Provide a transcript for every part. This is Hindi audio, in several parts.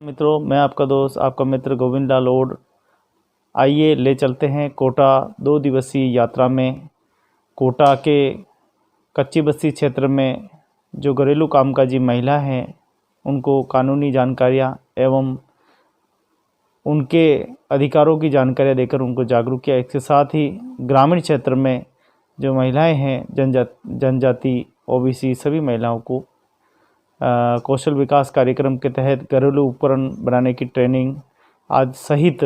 मित्रों, मैं आपका दोस्त आपका मित्र गोविंद लाल ओड। आइए ले चलते हैं कोटा 2 दिवसीय यात्रा में। कोटा के कच्ची बस्ती क्षेत्र में जो घरेलू कामकाजी महिला हैं उनको कानूनी जानकारियाँ एवं उनके अधिकारों की जानकारियाँ देकर उनको जागरूक किया। इसके साथ ही ग्रामीण क्षेत्र में जो महिलाएं हैं जनजाति ओबीसी सभी महिलाओं को कौशल विकास कार्यक्रम के तहत घरेलू उपकरण बनाने की ट्रेनिंग आज सहित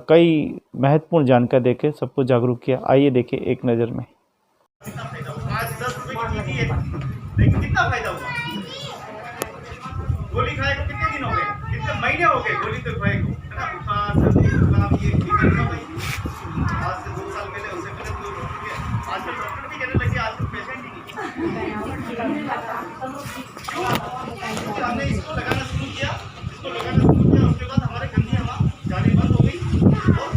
कई महत्वपूर्ण जानकारी देके सबको जागरूक किया। आइए देखिए एक नज़र में। आज 10 रुपए की चीज़ है, लेकिन कितना फायदा हुआ? गोली खाए को कितने दिन हो गए, कितने महीने हो गए गोली तो खाए को, है ना? बुखार सर्दी जुकाम ये ठीक है भाई। आज से 2 साल पहले उससे पहले तो आजकल डॉक्टर भी कहने लगे आजकल पेशेंट ही नहीं। हमने इसको लगाना शुरू किया, उसके बाद हमारे गंदी हवा जाने बंद हो गई और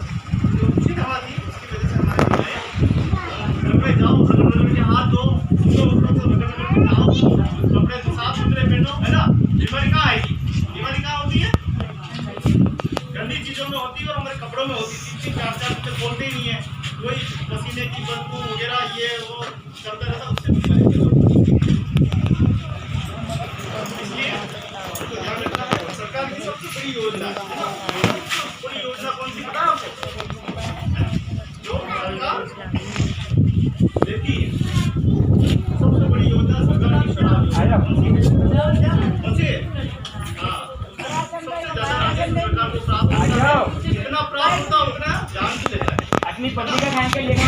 जो दूषित हवा थी उसकी वजह से हमारे घर में जाओ, हाथ धो, कपड़े साफ सुथरे पहनो, है ना? बीमारी कहाँ आएगी? बीमारी कहाँ होती है? गंदी चीजों में होती है और हमारे कपड़ों में होती है। 3-4 दिन तक बोलते ही नहीं है, कोई पसीने की बदबू वगैरह ये वो करता रहता, उससे बीमारी सरकार की सबसे बड़ी योजना है। बड़ी योजना कौन सी पता है आपको? जो सरकार देती है सबसे बड़ी योजना सरकार की शराब योजना। सबसे ज्यादा राशन सरकार को प्राप्त होता है। जितना प्राप्त होता है उतना जान भी देता है। अपनी पब्लिक का खान के लेके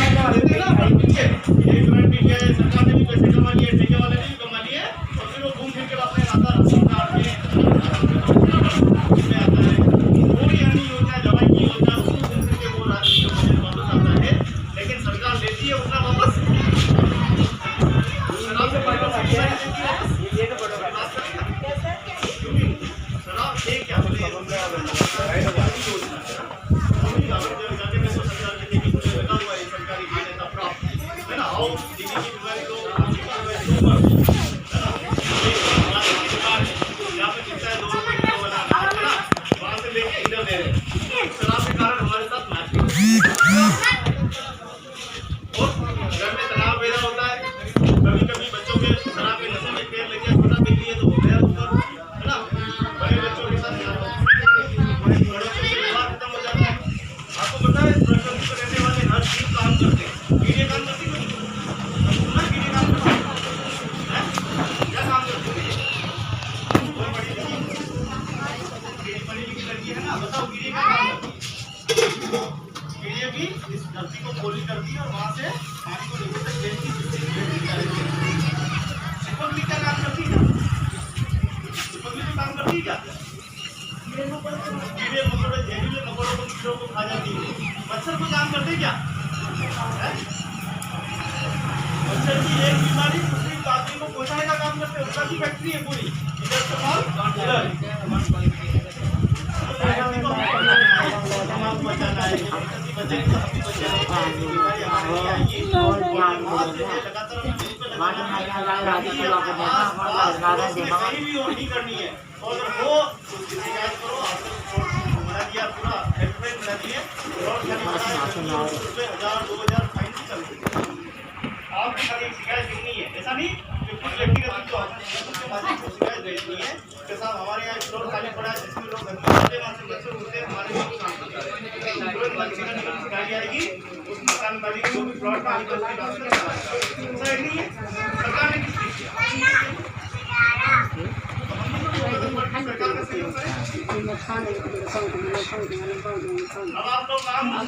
सरकार ने भी पैसे कमा लिए, ठेके वाले ने भी कमा लिए और फिर वो घूम फिर के अपने आता राशन कार्ड में आता है। कोई अन्य योजना दवाई की योजना घूम फिर के वो राशि वापस आता है, लेकिन सरकार लेती है उतना वापस। शराब से ये तो बड़ा शराब एक क्या सरकारी मान्यता प्राप्त है ना? आओ की बीमारी को यहाँ पे कितना है 2 रुपए किलो वाला है ना, वहाँ से लेके इधर दे रहे हैं। शराब के कारण हमारे साथ मैच और घर में तनाव पैदा होता है। कभी कभी बच्चों के शराब के नशे में पैर लग गया, छोटा पी लिया तो हो गया ऊपर, है ना? बड़े बच्चों के साथ खत्म हो जाता है। आपको पता है प्रकृति पर रहने वाले हर चीज काम करते हैं। कीड़े काम करती है, कीड़े काम करते हैं, क्या काम करते हैं? बड़ी लिखी लड़की है ना, बताओ कीड़े का काम करती है। कीड़े भी इस धरती को पोली करती है और वहाँ से पानी को लेकर तक बेचती है। चिपकली क्या काम करती है? चिपकली तो काम करती है क्या? कीड़े मकोड़े जहरीले मकोड़ों को कीड़ों को खा जाती है। मच्छर को काम करते क्या? मच्छर की एक बीमारी दूसरी आदमी को पहुंचाने का काम करते हैं, उसका की फैक्ट्री है पूरी। इधर से माल बचाना है, करनी है और वो शिकायत करो बना दिया, पूरा हेल्पलाइन बना दी है और 1000-2000 फाइन भी चलती है। आपकी खाली शिकायत देनी है, ऐसा नहीं कि कुछ व्यक्तिगत जो उसके माध्यम से शिकायत भेजनी है कि साहब हमारे यहाँ फ्लोर खाली पड़ा है, जिसमें लोग गंदगी करते हैं, वहाँ से बच्चे उठते हैं, हमारे यहाँ काम करते हैं। तुरंत मच्छर गाड़ी आएगी, उस मकान मालिक को भी प्लॉट खाली करके ऐसा नहीं है। सरकार ने किस चीज़ किया? सरकार का सहयोग है। अब आप लोग काम घरों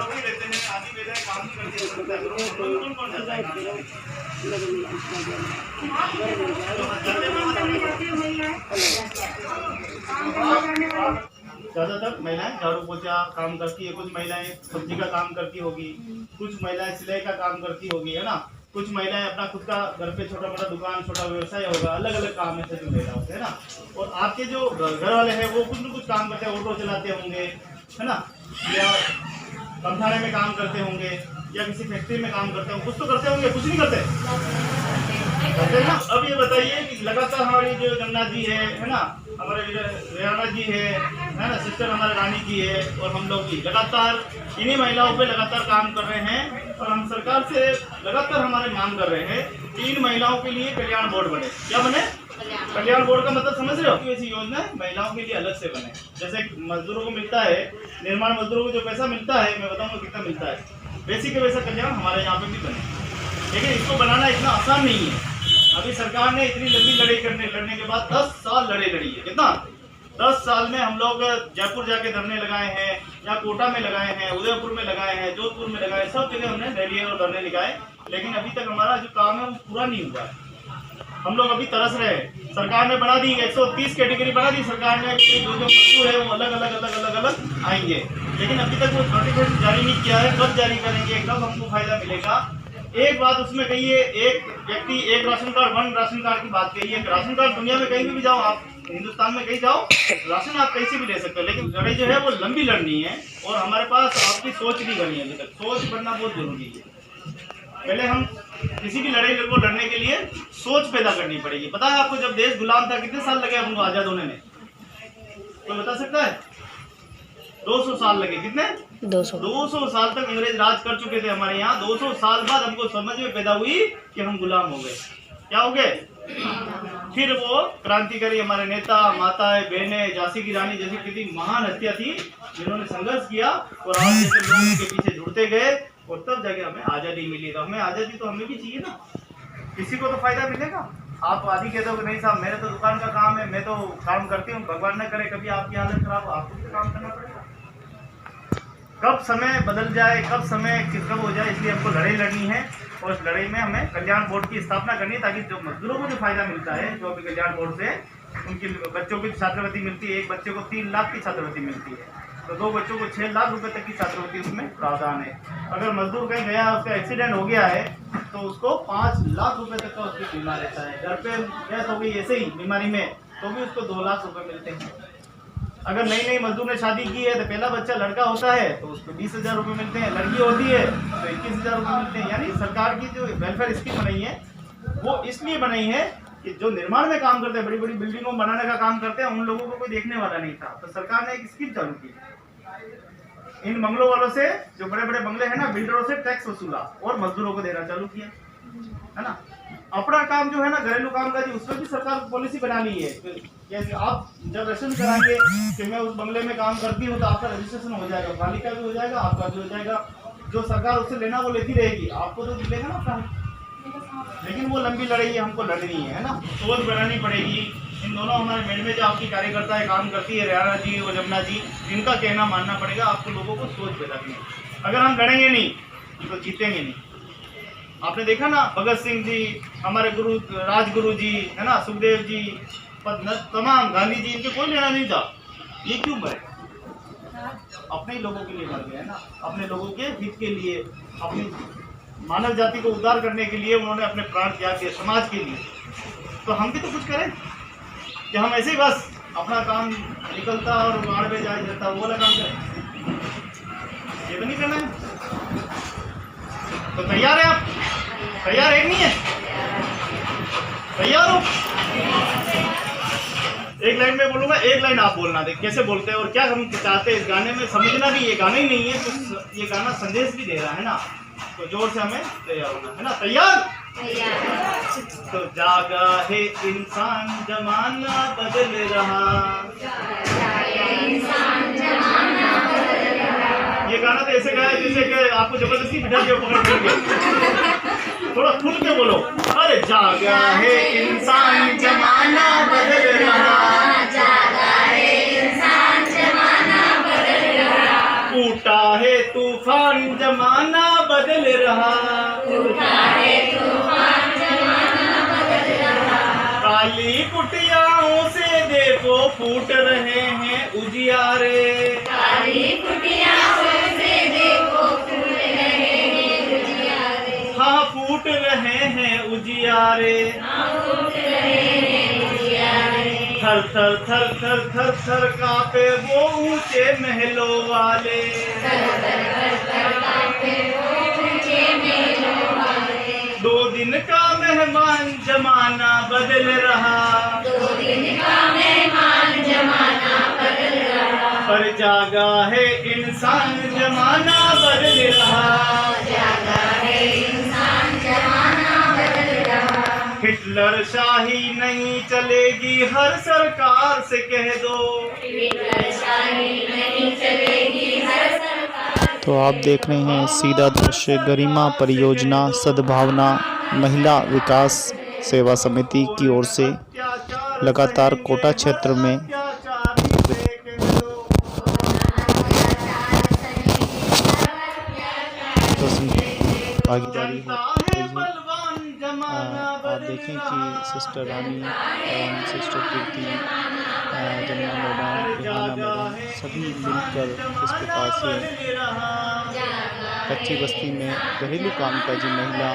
में रहते हैं, आदि महिलाएं काम नहीं करती है, कौन जाता है? ज़्यादातर महिलाएं झाड़ू पोछा काम करती है, कुछ महिलाएं सब्जी का काम करती होगी, कुछ महिलाएं सिलाई का काम करती होगी, है ना? कुछ महिलाएं अपना खुद का घर पे छोटा मोटा दुकान छोटा व्यवसाय होगा, अलग अलग काम में से जो महिला होते हैं ना। और आपके जो घर वाले हैं वो कुछ न कुछ काम करते हैं, ऑटो चलाते होंगे, है ना, या कमठाने में काम करते होंगे या किसी फैक्ट्री में काम करते होंगे, कुछ तो करते होंगे, कुछ नहीं करते। ना। अब ये बताइए कि लगातार हमारी जो गंगा जी है ना, हमारे रेहाना जी है ना, सिस्टर हमारे रानी जी है, और हम लोग भी लगातार इन्हीं महिलाओं पे लगातार काम कर रहे हैं। और हम सरकार से लगातार हमारे मांग कर रहे हैं कि इन महिलाओं के लिए कल्याण बोर्ड बने। क्या बने? कल्याण बोर्ड का मतलब समझ रहे हो? ऐसी योजना महिलाओं के लिए अलग से बने। जैसे मजदूरों को मिलता है, निर्माण मजदूरों को जो पैसा मिलता है, मैं बताऊंगा कितना मिलता है, वैसी का वैसा कल्याण हमारे यहाँ पे भी बने। लेकिन इसको बनाना इतना आसान नहीं है। अभी सरकार ने इतनी लंबी लड़ाई लड़ने के बाद 10 साल लड़ी है। कितना? 10 साल में हम लोग जयपुर जाके धरने लगाए हैं, या कोटा में लगाए हैं, उदयपुर में लगाए हैं, जोधपुर में लगाए, सब जगह हमने रैली और धरने लगाए, लेकिन अभी तक हमारा जो काम है वो पूरा नहीं हुआ है। हम लोग अभी तरस रहे हैं। सरकार ने बढ़ा दी 130 कैटेगरी बढ़ा दी सरकार ने, जो मजदूर है वो अलग अलग आएंगे, लेकिन अभी तक वो नोटिफिकेशन जारी नहीं किया है। कब जारी करेंगे, कब हमको फायदा मिलेगा? एक बात उसमें कहिए, एक व्यक्ति एक ration card, one ration card की बात कही है। राशन कार्ड दुनिया में कहीं भी जाओ, आप हिंदुस्तान में कहीं जाओ, राशन आप कहीं से भी ले सकते हो, लेकिन लड़ाई जो है वो लंबी लड़नी है। और हमारे पास आपकी सोच नहीं बनी है अभी तक। सोच बनना बहुत जरूरी है। पहले हम किसी भी लड़ाई को लड़ने के लिए सोच पैदा करनी पड़ेगी। पता है आपको, जब देश गुलाम था कितने साल लगे हमको आजाद होने में? कोई बता सकता है? 200 साल लगे। कितने? 200 साल तक अंग्रेज राज कर चुके थे हमारे यहाँ। 200 साल बाद हमको समझ में पैदा हुई कि हम गुलाम हो गए। क्या हो गए? फिर वो क्रांतिकारी हमारे नेता, माताएं, बहनें, झांसी की रानी जैसी कितनी महान हस्तियां थी जिन्होंने संघर्ष किया, और आज जैसे लोग उनके पीछे जुड़ते गए, और तब जाके हमें आजादी मिली। तो हमें आजादी तो हमें भी चाहिए ना, किसी को तो फायदा मिलेगा। आप आदि कहते हो कि नहीं साहब मेरे तो दुकान का काम है, मैं तो काम करती हूँ, भगवान न करे कभी आपकी हालत खराब हो, आपको तो काम करना पड़ेगा। कब समय बदल जाए, कब समय कब हो जाए, इसलिए हमको लड़ाई लड़नी है। और इस लड़ाई में हमें कल्याण बोर्ड की स्थापना करनी है, ताकि जो मजदूरों को जो फायदा मिलता है जो अभी कल्याण बोर्ड से, उनकी बच्चों की छात्रवृत्ति मिलती है। एक बच्चे को 3 लाख की छात्रवृत्ति मिलती है, तो 2 बच्चों को 6 लाख रुपए तक की छात्रवृत्ति उसमें प्रावधान है। अगर मजदूर कहीं गया, उसका एक्सीडेंट हो गया है, तो उसको 5 लाख रुपए तक का उसकी बीमा रहता है। घर पे डेथ हो गई ऐसे ही बीमारी में, तो भी उसको 2 लाख रुपए मिलते हैं। अगर नई मजदूर ने शादी की है, तो पहला बच्चा लड़का होता है तो उसको 20,000 रुपये मिलते हैं, लड़की होती है तो 21,000 रुपये मिलते हैं। यानी सरकार की जो वेलफेयर स्कीम बनाई है वो इसलिए बनाई है कि जो निर्माण में काम करते हैं, बड़ी बड़ी बिल्डिंगों बनाने का काम करते हैं, उन लोगों को कोई देखने वाला नहीं था, तो सरकार ने एक स्कीम चालू की। इन बंगलों वालों से, जो बड़े बड़े बंगले हैं ना, बिल्डरों से टैक्स वसूला और मजदूरों को देना चालू किया, है ना। अपना काम जो है ना, घरेलू काम का, उसमें भी सरकार पॉलिसी बना ली है कि आप जब रजिस्ट्रेशन कराएंगे कि मैं उस बंगले में काम करती हूँ, तो आपका रजिस्ट्रेशन हो जाएगा, मालिक का भी हो जाएगा, आपका भी हो जाएगा। जो सरकार उससे लेना वो लेती रहेगी, आपको तो मिलेगा ना अपना। लेकिन वो लंबी लड़ाई हमको लड़नी है ना, सोच बनानी पड़ेगी। इन दोनों हमारे मेड में जो आपकी कार्यकर्ता है, काम करती है, रेहाना जी और जमुना जी, इनका कहना मानना पड़ेगा। आपको लोगों को सोच पैदा करनी है। अगर हम लड़ेंगे नहीं तो जीतेंगे नहीं। आपने देखा ना, भगत सिंह जी, हमारे गुरु राजगुरु जी, है ना, सुखदेव जी, तमाम गांधी जी, इनके कोई लेना नहीं था। ये क्यों मरे? अपने ही लोगों के लिए मर गए ना, अपने लोगों के हित के लिए, अपनी मानव जाति को उद्धार करने के लिए उन्होंने अपने प्राण त्याग किए समाज के लिए। तो हम भी तो कुछ करें कि हम ऐसे ही बस अपना काम निकलता और बाढ़ में जाए जाता वो वाला काम करें? ये तो नहीं करना है। तो तैयार है आप? तैयार है नहीं है? तैयार हो? एक लाइन में बोलूंगा, एक लाइन आप बोलना। देख कैसे बोलते हैं और क्या हम चाहते हैं इस गाने में, समझना भी। ये गाना ही नहीं है, तो ये गाना संदेश भी दे रहा है ना, तो जोर से हमें तैयार होना है ना। तैयार? तो जागा है इंसान, जमाना बदल रहा। ये गाना तो ऐसे गाया जैसे कि आपको जबरदस्ती बिठा के पकड़ के। थोड़ा खुल के बोलो। अरे जागा है इंसान, जमाना बदल रहा। जागा है इंसान, जमाना बदल रहा। उठा है तूफान, जमाना बदल रहा। उठा है तूफान, जमाना बदल रहा। काली कुटियाओं से देखो फूट रहे हैं उजियारे। काली कुटियाओं से देखो फूट रहे हैं उजियारे। हाँ फूट रहे हैं उजियारे। हाँ फूट रहे हैं उजियारे। थर थर थर थर थर थर कांपे वो ऊंचे महलों वाले। थर थर थर थर कांपे वो ऊंचे महलों वाले। 2 दिन का मेहमान जमाना बदल रहा, 2 दिन का मेहमान जमाना बदल रहा, पर जागा है इंसान जमाना बदल रहा, जागा है इंसान जमाना बदल रहा, हिटलर शाही नहीं चलेगी हर सरकार से कह दो, हिटलर शाही नहीं चलेगी हर सरकार। तो आप देख रहे हैं सीधा दृश्य गरिमा परियोजना सद्भावना महिला विकास सेवा समिति की ओर से लगातार कोटा क्षेत्र में भागीदारी हो रही है। आप देखें कि सिस्टर रानी एवं सिस्टर कीर्ति जमुना मैडम रिहाना मैडम सभी मिलकर इस प्रकार से कच्ची बस्ती में घरेलू कामकाजी महिला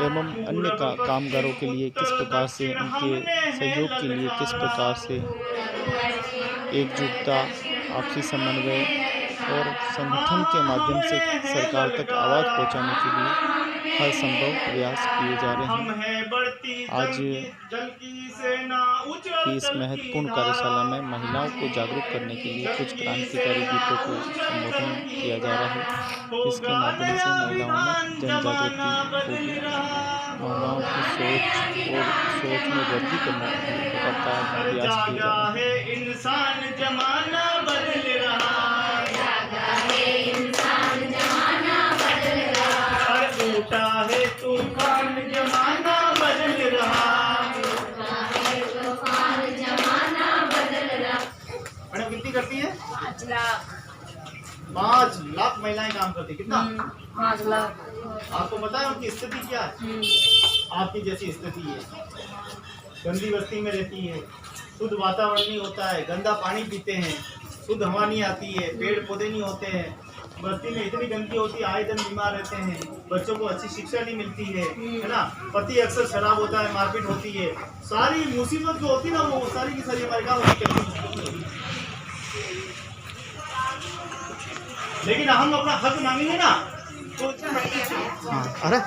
एवं अन्य कामगारों के लिए किस प्रकार से उनके सहयोग के लिए किस प्रकार से एकजुटता आपसी समन्वय और संगठन के माध्यम से सरकार तक आवाज़ पहुंचाने के लिए हर संभव प्रयास किए जा रहे हैं। आज की इस महत्वपूर्ण कार्यशाला में महिलाओं को जागरूक करने के लिए कुछ क्रांतिकारी गीतों को संबोधन किया जा रहा है। इसके माध्यम से महिलाओं में जन जागृति होगी, महिलाओं की सोच में वृद्धि करने के लिए लगातार प्रयास किए जा रहे हैं। इंसान जमाना बदल रहा, उठा है तूफान जमाना बदल रहा, मैडम कितनी करती है? 5 लाख 5 लाख महिलाएं काम करती, कितना? 5 लाख। आपको पता है उनकी स्थिति क्या है? आपकी जैसी स्थिति है, गंदी बस्ती में रहती है, शुद्ध वातावरण नहीं होता है, गंदा पानी पीते हैं, शुद्ध हवा नहीं आती है, पेड़ पौधे नहीं होते हैं, बस्ती में इतनी गंदगी होती है, आए दिन बीमार रहते हैं, बच्चों को अच्छी शिक्षा नहीं मिलती है ना, पति अक्सर शराब होता है, मारपीट होती है, सारी मुसीबत जो होती है ना वो सारी की सारी हमारे गाँव होती। लेकिन हम अपना हक मांगेंगे ना तो अरे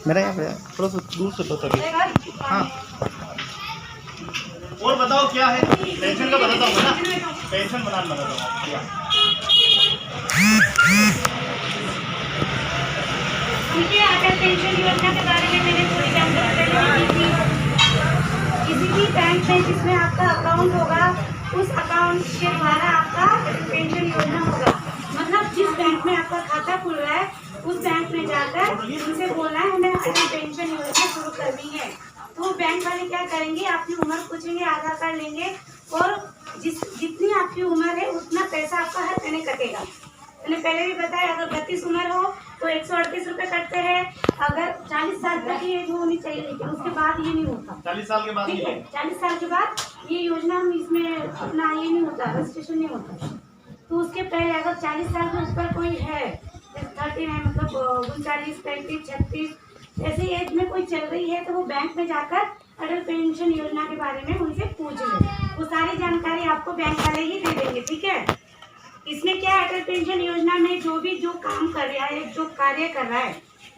मेरा यहाँ थोड़ा सा दूर से लो तभी। हाँ, और बताओ क्या है? पेंशन का बताता हूँ ना, पेंशन बताता हूँ। मुझे अटल पेंशन योजना के बारे में मैंने पूरी जानकारी दी थी। किसी भी बैंक में जिसमें आपका अकाउंट होगा उस अकाउंट के द्वारा आपका पेंशन योजना होगा। मतलब जिस बैंक में आपका खाता खुल रहा है उस बैंक में जाकर उनसे बोलना है हमें अटल पेंशन योजना शुरू करनी है। तो बैंक वाले क्या करेंगे, आपकी उम्र पूछेंगे, आधार कार्ड लेंगे और जितनी आपकी उम्र है उतना पैसा आपका हर महीने कटेगा। मैंने पहले भी बताया, अगर 32 उम्र हो तो 138 रुपये कटते हैं। अगर 40 साल तक की एज होनी चाहिए, लेकिन उसके बाद ये नहीं होता। 40 साल के बाद, ठीक है, 40 साल के बाद ये योजना हम इसमें अपना ये नहीं होता, रजिस्ट्रेशन नहीं होता। तो उसके पहले अगर 40 साल के ऊपर कोई है, 30 है, मतलब 39, 35, 36 ऐसी एज में कोई चल रही है तो वो बैंक में जाकर अटल पेंशन योजना के बारे में उनसे पूछ ले। वो सारी जानकारी आपको बैंक वाले ही दे देंगे। ठीक है, इसमें क्या है, अटल पेंशन योजना में जो काम कर रहा है, जो कार्य कर रहा है,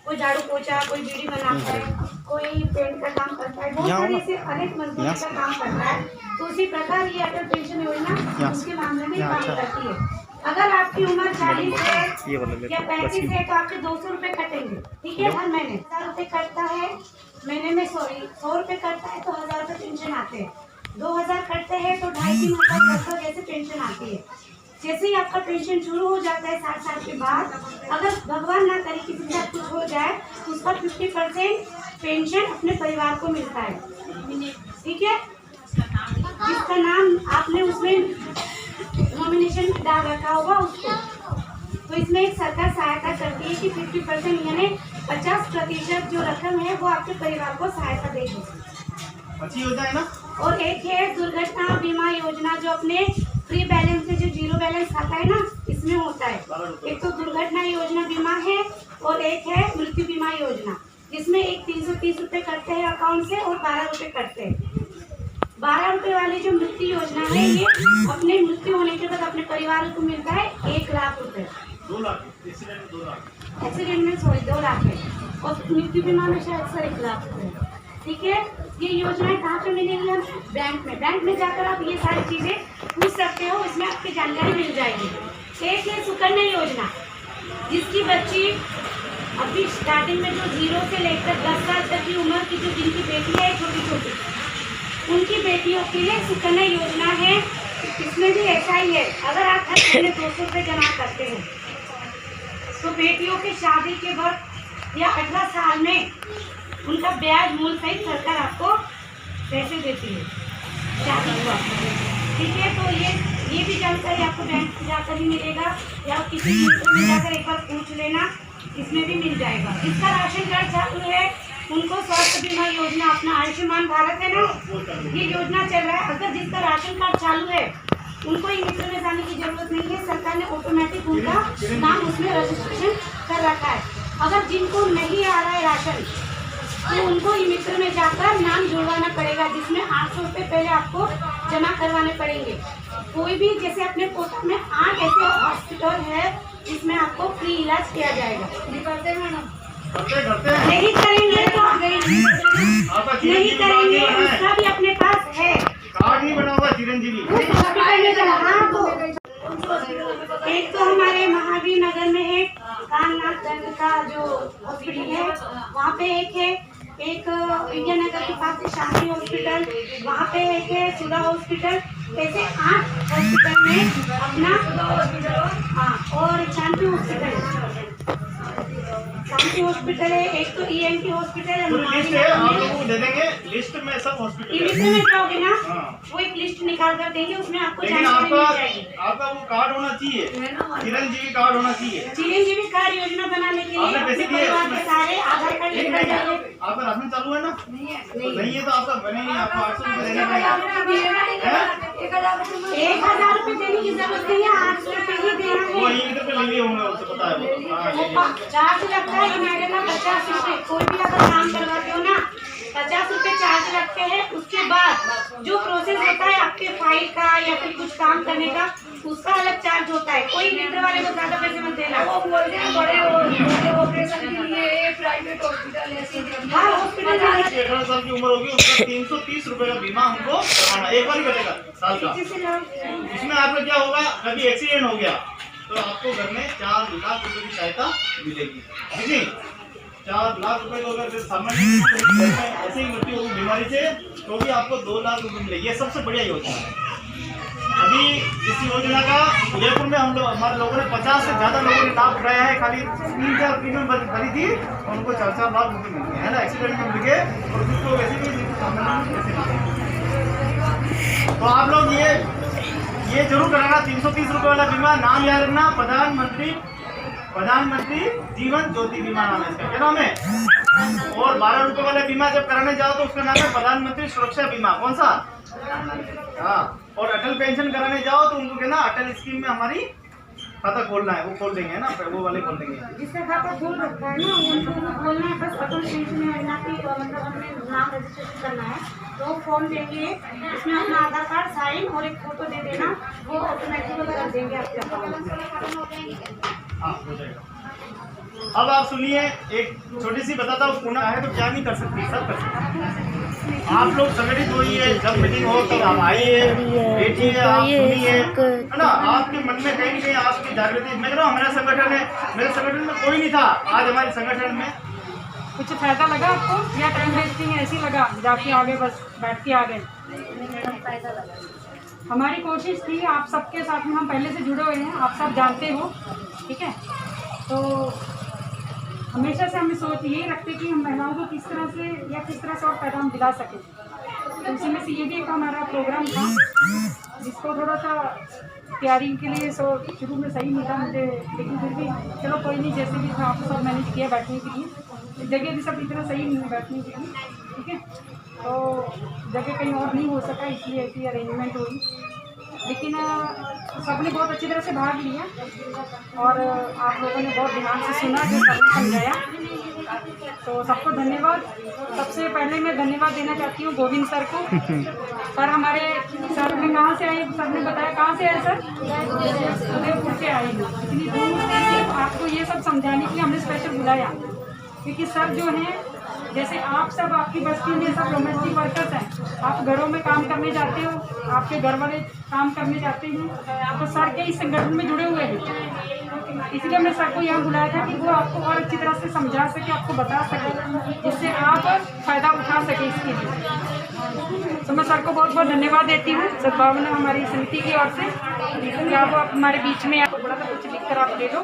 कोई झाड़ू पोछा, कोई बीड़ी बनाता है, कोई पेंट का काम करता है, बहुत सारे ऐसे अनेक मजदूरी का काम करता है। तो उसी प्रकार ये अटल पेंशन योजना उसके मामले में काम करती है। अगर आपकी उम्र 40 है या 35 है तो आपके 200 रुपये कटेंगे। ठीक है, हर महीने 1000 रुपये कटता है, महीने में 100 रुपये कटता है तो 1000 रुपये पेंशन आते हैं। 2000 कटते हैं तो 2500 जैसे पेंशन आती है। जैसे ही आपका पेंशन शुरू हो जाता है 60 साल के बाद, अगर भगवान ना करे किसी के साथ कुछ हो जाए तो उसका 50% पेंशन अपने परिवार को मिलता है। ठीक है, जिसका नाम आपने उसमें नॉमिनेशन डाल रखा होगा उसको। तो इसमें एक सरकार सहायता करती है कि 50% यानी 50% जो रकम है वो आपके परिवार को सहायता देगी। अच्छी योजना है ना। और एक है दुर्घटना बीमा योजना, जो अपने फ्री बैलेंस से जो जीरो बैलेंस खाता है ना, इसमें होता है। एक तो दुर्घटना योजना बीमा है और एक है मृत्यु बीमा योजना, जिसमें एक 330 रुपये कटते हैं अकाउंट से और 12 रुपये कटते हैं। 12 रुपये वाली जो मृत्यु योजना है ये अपने मृत्यु होने के बाद अपने परिवार को मिलता है 1 लाख रुपए। 2 लाख एक्सीडेंट में 2 लाख, एक्सीडेंट में 2 लाख है। और मृत्यु बीमा में शायद सर 1 लाख रुपये। ठीक है, ये योजनाएं कहाँ पे मिलेंगी हमें? बैंक में जाकर आप ये सारी चीज़ें पूछ सकते हो, इसमें आपकी जानकारी मिल जाएगी। एक है सुकन्या योजना, जिसकी बच्ची अभी स्टार्टिंग में जो 0 से लेकर 10 साल तक की उम्र की जो जिनकी बेटी है छोटी छोटी, उनकी बेटियों के लिए सुकन्या योजना है। इसमें भी ऐसा ही है, अगर आप हर महीने 200 रुपये जमा करते हैं तो बेटियों की शादी के वक्त या 18 साल में उनका ब्याज मूल सहित सरकार आपको पैसे देती है शादी हुआ। ठीक है, तो ये भी जानकारी आपको बैंक जाकर ही मिलेगा या किसी केंद्र में जाकर एक बार पूछ लेना, इसमें भी मिल जाएगा। जिसका राशन कार्ड चालू है उनको स्वास्थ्य बीमा योजना, अपना आयुष्मान भारत है ना, ये योजना चल रहा है। अगर जिसका राशन कार्ड चालू है उनको ई मित्र में जाने की जरूरत नहीं है, सरकार ने ऑटोमेटिक उनका नाम उसमें रजिस्ट्रेशन कर रखा है। अगर जिनको नहीं आ रहा है राशन तो उनको ई मित्र में जाकर नाम जुड़वाना पड़ेगा, जिसमें 800 रुपये पहले आपको जमा करवाने पड़ेंगे। कोई भी जैसे अपने कोटा में 8 ऐसे हॉस्पिटल है जिसमें आपको फ्री इलाज किया जाएगा। करते हैं मैडम, नहीं करेंगे तो नहीं करेंगे, उसका भी अपने पास है कार्ड नहीं बना हुआ चिरंजीवी। हाँ, तो एक तो हमारे महावीर नगर में है काननाथ दंड का जो हॉस्पिटल है, वहाँ पे एक है, एक इंडिया नगर के पास है शांति हॉस्पिटल, वहाँ पे एक है सुधा हॉस्पिटल। ऐसे 8 हॉस्पिटल में अपना हाँ, और शांति हॉस्पिटल है, एक तो ENT हॉस्पिटल है। लिस्ट है, आप लोगों को दे देंगे, लिस्ट में सब हॉस्पिटल में जाओगे ना, हाँ। वो एक लिस्ट निकाल कर देंगे, उसमें आपको लेकिन जानकारी मिल जाएगी। आपका वो कार्ड होना चाहिए, चिरंजीवी कार्ड होना चाहिए। चिरंजीवी कार्ड योजना बनाने के लिए आपने पैसे दिए आपके सारे आधार कार्ड लेकर जाइए। आपका राशन चालू है ना? नहीं है तो आपका बने नहीं, आपको 800 रुपये देने 1000 रुपये देने की जरूरत नहीं है, 800 रुपये ही देना है। वो ई मित्र पे ले लिए होंगे, उससे पता है वो। हाँ, ले लिए। चार्ज लगता है हमारे का 50 रुपये। कोई भी अगर काम करवाते हो ना 50 रुपये चार्ज लगते हैं। उसके बाद जो प्रोसेस होता है आपके फाइल का या फिर कुछ काम करने का, उसका अलग चार्ज होता है। कोई मित्र वाले को ज्यादा पैसे मत देना। वो बोलते हैं बड़े ऑपरेशन के लिए प्राइवेट हॉस्पिटल है, हाँ हॉस्पिटल 18 साल की उम्र होगी, उसका 330 रुपये का बीमा हमको करवाना, एक बार ही कटेगा साल का। इसमें आपका क्या होगा, कभी एक्सीडेंट हो गया तो आपको घर में 4 लाख रुपए की सहायता मिलेगी। ठीक है, 4 लाख रुपए को अगर सामान्य ऐसे ही मृत्यु होगी बीमारी से तो भी आपको 2 लाख रुपए मिलेगी। ये सबसे बढ़िया योजना है। अभी इस योजना का उदयपुर में हमारे लोगों ने 50 से ज्यादा लोगों ने लाभ उठाया है। खाली 3-4 प्रीमियम भरी थी और उनको 4-4 लाख रुपए मिल गए है ना, एक्सीडेंट में मिल गए और कुछ लोग ऐसे भी तो आप लोग ये जरूर कराना। 330 रुपये वाला बीमा, नाम याद रखना, प्रधानमंत्री जीवन ज्योति बीमा नाम है इसका, क्या नाम है? और 12 रुपये वाला बीमा जब कराने जाओ तो उसका नाम है प्रधानमंत्री सुरक्षा बीमा। कौन सा? हाँ, और अटल पेंशन कराने जाओ तो उनको कहना अटल स्कीम में हमारी खाता खोलना है, वो खोल देंगे ना, वो वाले खोल देंगे। जिसका खाता खोल रखा है ना उनको खोलना है, बस अटल पेंशन योजना की मतलब हमें नाम रजिस्ट्रेशन करना है तो फॉर्म देंगे, इसमें अपना आधार कार्ड साइन और एक फोटो दे देना, वो ऑटोमेटिक कर देंगे आपके अकाउंट में। हाँ, हो जाएगा। अब आप सुनिए, एक छोटी सी बताता हूँ, पुनः है तो क्या नहीं कर सकती, सब कर सकती। आप लोग संगठित होइए, जब मीटिंग हो तब आप आइए, बैठिए, आप सुनिए, है ना। आपके मन में कहीं न कहीं आपकी जागृति, मैं कह रहा हूँ हमारा संगठन है, मेरे संगठन में कोई नहीं था, आज हमारे संगठन में कुछ फायदा लगा आपको या टाइम वेस्टिंग ऐसी लगा, जाके आगे बस बैठ के आ गए? हमारी कोशिश थी आप सबके साथ में, हम पहले से जुड़े हुए हैं, आप सब जानते हो, ठीक है। तो हमेशा से हमें सोच यही रखते कि हम महिलाओं को किस तरह से और पैदा हम दिला सकें। तो उसी में से ये भी एक हमारा प्रोग्राम था जिसको थोड़ा सा तैयारी के लिए शुरू में सही मिला मुझे, लेकिन फिर भी चलो कोई नहीं, जैसे भी था आपको सब मैनेज किया बैठने के लिए। जगह भी सब इतना सही नहीं है बैठने के लिए, ठीक है। तो जगह कहीं और नहीं हो सका, इसलिए ऐसी अरेंजमेंट हुई, लेकिन सबने बहुत अच्छी तरह से भाग लिया और आप लोगों ने बहुत ध्यान से सुना, जो सबने समझाया, तो सबको धन्यवाद। सबसे पहले मैं धन्यवाद देना चाहती हूँ गोविंद सर को। सर हमारे सर में कहाँ से आए, सर ने बताया कहाँ से आए सर? उदयपुर से आए हैं, इतनी दूर से आपको ये सब समझाने के लिए हमने स्पेशल बुलाया, क्योंकि सर जो हैं जैसे आप सब आपकी बस्ती में सब डोमेस्टिक वर्कर्स हैं, आप घरों में काम करने जाते हो, आपके घर वाले काम करने जाते हैं, तो सर के इस संगठन में जुड़े हुए हैं। इसलिए मैं सर को यहाँ बुलाया था कि वो आपको और अच्छी तरह से समझा सके, आपको बता सके, जिससे आप फ़ायदा उठा सके इसके लिए। तो मैं सर को बहुत बहुत धन्यवाद देती हूँ सद्भावना हमारी समिति की ओर से कि आप हमारे बीच में आपको बड़ा सा कुछ लिख कर आप ले लो,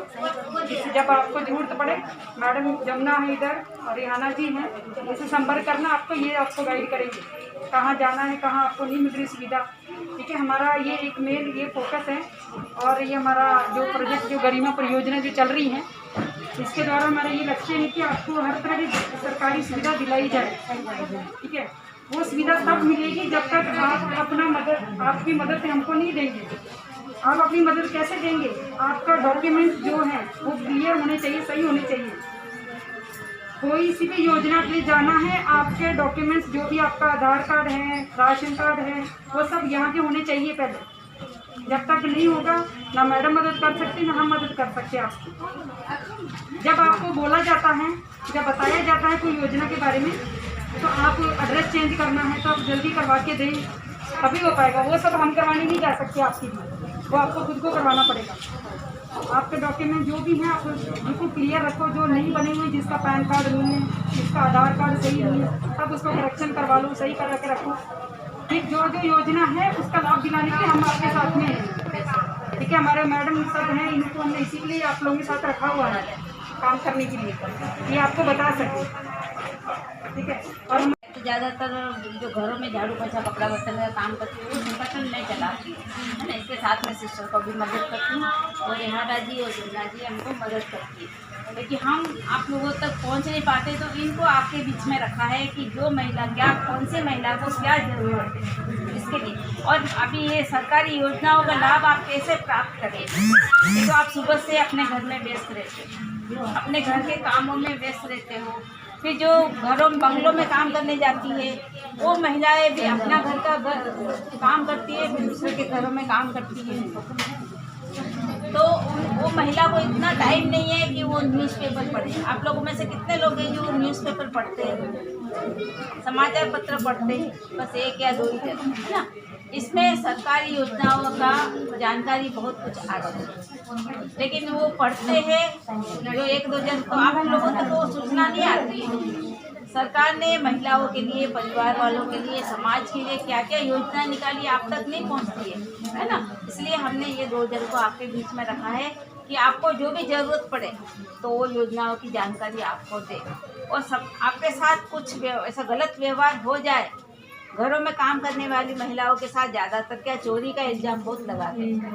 जिससे जब आपको जरूरत पड़े, मैडम जमुना है इधर और रिहाना जी हैं, इनसे संपर्क करना, आपको ये आपको गाइड करेंगे कहाँ जाना है, कहाँ आपको नहीं मिल रही सुविधा। ठीक है, हमारा ये एक मेन ये फोकस है और ये हमारा जो प्रोजेक्ट जो गरिमा परियोजना जो चल रही है, इसके द्वारा हमारा ये लक्ष्य है कि आपको हर तरह की सरकारी सुविधा दिलाई जाए। ठीक है, वो सुविधा तब मिलेगी जब तक आप अपना मदद, आपकी मदद से हमको नहीं देंगे। आप अपनी मदद कैसे देंगे? आपका डॉक्यूमेंट जो है वो क्लियर होने चाहिए, सही होने चाहिए। कोई सी भी योजना के लिए जाना है, आपके डॉक्यूमेंट्स जो भी आपका आधार कार्ड है, राशन कार्ड है, वो सब यहाँ के होने चाहिए पहले। जब तक नहीं होगा ना मैडम मदद कर सकती, ना हम मदद कर सकते आपकी। जब आपको बोला जाता है, जब बताया जाता है कोई योजना के बारे में, तो आप एड्रेस चेंज करना है तो आप जल्दी करवा के दें, तभी हो पाएगा। वो सब हम करवाने नहीं जा सकते आपके लिए, वो आपको खुद को करवाना पड़ेगा। आपके डॉक्यूमेंट जो भी हैं आप बिल्कुल क्लियर रखो, जो नहीं बने हुए, जिसका पैन कार्ड नहीं है, जिसका आधार कार्ड सही नहीं है, तब उसको करेक्शन करवा लो, सही करा के रखो। ठीक, जो जो योजना है उसका लाभ दिलाने के हम आपके साथ में हैं। ठीक है, हमारे मैडम सब हैं, इनको हमने इसीलिए आप लोगों के साथ रखा हुआ है काम करने के लिए, ये आपको बता सकें। ठीक है, और हम तो ज़्यादातर जो घरों में झाड़ू पोछा कपड़ा बर्तन का काम करती हूँ, वो संगठन मैं चलाती हूँ, है ना। इसके साथ में सिस्टर को भी मदद करती हूँ और रेहाना जी और जमुना जी हमको मदद करती है। लेकिन हम आप लोगों तक पहुँच नहीं पाते, तो इनको आपके बीच में रखा है कि जो महिला क्या, कौन से महिला को क्या ज़रूरत है इसके लिए, और अभी ये सरकारी योजनाओं का लाभ आप कैसे प्राप्त करें। तो आप सुबह से अपने घर में व्यस्त रहते हो, अपने घर के कामों में व्यस्त रहते हो, फिर जो घरों बंगलों में काम करने जाती है वो महिलाएं भी अपना घर का काम करती है, फिर दूसरे के घरों में काम करती है। तो वो महिला को इतना टाइम नहीं है कि वो न्यूज़पेपर पढ़े। आप लोगों में से कितने लोग हैं जो न्यूज़पेपर पढ़ते हैं, समाचार पत्र पढ़ते हैं? बस एक या दो ही है ना। इसमें सरकारी योजनाओं का जानकारी बहुत कुछ आता है, लेकिन वो पढ़ते हैं जो एक दो जन, तो आप लोगों तक वो सूचना नहीं आती है। सरकार ने महिलाओं के लिए, परिवार वालों के लिए, समाज के लिए क्या क्या योजना निकाली आप तक नहीं पहुंचती है ना। इसलिए हमने ये दो जन को आपके बीच में रखा है कि आपको जो भी ज़रूरत पड़े तो वो योजनाओं की जानकारी आपको दे, और सब आपके साथ कुछ ऐसा गलत व्यवहार हो जाए। घरों में काम करने वाली महिलाओं के साथ ज़्यादातर क्या चोरी का इल्ज़ाम बहुत लगाते हैं,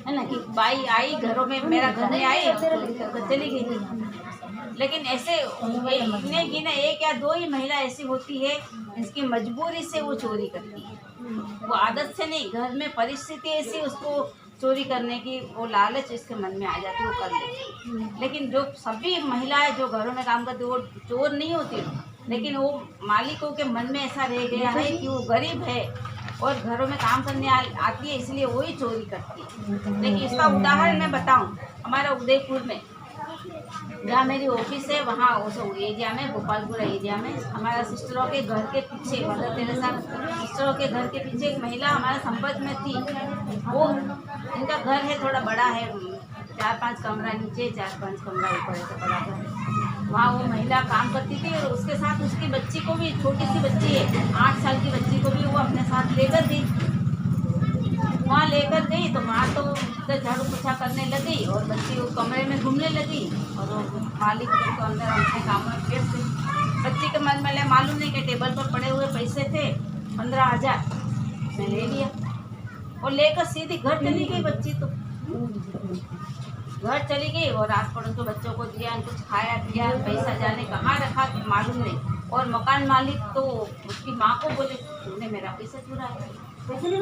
है ना, कि बाई आई घरों में, मेरा घर में आई चोरी करके चली गई। लेकिन ऐसे गिने गिने एक या दो ही महिला ऐसी होती है जिसकी मजबूरी से वो चोरी करती है, वो आदत से नहीं, घर में परिस्थिति ऐसी उसको चोरी करने की वो लालच इसके मन में आ जाती है, वो कर लेती। लेकिन जो सभी महिलाएं जो घरों में काम करती है वो चोर नहीं होती, लेकिन वो मालिकों के मन में ऐसा रह गया है कि वो गरीब है और घरों में काम करने आती है, इसलिए वही चोरी करती है। लेकिन इसका उदाहरण मैं बताऊं, हमारा उदयपुर में जहाँ मेरी ऑफिस है, वहाँ उस एरिया में, गोपालपुरा एरिया में, हमारा सिस्टरों के घर के पीछे, मदर तेरेसा सिस्टरों के घर के पीछे एक महिला हमारे संपर्क में थी। वो इनका घर है, थोड़ा बड़ा है, 4-5 कमरा नीचे, 4-5 कमरा ऊपर, ऐसा बड़ा घर है। वहाँ वो महिला काम करती थी और उसके साथ उसकी बच्ची को भी, छोटी सी बच्ची है, 8 साल की बच्ची को भी वो अपने साथ लेकर गई। वहाँ लेकर गई तो माँ तो उधर झाड़ू पोछा करने लगी और बच्ची वो कमरे में घूमने लगी और वो मालिक तो अंदर अपने काम में व्यस्त थी। बच्ची के मन में मालूम नहीं कि टेबल पर पड़े हुए पैसे थे 15,000, उसने ले लिया और लेकर सीधी घर चली गई। बच्ची तो घर चली गई और आस पड़ोस के बच्चों को दिया, कुछ खाया पिया, पैसा जाने कहाँ रखा मालूम नहीं। और मकान मालिक तो उसकी माँ को बोले तुमने मेरा पैसा चुराया। अभी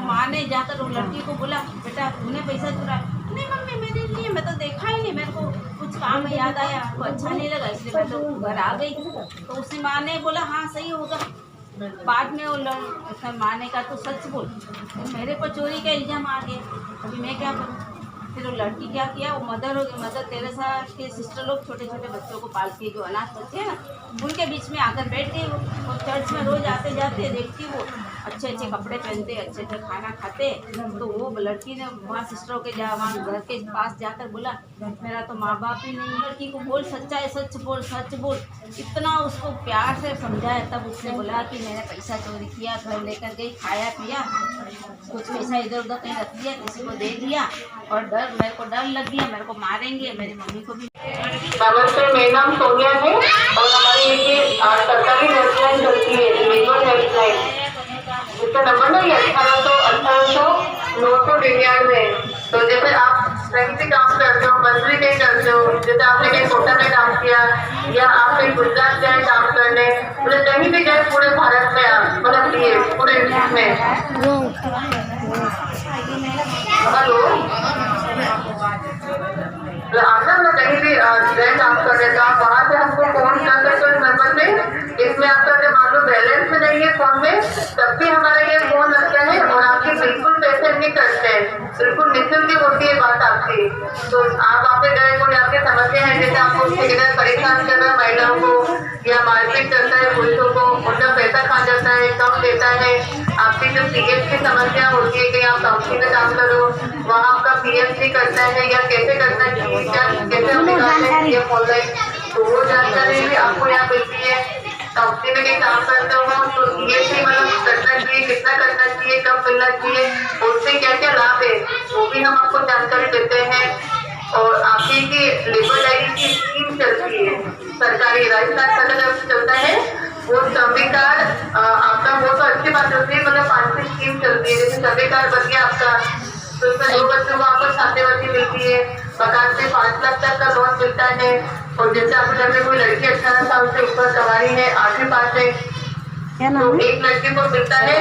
माँ ने जाकर वो लड़की को बोला बेटा तूने पैसा चुराया? नहीं मम्मी मेरे लिए, मैं तो देखा ही नहीं, मेरे को कुछ काम में याद आया, आपको अच्छा नहीं लगा इसलिए मैं तो घर आ गई। तो उसकी माँ ने बोला हाँ सही होगा। बाद में वो उसने माँ ने कहा तो सच बोल, तो मेरे पर चोरी का इल्ज़ाम आ गया, अभी मैं क्या करूँ? फिर वो लड़की क्या किया, वो मदर टेरेसा के सिस्टर लोग छोटे छोटे बच्चों को पालती है, जो अनाथ बच्चे हैं ना, उनके बीच में आकर बैठ गई वो चर्च में रोज़ आते जाते देखती, वो अच्छे अच्छे कपड़े पहनते, अच्छे अच्छे खाना खाते। तो वो लड़की ने वहाँ सिस्टरों के वहाँ घर के पास जाकर बोला, मेरा तो माँ बाप ही नहीं है। लड़की को बोल सच्चा है, सच बोल, सच बोल। इतना उसको प्यार से समझाया, तब उसने बोला कि मैंने पैसा चोरी किया, घर लेकर गई, खाया पिया, कुछ पैसा इधर उधर कहीं रख दिया, किसी को दे दिया, और मेरे को डर लग गया, मेरे को मारेंगे, मेरी मम्मी को भी। नमस्ते, मेरा नाम सोनिया है और हमारी ये सरकारी हेल्पलाइन चलती है, लेबर हेल्पलाइन, इसका नंबर नहीं है 1800-999। तो जैसे आप कहीं भी काम करते हो, मंथली कहीं करते हो, जैसे आपने कहीं कोटा में काम किया या आप कहीं गुजरात गए काम करने, मतलब कहीं भी गए पूरे भारत में, आप मतलब ये पूरे विश्व में। हेलो, आपने मतलब कहीं भी गए काम करने, तो आप वहाँ से हमको फोन कर सकते हो इस नंबर पे। इसमें आपका जब मान लो बैलेंस में नहीं है फोन में, तब भी हमारा ये फोन लगता है और आपके बिल्कुल पैसे नहीं कटते हैं, बिल्कुल निःशुल्क होती है बात आपकी। तो आप वहाँ पे गए, कोई आपकी समस्या है, जैसे आपको ठेकेदार परेशान कर रहा है महिलाओं को, या मारपीट करता है पुरुषों को, उनका पैसा खा जाता है, कम देता है, आपकी जो पीएफ की समस्या होती है कि आप कंपनी में काम करो, वहाँ आपका पीएफ नहीं करता है या कैसे करना चाहिए, क्या कैसे हम निकालते हैं पीएफ ऑनलाइन, तो वो जानकारी भी आपको यहाँ मिलती है। कंपनी में कहीं काम करते हो तो पीएफ मतलब करना चाहिए, कितना करना चाहिए, कब मिलना चाहिए, उससे क्या क्या लाभ है, वो भी हम आपको जानकारी देते हैं। और आपकी की लेबर डायरी की स्कीम चलती है सरकारी, राजस्थान सरकार चलता है वो श्रमिक कार्ड आपका, वो तो अच्छी बात होती है, मतलब 5 स्कीम चलती है। जैसे श्रमिक कार्ड बन गया आपका, तो उसमें 2 बच्चों को आपको छात्रवृत्ति मिलती है, मकान से 5 लाख तक का लोन मिलता है। और जैसे आपके घर में कोई लड़की 18 साल से ऊपर सवारी है, 8वीं पास है, तो एक लड़की को मिलता है,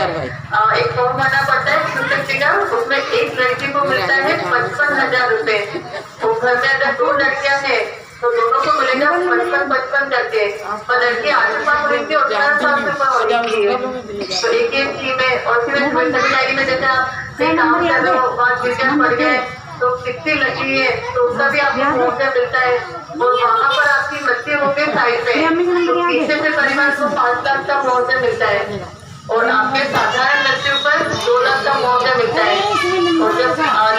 एक फॉर्म भरना पड़ता है 250 का, उसमें एक लड़की को मिलता है 55,000 रुपए। तो घर में अगर 2 लड़कियां हैं तो दोनों को मिलेगा 55 करके, और लड़की 8वीं पास होगी और 18 साल से ऊपर होगी है, तो एक स्कीम है। और फिर सभी डायरी में जैसे आप काम कर रहे हो, 5 विषय पढ़ गए तो कितनी लगी है, तो उसका भी आपको मुआवजा मिलता है। और वहाँ पर आपकी बच्चे होंगे साइड पे, तो पीछे से परिवार को 5 लाख का मुआवजा मिलता है, और आपके साधारण बच्चों पर 2 लाख का मुआवजा मिलता है। और जब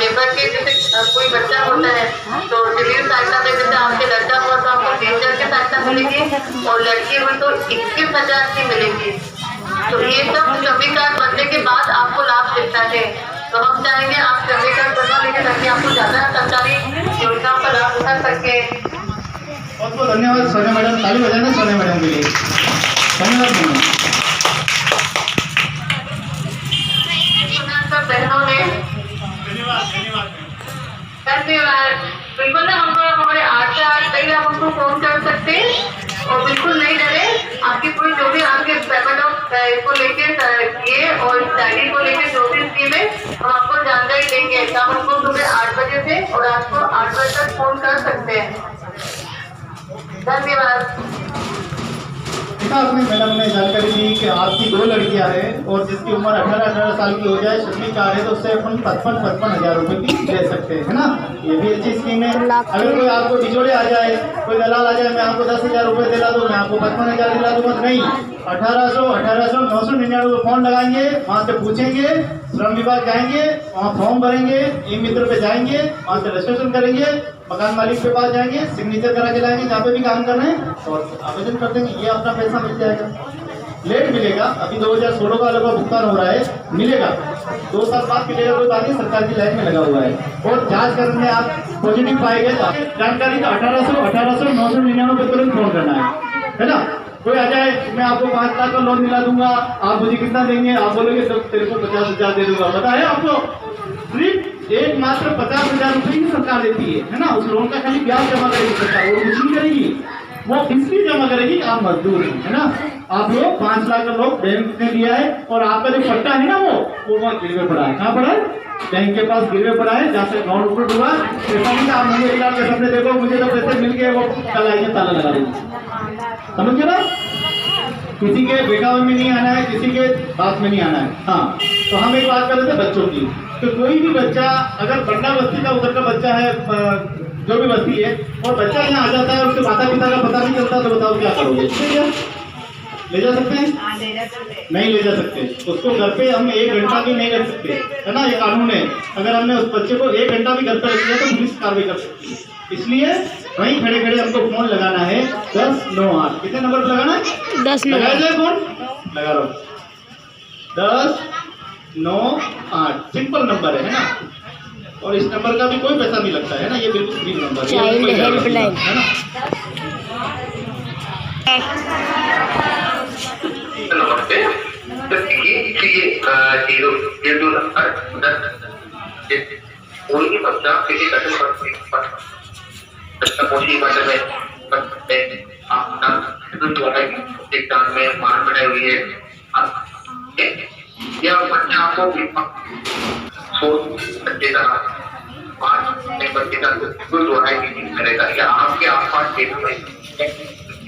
लेबर के जैसे कोई बच्चा होता है तो डिलीवरी सहायता में, जैसे आपके लड़का हुआ तो आपको 20,000 की सहायता मिलेगी, और लड़की हुई तो 21,000 की मिलेगी। तो ये सब श्रमिक कार्ड बनने के बाद आपको लाभ मिलता है। तो हम चाहेंगे आप श्रमिक कार्ड बनवा लेके ताकि आपको ज्यादा सरकारी योजनाओं का लाभ उठा सके। बहुत बहुत धन्यवाद सोनिया मैडम, ताली बजाना सोनिया मैडम के लिए, धन्यवाद मैडम। सब बहनों ने धन्यवाद। बिल्कुल ना, हमको हमारे 8 से 8 तक आप हमको फोन कर सकते हैं, और बिल्कुल नहीं डरे, आपकी पूरी जो भी आपके पेमेंट ऑफ को लेके ये और डायरी को लेके जो भी स्कीम है हम आपको जानकारी देंगे। शाम हमको सुबह 8 बजे से और रात को 8 बजे तक फोन कर सकते हैं। धन्यवाद। आपने मैडम ने जानकारी दी कि आपकी 2 लड़कियां हैं और जिसकी उम्र 18 साल की हो जाए, श्रमिक कार्ड है, तो उससे अपन 55,000 रुपए की ले सकते हैं, है ना। ये भी अच्छी स्कीम है। अगर कोई आपको बिचौड़े आ जाए, कोई दलाल आ जाए, मैं आपको 10,000 रुपए दिला दूँ, मैं आपको 55,000 दिला दूंगा, नहीं, 1800-999 फोन लगाएंगे, वहाँ से पूछेंगे, श्रम विभाग जाएंगे, वहाँ फॉर्म भरेंगे, ई मित्र पे जाएंगे, वहाँ से रजिस्ट्रेशन करेंगे, मकान मालिक के पास जाएंगे, सिग्नेचर करा के लाएंगे जहाँ पे भी काम कर रहे हैं, और आवेदन कर देंगे, ये अपना पैसा मिल जाएगा। लेट मिलेगा, अभी 2016 का अलग भुगतान हो रहा है, मिलेगा 2 साल बाद मिलेगा, कोई बात नहीं, सरकार की लाइन में लगा हुआ है। और जांच करने में आप पॉजिटिव पाए गए तो जानकारी तो 1800-999 पे तुरंत फोन करना है ना। कोई आ जाए, मैं आपको 5 लाख का लोन दिला दूंगा, आप मुझे कितना देंगे, आप बोलोगे तो तेरे को 50,000 दे दूंगा, पता है आपको, सिर्फ एक मात्र 50,000 रुपए ही सरकार देती है ना। उस लोन का खाली ब्याज जमा करेगी सरकार, वो कुछ नहीं करेगी, वो इसलिए जमा करेगी आप मजदूर है ना। आप लोग 5 लाख का लोन बैंक ने दिया है, और आपका जो पट्टा है ना वो वहाँ गिरवे पड़ा है, कहाँ पड़ा है, बैंक के पास गिरवे पड़ा है, जहाँ से अकाउंट ओपन हुआ। ऐसा नहीं आप मुझे इलाज के सामने देखो मुझे तो पैसे मिल गए, वो कल आइए ताला लगा देंगे, समझ गए ना। किसी के बेटाओं में नहीं आना है, किसी के बाप में नहीं आना है। हाँ, तो हम एक बात कर रहे थे बच्चों की, तो कोई भी बच्चा अगर बंडा बस्ती का उधर का बच्चा है, जो भी बस्ती है, और बच्चा यहाँ आ जाता है, उसके माता पिता का पता नहीं चलता, तो बताओ क्या करोगे? ले जा सकते हैं? नहीं ले जा सकते। उसको घर पे हम 1 घंटा भी नहीं रख सकते, है ना, ये कानून है। अगर हमने उस बच्चे को 1 घंटा भी घर पे रख दिया तो पुलिस कार्रवाई कर सकती है। इसलिए वहीं खड़े खड़े हमको फोन लगाना है 1098। कितने नंबर पर लगाना है? 10 लगाया जाए फोन, लगा लो 1098, सिंपल नंबर है ना, और इस नंबर का भी कोई पैसा नहीं लगता है ना, ये बिल्कुल फ्री नंबर है, चाइल्ड हेल्पलाइन है ना। नमस्ते। तो ये जो कोई भी बच्चा किसी एग्जाम में मार बनाई हुई है, या बच्चा आपको बच्चे का बच्चे का कोई दोहराई नहीं करेगा, या आपके आसपास क्षेत्र में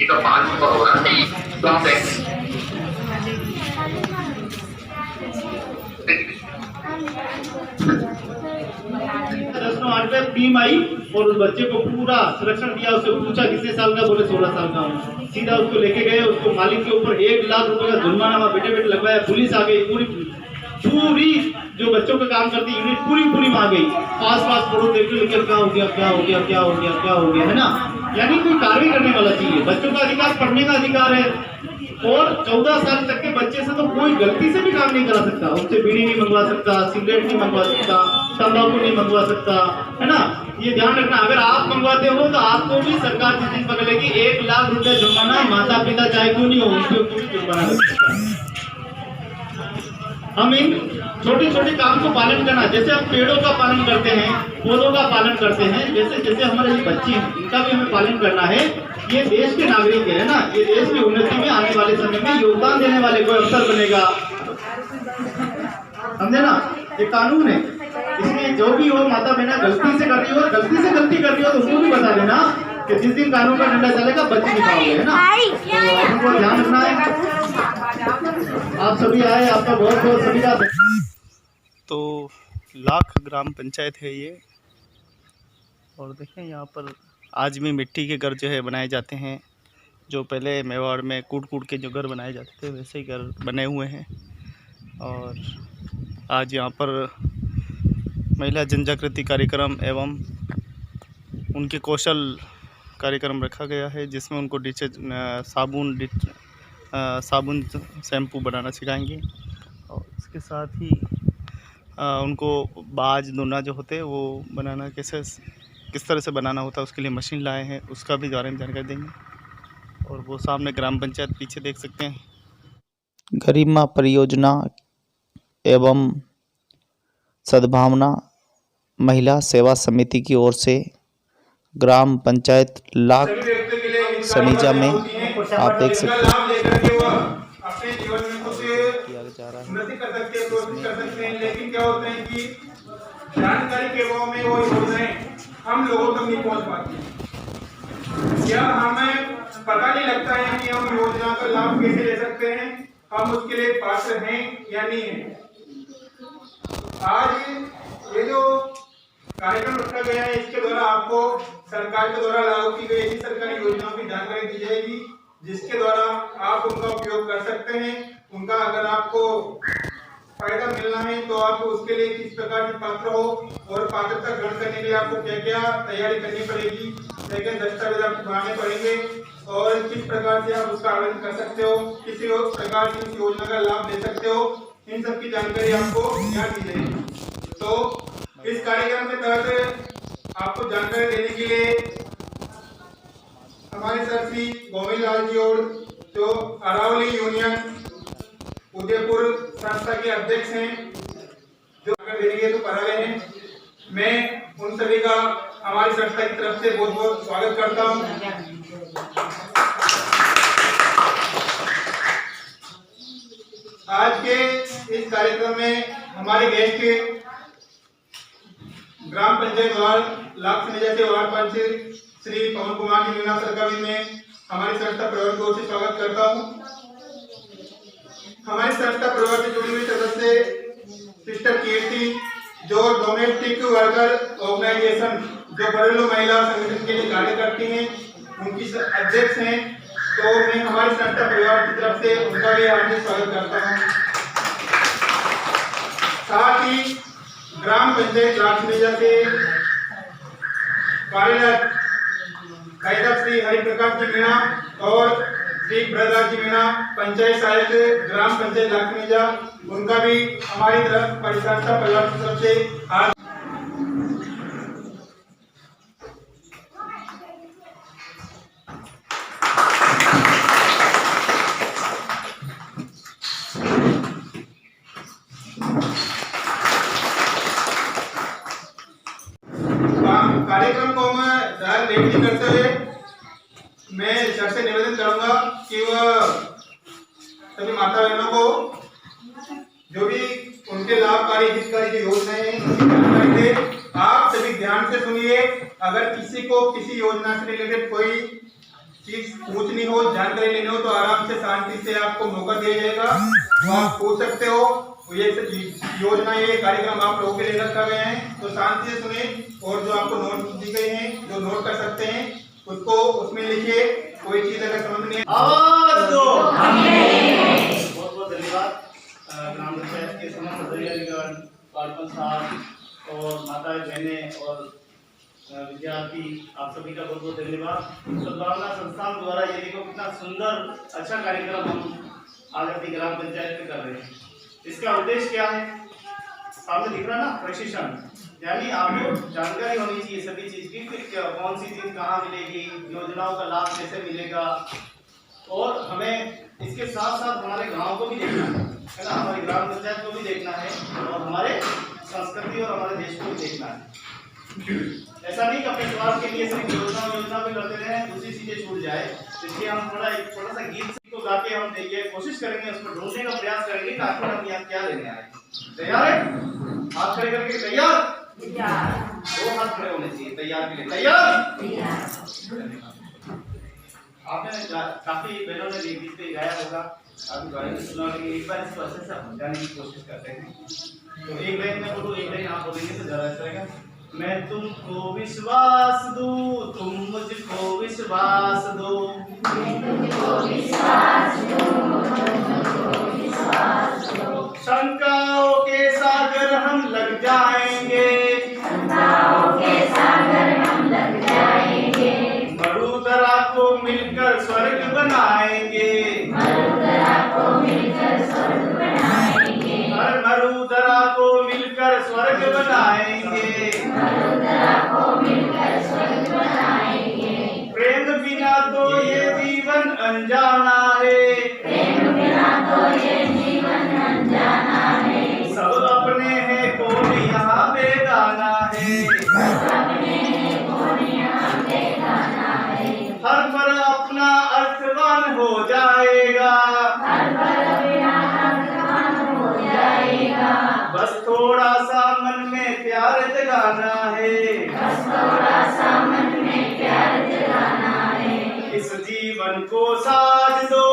तो 5 होगा, तो आप टीम आई और उस बच्चे को पूरा संरक्षण दिया, उससे पूछा कितने साल का, बोले 16 साल का हूँ। सीधा उसको लेके गए, उसको मालिक के ऊपर 1 लाख रुपए का जुर्माना बेटे बेटे लगवाया। पुलिस आ गई, पूरी जो बच्चों का काम करती यूनिट पूरी वहां गई, पास पड़ोस देख के क्या हो गया, क्या हो गया, क्या हो गया, क्या हो गया, है ना। यानी कोई कार्रवाई करने वाला चाहिए। बच्चों का अधिकार पढ़ने का अधिकार है, और 14 साल तक के बच्चे से तो कोई गलती से भी काम नहीं करा सकता। उससे बीड़ी नहीं मंगवा सकता, सिगरेट नहीं मंगवा सकता, तंबाकू नहीं मंगवा सकता, है ना। ये ध्यान रखना, अगर आप मंगवाते हो तो आपको भी सरकार जिस दिन पकड़ेगी 1 लाख रुपए जुर्माना, माता पिता चाहे क्यों नहीं हो उनके ऊपर भी जुर्माना लग सकता है। हम इन छोटे छोटे काम को पालन करना, जैसे हम पेड़ों का पालन करते हैं, पौधों का पालन करते हैं, जैसे जैसे हमारे ये बच्चे हैं इनका भी हमें पालन करना है। ये देश के नागरिक है ना, ये देश की उन्नति में आने वाले समय में योगदान देने वाले कोई अफसर बनेगा, समझे ना। ये कानून है, इसमें जो भी हो, माता बहना गलती से कर रही हो, गलती कर रही हो तो उनको भी बता देना कि जिस दिन कानून का डंडा चलेगा बच्चे निकालोगे, है ना। तो हमको ध्यान रखना है। आप सभी आए, आपका बहुत बहुत सुविधा। तो लाख ग्राम पंचायत है ये, और देखें यहाँ पर आज भी मिट्टी के घर जो है बनाए जाते हैं, जो पहले मेवाड़ में कूट के जो घर बनाए जाते थे वैसे ही घर बने हुए हैं। और आज यहाँ पर महिला जनजागृति कार्यक्रम एवं उनके कौशल कार्यक्रम रखा गया है, जिसमें उनको साबुन शैम्पू बनाना सिखाएंगे, और इसके साथ ही उनको बाज दोना जो होते हैं वो बनाना किस तरह से बनाना होता है, उसके लिए मशीन लाए हैं, उसका भी बारे में जानकारी देंगे। और वो सामने ग्राम पंचायत पीछे देख सकते हैं, गरिमा परियोजना एवं सद्भावना महिला सेवा समिति की ओर से ग्राम पंचायत लाख सनीजा में आप देख सकते हैं अपने जीवन में कुछ उन्नति कर सकते हैं, कोशिश कर सकते हैं। लेकिन क्या होता है कि जानकारी के अभाव में वो योजनाएं हम लोगों तक नहीं पहुंच पाती, या हमें पता नहीं लगता है कि हम योजना का लाभ कैसे ले सकते हैं, हम उसके लिए पात्र हैं या नहीं है। आज ये जो कार्यक्रम रखा गया है, इसके द्वारा आपको सरकार के द्वारा लागू की गई ऐसी सरकारी योजनाओं की जानकारी दी जाएगी, जिसके द्वारा आप उनका उपयोग कर सकते हैं। उनका अगर आपको फायदा मिलना है तो आप उसके लिए किस प्रकार के पात्र हो, और पात्रता ग्रहण करने के लिए आपको क्या क्या तैयारी करनी पड़ेगी, क्या दस्तावेज आपको बनाने पड़ेंगे, और किस प्रकार से आप उसका आवेदन कर सकते हो, किसी प्रकार की योजना का लाभ ले सकते हो, इन सब की जानकारी आपको यहाँ दी जाएगी। तो इस कार्यक्रम के तहत आपको जानकारी देने के लिए हमारे सर श्री गोविंद लाल जी और जो अरावली यूनियन उदयपुर संस्था के अध्यक्ष हैं, जो देने के तो करा गए हैं, मैं उन सभी का हमारी संस्था की तरफ से बहुत बहुत स्वागत करता हूं। आज के इस कार्यक्रम में हमारे गेस्ट ग्राम पंचायत वार्ड लाख सनीजा से वार्ड पंच श्री पवन कुमार जी मीना सर का भी मैं हमारी संस्था प्रवर की ओर से स्वागत करता हूं। हमारी संस्था परिवार से जुड़ी हुई सदस्य सिस्टर कीर्ति, जो डोमेस्टिक वर्कर ऑर्गेनाइजेशन जो घरेलू महिला संगठन के लिए कार्य करती हैं, उनकी अध्यक्ष हैं। तो मैं हमारी संस्था परिवार की तरफ से उनका भी हार्दिक स्वागत करता हूँ। साथ ही ग्राम पंचायत लाखमेजा के कार्यरत कैदर श्री हरिप्रकाश जी मीणा और श्री ब्रजराज जी मीणा, पंचायत सहायक ग्राम पंचायत लाखमेजा, उनका भी हमारी तरफ संस्था परिवार की तरफ से कार्यक्रम को मैं लेट नहीं करते हुए मैं सर से निवेदन करूंगा कि वह सभी माता बहनों को जो भी उनके लाभकारी हितकारी जो योजनाएं हैं उनकी जानकारी दे। आप सभी ध्यान से सुनिए। अगर किसी को किसी योजना से रिलेटेड कोई चीज पूछनी हो, जानकारी लेनी हो, तो आराम से शांति से आपको मौका दिया जाएगा, तो आप पूछ सकते हो। ये योजना, ये कार्यक्रम आप लोगों के लिए रखा गया है, तो शांति से सुने और जो आपको नोट दी गई है, जो नोट कर सकते हैं उसको उसमें लिखिए। कोई चीज अगर समझ नहीं आवाज दो। बहुत बहुत धन्यवाद ग्राम पंचायत के समस्त अधिकारीगण, पार्षद साहब और माताएं बहनें और विद्यार्थी, आप सभी का बहुत बहुत धन्यवाद। सद्भावना संस्थान द्वारा ये देखो कितना सुंदर अच्छा कार्यक्रम हम आज अपनी ग्राम पंचायत में कर रहे हैं। इसका उद्देश्य क्या है? सामने दिख रहा ना, प्रशिक्षण, यानी आपको जानकारी होनी चाहिए सभी चीज की कि कौन सी चीज कहाँ मिलेगी, योजनाओं का लाभ कैसे मिलेगा, और हमें इसके साथ साथ हमारे गांव को भी देखना है ना, हमारी ग्राम पंचायत को भी देखना है और हमारे संस्कृति और हमारे देश को भी देखना है। ऐसा नहीं कि अपने स्वार्थ के लिए सिर्फ योजना भी करते रहे, दूसरी चीजें छूट जाए। इसलिए हम एक छोटा सा गीत को गा के हम ये कोशिश करेंगे, उसको ढूंढने का प्रयास करेंगे कि आखिर हम यहाँ क्या लेने आए। तैयार है? हाथ खड़े करके तैयार? दो हाथ खड़े होने चाहिए तैयार के लिए। तैयार? आपने काफी बहनों ने गीत पे गाया होगा, आप गाने में सुना होगा। एक बार इसको अच्छे से समझाने की कोशिश करते हैं। तो एक लाइन में बोलूं, एक लाइन आप बोलेंगे तो ज्यादा अच्छा रहेगा। मैं तुमको विश्वास दूं, तुम मुझको विश्वास दो, मैं तुमको विश्वास दूं, तुम मुझको विश्वास दो। शंकाओं के सागर हम लग जाएंगे, शंकाओं के सागर हम लग जाएंगे। मरुदरा को मिलकर स्वर्ग बनाएंगे, मरुदरा को मिलकर स्वर्ग बनाएंगे। हर मरुदरा को मिलकर स्वर्ग बनाएंगे, मरुदरा को मिलकर स्वर्ग बनाएंगे। प्रेम बिना तो ये जीवन अनजाना है, प्रेम बिना तो ये जीवन अनजाना है। सब अपने हैं कौन यहाँ बेगाना है, सब अपने हैं कौन यहाँ बेगाना है। हर पल अपना अर्थवान हो जाएगा, हर पल अपना अर्थवान हो जाएगा। बस थोड़ा सा मन में प्यार जगाना है, बस थोड़ा सा मन में प्यार जगाना है। इस जीवन को साज दो,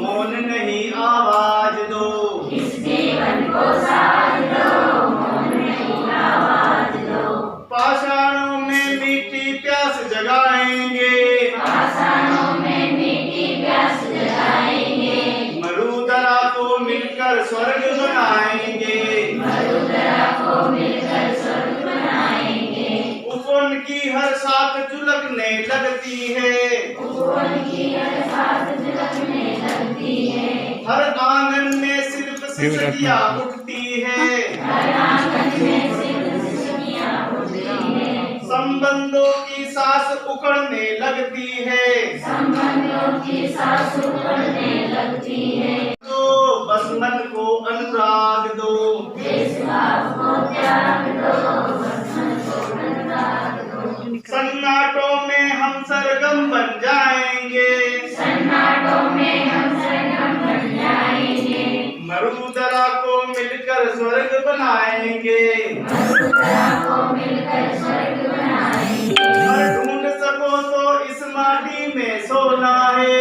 मौन नहीं आवाज दो, इस जीवन को साज दो, मौन नहीं आवाज दो। पाषाणों में मीठी प्यास जगाएंगे, पाषाणों में मीठी प्यास जगाएंगे। मरुदरा को मिलकर स्वर्ग बनाएंगे, मरुदरा को मिलकर स्वर्ग बनाएंगे। उपवन की हर शाख झुलकने लगती है, उपवन की हर शाख झुलकने लगती है। हर आंगन में सिर्फ सिसकियां उठती है, हर आंगन में सिर्फ सिसकियां उठती है। संबंधों की सांस उखड़ने लगती है, संबंधों की सांस उखड़ने लगती है। तो बस मन को अनुराग दो, देश भाव को त्याग दो, बस मन को अनुराग दो। सन्नाटों में हम सरगम बन जाएंगे, सन्नाटों में हम सरगम बन जाएंगे। मरुदरा को मिलकर स्वर्ग बनाएंगे, मरुदरा को मिलकर स्वर्ग बनाएंगे। हर ढूंढ सको तो इस इस माटी में सोना है,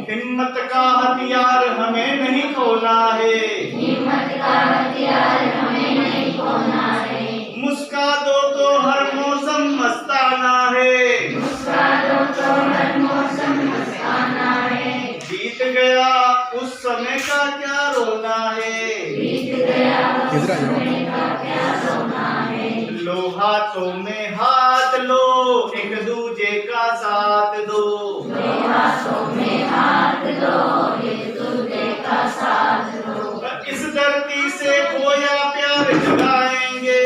हिम्मत का हथियार हमें नहीं खोना है, मुस्का दो तो हर मौसम मस्ताना है, बीत गया उस समय का क्या रोना है, लो हाथों में हाथ लो, एक दूजे का साथ दो, इस धरती से खोया प्यार जगाएंगे,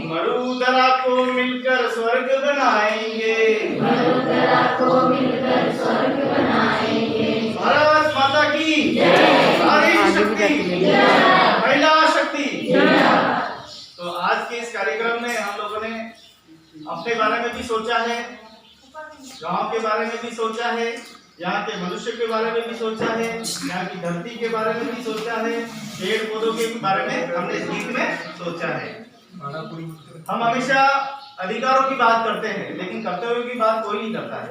मरुधरा को मिलकर स्वर्ग बनाएंगे, भारत माता की नारी शक्ति, महिला शक्ति। तो आज के इस कार्यक्रम में हम लोगों ने अपने बारे में भी सोचा है, गांव के बारे में भी सोचा है, यहाँ के मनुष्य के बारे में भी सोचा है, यहाँ की धरती के बारे में भी सोचा है, पेड़ पौधों के बारे में हमने इस गीत में सोचा है। हम हमेशा अधिकारों की बात करते हैं, लेकिन कर्तव्यों की बात कोई नहीं करता है।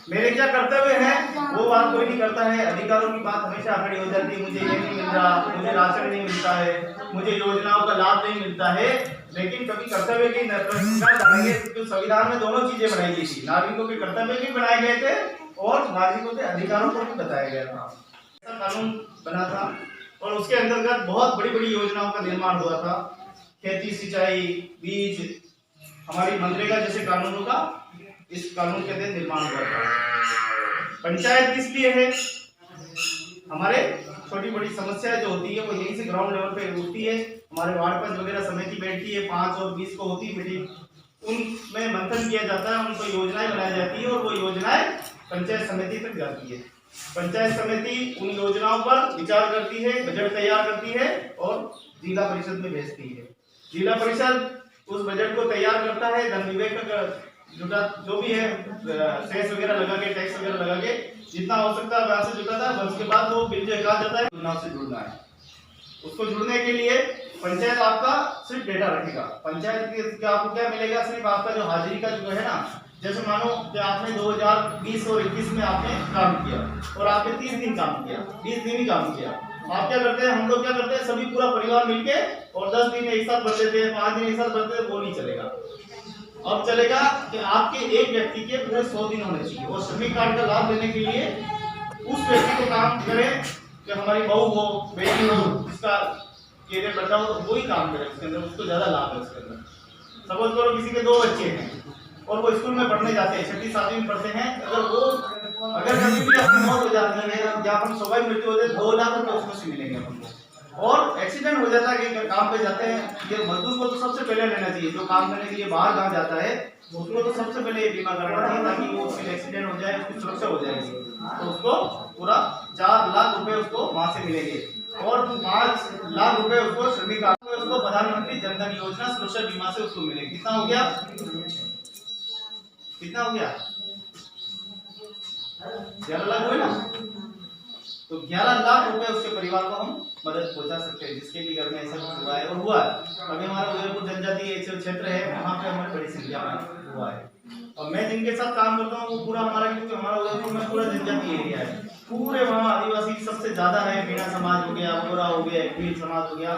मेरे क्या कर्तव्य है वो बात कोई नहीं करता है, अधिकारों की बात हमेशा खड़ी हो जाती है। मुझे ये नहीं मिल रहा, मुझे राशन नहीं मिलता है, मुझे योजनाओं का लाभ नहीं मिलता है, लेकिन कभी कर्तव्य की डालेंगे। तो संविधान में दोनों चीजें बनाई गई थी, नागरिकों के कर्तव्य भी बनाए गए थे और नागरिकों के अधिकारों को भी बताया गया था। ऐसा कानून बना था और उसके अंतर्गत बहुत बड़ी बड़ी योजनाओं का निर्माण हुआ था। खेती, सिंचाई, बीज, हमारी मनरेगा जैसे कानूनों का इस कानून के तहत निर्माण हुआ था। पंचायत किस लिए है? हमारे छोटी बड़ी समस्याएं जो होती है वो यहीं से ग्राउंड लेवल पे उठती है। हमारे वार्ड पंच वगैरह समिति बैठती है, 5 और 20 को होती है मीटिंग, उनमें मंथन किया जाता है, उनको योजनाएं बनाई जाती है और वो योजनाएं पंचायत समिति तक जाती है। पंचायत समिति उन योजनाओं पर विचार करती है, बजट तैयार करती है और जिला परिषद में भेजती है। जिला परिषद उस बजट को तैयार करता है, धन विवेक का जो भी है सेस वगैरह लगा के, टैक्स वगैरह लगा के जितना हो सकता है वहां से जुटाता है। उसके बाद वो बिल जो कहा जाता है चुनाव से जुड़ना है। उसको जुड़ने के लिए पंचायत आपका सिर्फ डेटा रखेगा। पंचायत के आपको क्या मिलेगा? सिर्फ आपका जो हाजिरी का जो है ना, जैसे मानो कि आपने 2020 और 21 में आपने काम किया और आपने 30 दिन काम किया, 20 दिन ही काम किया। आप क्या करते हैं, हम लोग क्या करते हैं, सभी पूरा परिवार मिलके और 10 दिन एक साथ भर देते हैं, 5 दिन एक साथ भरते हैं, वो नहीं चलेगा। अब चलेगा कि आपके एक व्यक्ति के पूरे 100 दिन होने चाहिए और श्रमिक कार्ड का लाभ लेने के लिए उस व्यक्ति को काम करें कि हमारी बहू हो, बेटी हो, जिसका कैरियर बढ़ा हो, तो वही काम करे उसके अंदर, उसको ज्यादा लाभ है उसके अंदर। सपोज करो किसी के 2 बच्चे हैं और वो स्कूल में पढ़ने जाते हैं, 6ठी 7वीं में पढ़ते हैं, अगर कभी भी अपनी मौत हो जाती है या हम स्वाभाविक मृत्यु होते हैं, 2 लाख रुपए उसको से मिलेंगे हमको। और एक्सीडेंट हो जाता है कि काम पे जाते हैं, ये मजदूर को तो सबसे पहले लेना चाहिए, जो काम करने के लिए बाहर गाँव जाता है उसको तो सबसे पहले ये बीमा कराना चाहिए ताकि वो उसके एक्सीडेंट हो जाए, उसकी सुरक्षा हो जाएगी, तो उसको पूरा 4 लाख रुपए उसको वहां से मिलेंगे और 5 लाख रुपए उसको श्रमिक कार्ड में, उसको प्रधानमंत्री जन धन योजना सुरक्षा बीमा से उसको मिलेगी। कितना हो गया? कितना हो गया? 11 लाख हुए ना? तो 11 लाख रुपए उसके परिवार को हम मदद पहुंचा सकते हैं, जिसके भी घर में ऐसा कुछ हुआ है और हुआ है। अभी हमारा उदयपुर जनजातीय क्षेत्र है, वहाँ पे हमारी बड़ी संख्या में हुआ है और मैं जिनके साथ काम करता हूँ वो पूरा हमारा, क्योंकि हमारा उदयपुर में पूरा जनजातीय एरिया है, पूरे वहाँ आदिवासी सबसे ज्यादा है। मीणा समाज हो गया, बोरा हो गया, भील समाज हो गया,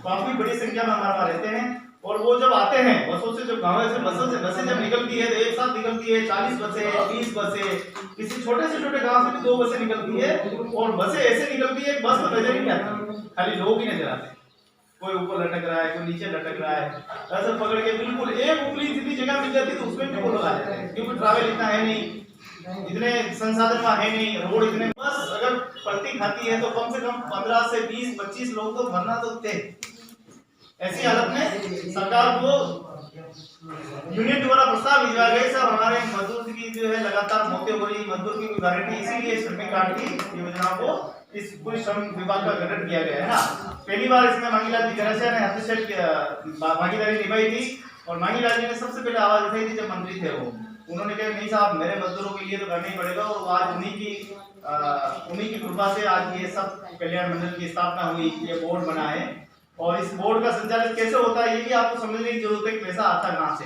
काफी बड़ी संख्या में हमारे वहाँ रहते हैं। और वो जब आते हैं बसों से, जब गाँव से बसें जब निकलती है तो एक साथ निकलती है, 40 बसें, 20 बसें, किसी छोटे से छोटे गांव से भी 2 बसें निकलती है और बसें ऐसे निकलती है बस में नजर ही नहीं आती, खाली लोग ही नजर आते, कोई ऊपर लटक रहा है, कोई नीचे लटक रहा है, ऐसे पकड़ के बिल्कुल एक ऊपरी जितनी जगह मिल जाती है तो उसमें भी वो लोग आ जाते हैं, क्योंकि ट्रैवल इतना है नहीं, इतने संसाधन वहाँ है नहीं, रोड इतने, बस अगर पलटी खाती है तो कम से कम 15 से 20-25 लोग तो भरना तो थे। ऐसी हालत में सरकार को यूनियन द्वारा प्रस्ताव भिजवाया गया, सब हमारे मजदूर की जो है लगातार मौतें हो रही, मजदूर की गारंटी, इसीलिए श्रमिक कार्ड की योजना को इस पूरे श्रम विभाग का गठन किया गया है ना। पहली बार इसमें मांगीलाल जी गणेशा ने हस्तक्षेप भागीदारी निभाई थी और मांगीलाल जी ने सबसे पहले आवाज उठाई थी जब मंत्री थे वो, उन्होंने कहा नहीं साहब मेरे मजदूरों के लिए तो करना ही पड़ेगा। और आज उन्हीं की कृपा से आज ये सब कल्याण मंडल की स्थापना हुई, ये बोर्ड बना है और इस बोर्ड का संचालन कैसे होता है ये भी आपको समझने की जरूरत है कि पैसा आता कहाँ से।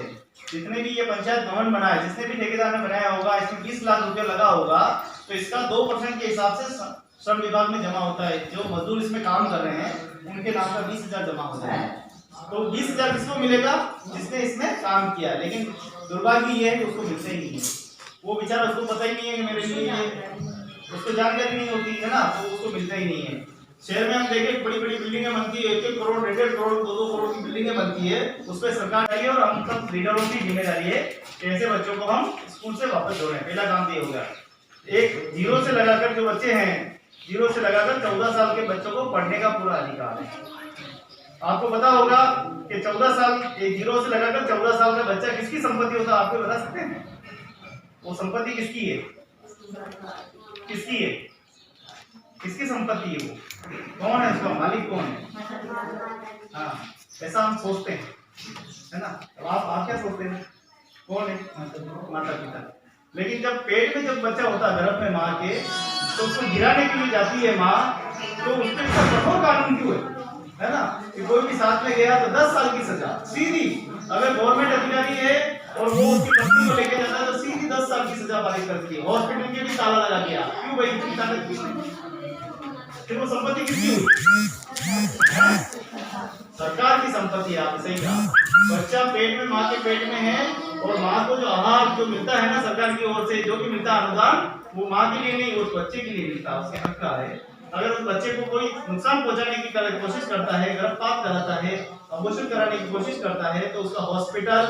जितने भी ये पंचायत भवन बना है, जिसने भी ठेकेदार ने बनाया होगा, इसमें 20 लाख रुपया लगा होगा, तो इसका 2% के हिसाब से श्रम विभाग में जमा होता है। जो मजदूर इसमें काम कर रहे हैं उनके नाम का 20,000 जमा होता है। तो 20,000 किसको मिलेगा? जिसने इसमें काम किया। लेकिन दुर्भाग्य ये है कि उसको मिलता ही नहीं है। वो बेचारा, उसको पता ही नहीं है कि मेरे लिए ये, उसको जानकारी नहीं होती है ना, तो उसको मिलता ही नहीं है। शहर में हम देखें बड़ी बड़ी बिल्डिंगें बनती है, 1-1 करोड़ 1.5 करोड़ 2-2 करोड़ की बिल्डिंगें बनती है, उस पर सरकार आई है और हम सब लीडरों की जिम्मेदारी है कि ऐसे बच्चों को हम स्कूल से वापस जोड़ें। पहला काम तो ये होगा। एक 0 से लगाकर जो बच्चे हैं, 0 से लगाकर 14 साल के बच्चों को पढ़ने का पूरा अधिकार है। आपको पता होगा कि 14 साल, 0 से लगाकर 14 साल का बच्चा किसकी संपत्ति होता है, आपको बता सकते हैं? वो संपत्ति किसकी है? किसकी है? किसकी संपत्ति है? वो कौन है? उसका मालिक कौन है? हाँ, ऐसा हम सोचते हैं, है ना। अब आप क्या सोचते हैं? कौन है? माता पिता। लेकिन जब पेट में जब बच्चा होता है गर्भ में माँ के, तो उसको गिराने के लिए जाती है माँ, तो उसके कठोर कानून क्यों है ना, कि कोई भी साथ में गया तो 10 साल की सजा सीधी। अगर गवर्नमेंट अधिकारी है और वो उसकी पत्नी को लेके जाता है तो सीधी 10 साल की सजा पारित करती है। हॉस्पिटल के भी ताला लगा दिया। क्यों भाई? इतनी ताकत किसने? फिर वो संपत्ति किसकी हुई? सरकार की संपत्ति है। आप सही कहा। बच्चा पेट में, माँ के पेट में है, और माँ को जो आहार जो मिलता है ना सरकार की ओर से, जो भी मिलता है अनुदान, वो माँ के लिए नहीं, उस बच्चे के लिए मिलता है, उसके हक का है। अगर उस बच्चे को कोई नुकसान पहुंचाने की कोशिश करता है, गर्भपात कराता है, अबॉर्शन कराने की कोशिश करता है, तो उसका हॉस्पिटल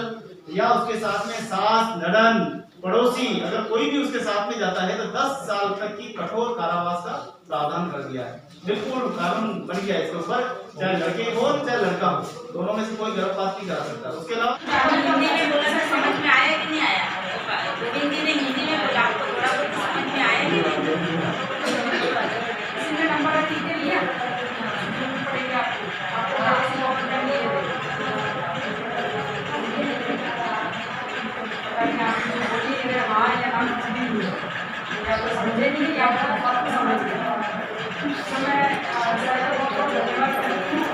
या उसके साथ में सास, नड़न, पड़ोसी, अगर कोई भी उसके साथ में जाता है तो 10 साल तक की कठोर कारावास का प्रावधान कर दिया है। बिल्कुल कानून बन गया इसके ऊपर, चाहे लड़के हो चाहे लड़का हो, दोनों में से कोई गर्भपात नहीं करा सकता। उसके अलावा हिंदी में बोला था, समझ में आया कि नहीं आया? हिंदी में बोला, आपको थोड़ा बहुत समझ में आया कि नहीं? नंबर ठीक है लिया पड़ेगा आपको समझे नहीं या आपको समझ गया। तो मैं बहुत धन्यवाद करती हूँ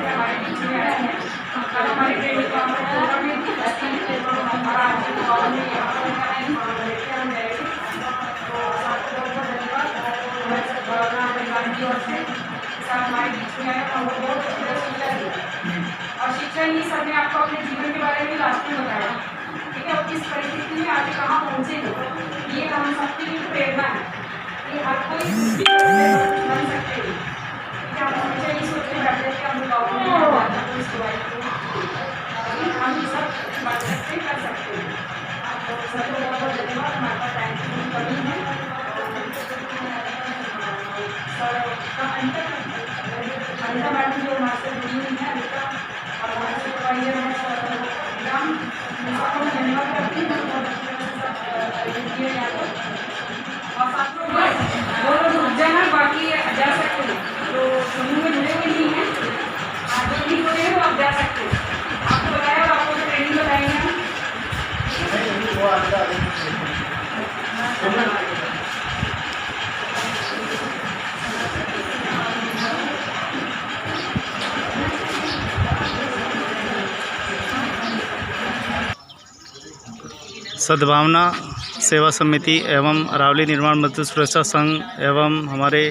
हमारे बीच में आए हैं। कल हमारी ट्रेनिंग का प्रोग्राम में हमारा हम गए थे, तो सबको बहुत धन्यवाद। हमारे बीच में आए, हमको बहुत शिक्षा दी और शिक्षा ही सबने आपको अपने जीवन के बारे में लास्ट में बताया, ठीक है। और किस परिस्थिति में आगे कहाँ पहुँचे, ये हम सबके लिए प्रेरणा है कि हर कोई बन सकते हैं। हम हमेशा ये सोच के बैठे कि हम गाँव में हम सब बात सकते कर सकते हैं। तो सबको बहुत बहुत धन्यवाद। हमारे टाइम की कमी है। अनिता मैडम जो हमारे से जुड़ी हुई है, अनिता और हमारे सुपरवाइजर हैं, सबको धन्यवाद करती हूँ। और साथ में वो लोग रुक जाना, बाकी जा सकते हैं जो समूह में जुड़े हुए नहीं हैं, जो नहीं जुड़े हैं वो आप जा सकते हैं। आपको बताया और आपको ट्रेनिंग बताएंगे। सद्भावना सेवा समिति एवं अरावली निर्माण मजदूर सुरक्षा संघ एवं हमारे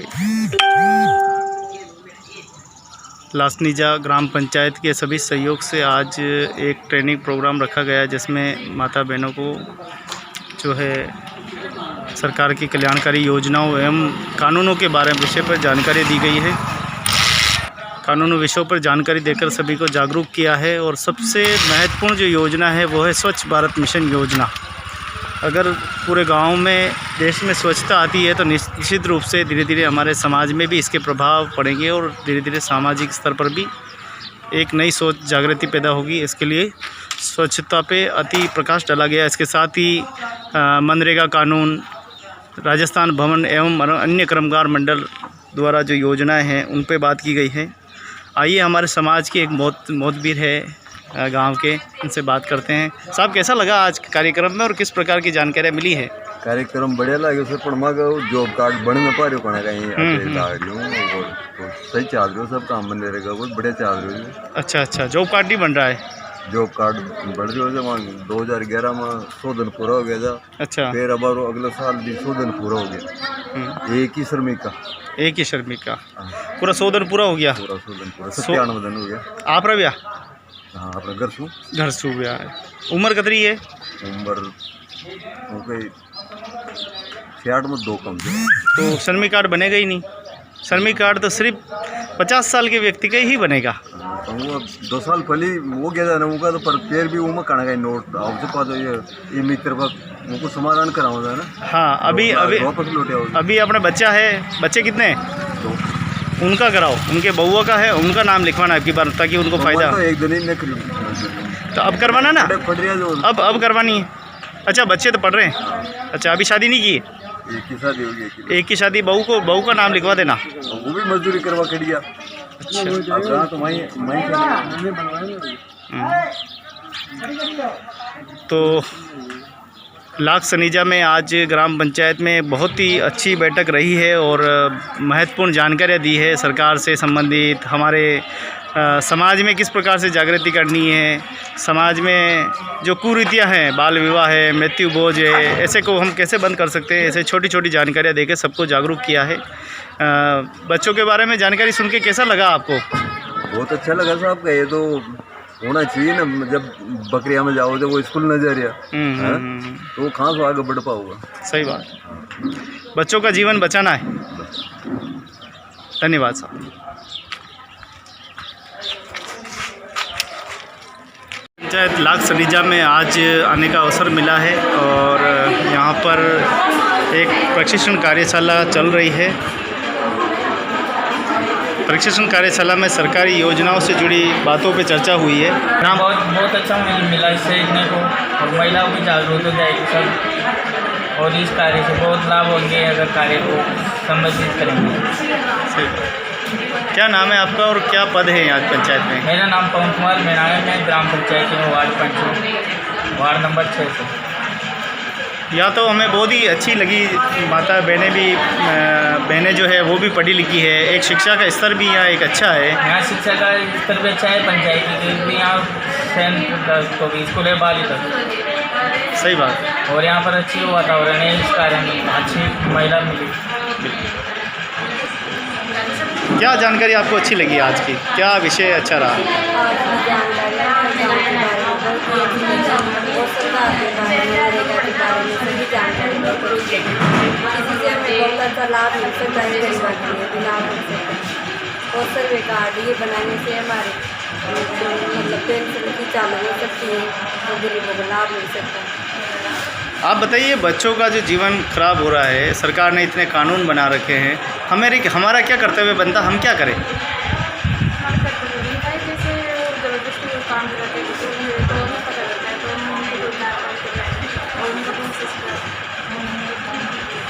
लासनीजा ग्राम पंचायत के सभी सहयोग से आज एक ट्रेनिंग प्रोग्राम रखा गया, जिसमें माता बहनों को जो है सरकार की कल्याणकारी योजनाओं एवं कानूनों के बारे में विषय पर जानकारी दी गई है। कानूनी विषयों पर जानकारी देकर सभी को जागरूक किया है। और सबसे महत्वपूर्ण जो योजना है वो है स्वच्छ भारत मिशन योजना। अगर पूरे गांव में, देश में स्वच्छता आती है तो निश्चित रूप से धीरे धीरे हमारे समाज में भी इसके प्रभाव पड़ेंगे और धीरे धीरे सामाजिक स्तर पर भी एक नई सोच जागृति पैदा होगी। इसके लिए स्वच्छता पे अति प्रकाश डाला गया। इसके साथ ही मनरेगा कानून, राजस्थान भवन एवं अन्य कर्मकार मंडल द्वारा जो योजनाएं हैं उन पे बात की गई है। आइए हमारे समाज के एक मोहतबीर है गांव के, उनसे बात करते हैं। साहब, कैसा लगा आज के कार्यक्रम में और किस प्रकार की जानकारियाँ मिली है? कार्यक्रम बढ़िया लगे उसे पर मगर जॉब कार्ड बन में पा रहे हो कहीं तो सही चल रही हो सब काम बन रहेगा बहुत बढ़िया चल रही हो। अच्छा, जॉब कार्ड नहीं बन रहा है? जॉब कार्ड बढ़ रही हो जब 2011 में 100 दिन पूरा हो गया था। अच्छा, फिर अब अगले साल भी 100 दिन पूरा हो गया। एक ही श्रमिक का पूरा 100 दिन पूरा हो गया। पूरा 100 दिन पूरा 97 दिन हो गया। आप रहा? हाँ अपने घर सू गया है। उम्र कितनी है? उम्र 66 में 2 कम है। तो श्रमिक कार्ड बनेगा ही नहीं। श्रमिक कार्ड तो सिर्फ 50 साल के व्यक्ति का ही बनेगा। तो वो 2 साल पहले वो गया था ना उनका तो पर फिर भी उम्र कहना का नोट आपसे पास ये मित्र उनको समाधान कराऊंगा ना। हाँ अभी अपना बच्चा है। बच्चे कितने हैं? 2। उनका कराओ, उनके बउआ का है, उनका नाम लिखवाना आपकी बार ताकि उनको फायदा। तो एक दिन ही तो अब करवाना ना, अब करवानी है। अच्छा बच्चे तो पढ़ रहे हैं। अच्छा अभी शादी नहीं की? एक की शादी होगी। एक की शादी। बहू का नाम लिखवा देना। वो भी मजदूरी करवा के दिया। अच्छा तो लाख सनीजा में आज ग्राम पंचायत में बहुत ही अच्छी बैठक रही है और महत्वपूर्ण जानकारियाँ दी है सरकार से संबंधित। हमारे समाज में किस प्रकार से जागृति करनी है, समाज में जो कुरीतियाँ हैं, बाल विवाह है, मृत्यु भोज है, ऐसे को हम कैसे बंद कर सकते हैं, ऐसे छोटी छोटी जानकारियाँ देकर सबको जागरूक किया है। बच्चों के बारे में जानकारी सुन के कैसा लगा आपको? बहुत अच्छा लगा साहब का। ये तो होना चाहिए ना, जब बकरिया में जाओ जब वो स्कूल न जा रहा तो वो कहाँ से आगे बढ़ पाऊंगा। सही बात। बच्चों का जीवन बचाना है। धन्यवाद साहब। पंचायत लाख सनीजा में आज आने का अवसर मिला है और यहाँ पर एक प्रशिक्षण कार्यशाला चल रही है। प्रशिक्षण कार्यशाला में सरकारी योजनाओं से जुड़ी बातों पे चर्चा हुई है। हाँ बहुत अच्छा मिला इससे सीखने को और महिलाओं की जागरूक हो जाएगी सब और इस कार्य से बहुत लाभ होंगे अगर कार्य को संबोधित करेंगे। क्या नाम है आपका और क्या पद है आज पंचायत में? मेरा नाम पवन कुमार मेनागा में ग्राम पंचायत में वार्ड 5 वार्ड नंबर 6 से। या तो हमें बहुत ही अच्छी लगी। माता बहनें जो है वो भी पढ़ी लिखी है। एक शिक्षा का स्तर भी यहाँ एक अच्छा है। यहाँ शिक्षा का स्तर भी अच्छा है। पंचायती भी यहाँ तो भी स्कूल है 12 तक। सही बात। और यहाँ पर अच्छी वातावरण है। इस कार्य में अच्छी महिला मिली। क्या जानकारी आपको अच्छी लगी आज की? क्या विषय अच्छा रहा? आज की जानकारी गाँव के बारे में बहुत ही अच्छी लगी और सरकार के बारे में, नरेगा के बारे में सभी जानकारी बहुत अच्छी लगी। इसी से हमें बहुत अच्छा लाभ मिल सकता है। गरीब आदमी भी लाभ मिल सकता है और सर्वे कार्ड ये बनाने से हमारे मतलब पेंशन की चालू हो सकती है और गरीबों को लाभ मिल सकता है। आप बताइए, बच्चों का जो जीवन खराब हो रहा है, सरकार ने इतने कानून बना रखे हैं, हमारा क्या कर्तव्य बनता, हम क्या करें?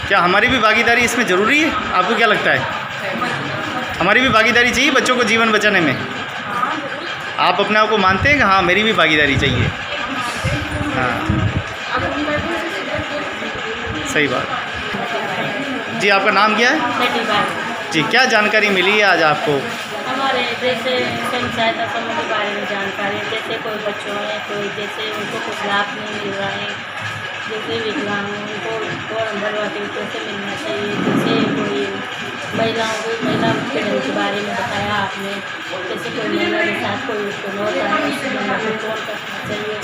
क्या हमारी भी भागीदारी इसमें ज़रूरी है? आपको क्या लगता है हमारी भी भागीदारी चाहिए बच्चों को जीवन बचाने में? आप अपने आप को मानते हैं कि हाँ मेरी भी भागीदारी चाहिए? हाँ सही बात। जी आपका नाम क्या है? जी क्या जानकारी मिली है आज आपको? हमारे जैसे स्वयं सहायता समूह के बारे में जानकारी, जैसे कोई बच्चों हैं कोई जैसे उनको कुछ लाभ नहीं मिल रहा है, जैसे विकलांग उनको गवर्नमेंट वाले कैसे मिलना चाहिए, जैसे कोई महिलाओं को महिला उत्पीड़न के बारे में बताया आपने, जैसे कोई महिला के साथ कोई उत्पीड़न होता है उसके नंबर पर कॉल करना चाहिए,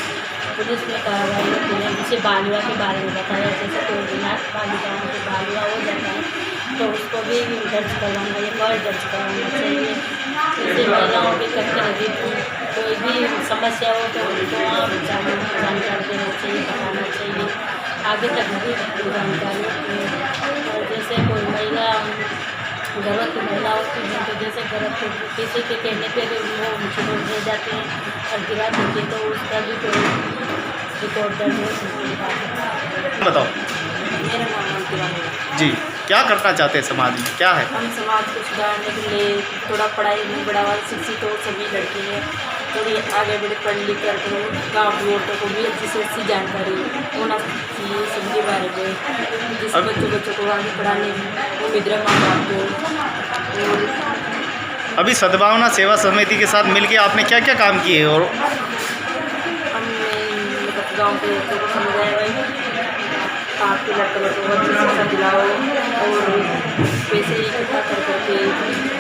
पुलिस में कार्रवाई होती है। जैसे बाल विवाह के बारे में बताया, जैसे कोई बिना बालिकाओं के बाल विवाह हो जाता है तो उसको भी दर्ज करवाना या पर दर्ज करवाना चाहिए। जैसे महिलाओं के कर्तव्य कोई भी समस्या हो तो उनको आप जानकारी देना चाहिए, बताना चाहिए, आगे तक भी जानकारी होती है। और जैसे कोई महिला गर्भवती महिला होती है तो जैसे गर्भ किसी के कहने पे वो उनसे लोग दे जाते हैं और गिरा देते हैं तो उसका भी कोई रिकॉर्ड दर्ज हो सकती है। बताओ। मेरा नाम अंकिता है। जी क्या करना चाहते हैं समाज में, क्या है? हम समाज को सुधारने के लिए थोड़ा पढ़ाई में बढ़ावा, शिक्षित हो सभी लड़की हैं थोड़ी आगे बढ़े पढ़ लिख कर गाँव की औरतों को भी अच्छी से अच्छी जानकारी होना चाहिए सबके बारे में, जिससे बच्चों को आगे पढ़ाने में उम्मीद रहे माँ बाप को। और अभी सद्भावना सेवा समिति के साथ मिलके आपने क्या क्या काम किए? और हमने मतलब गाँव के औरतों को समझाया भाई आपके लड़कों को अच्छी शिक्षा दिलाओ और पैसे इकट्ठा कर करके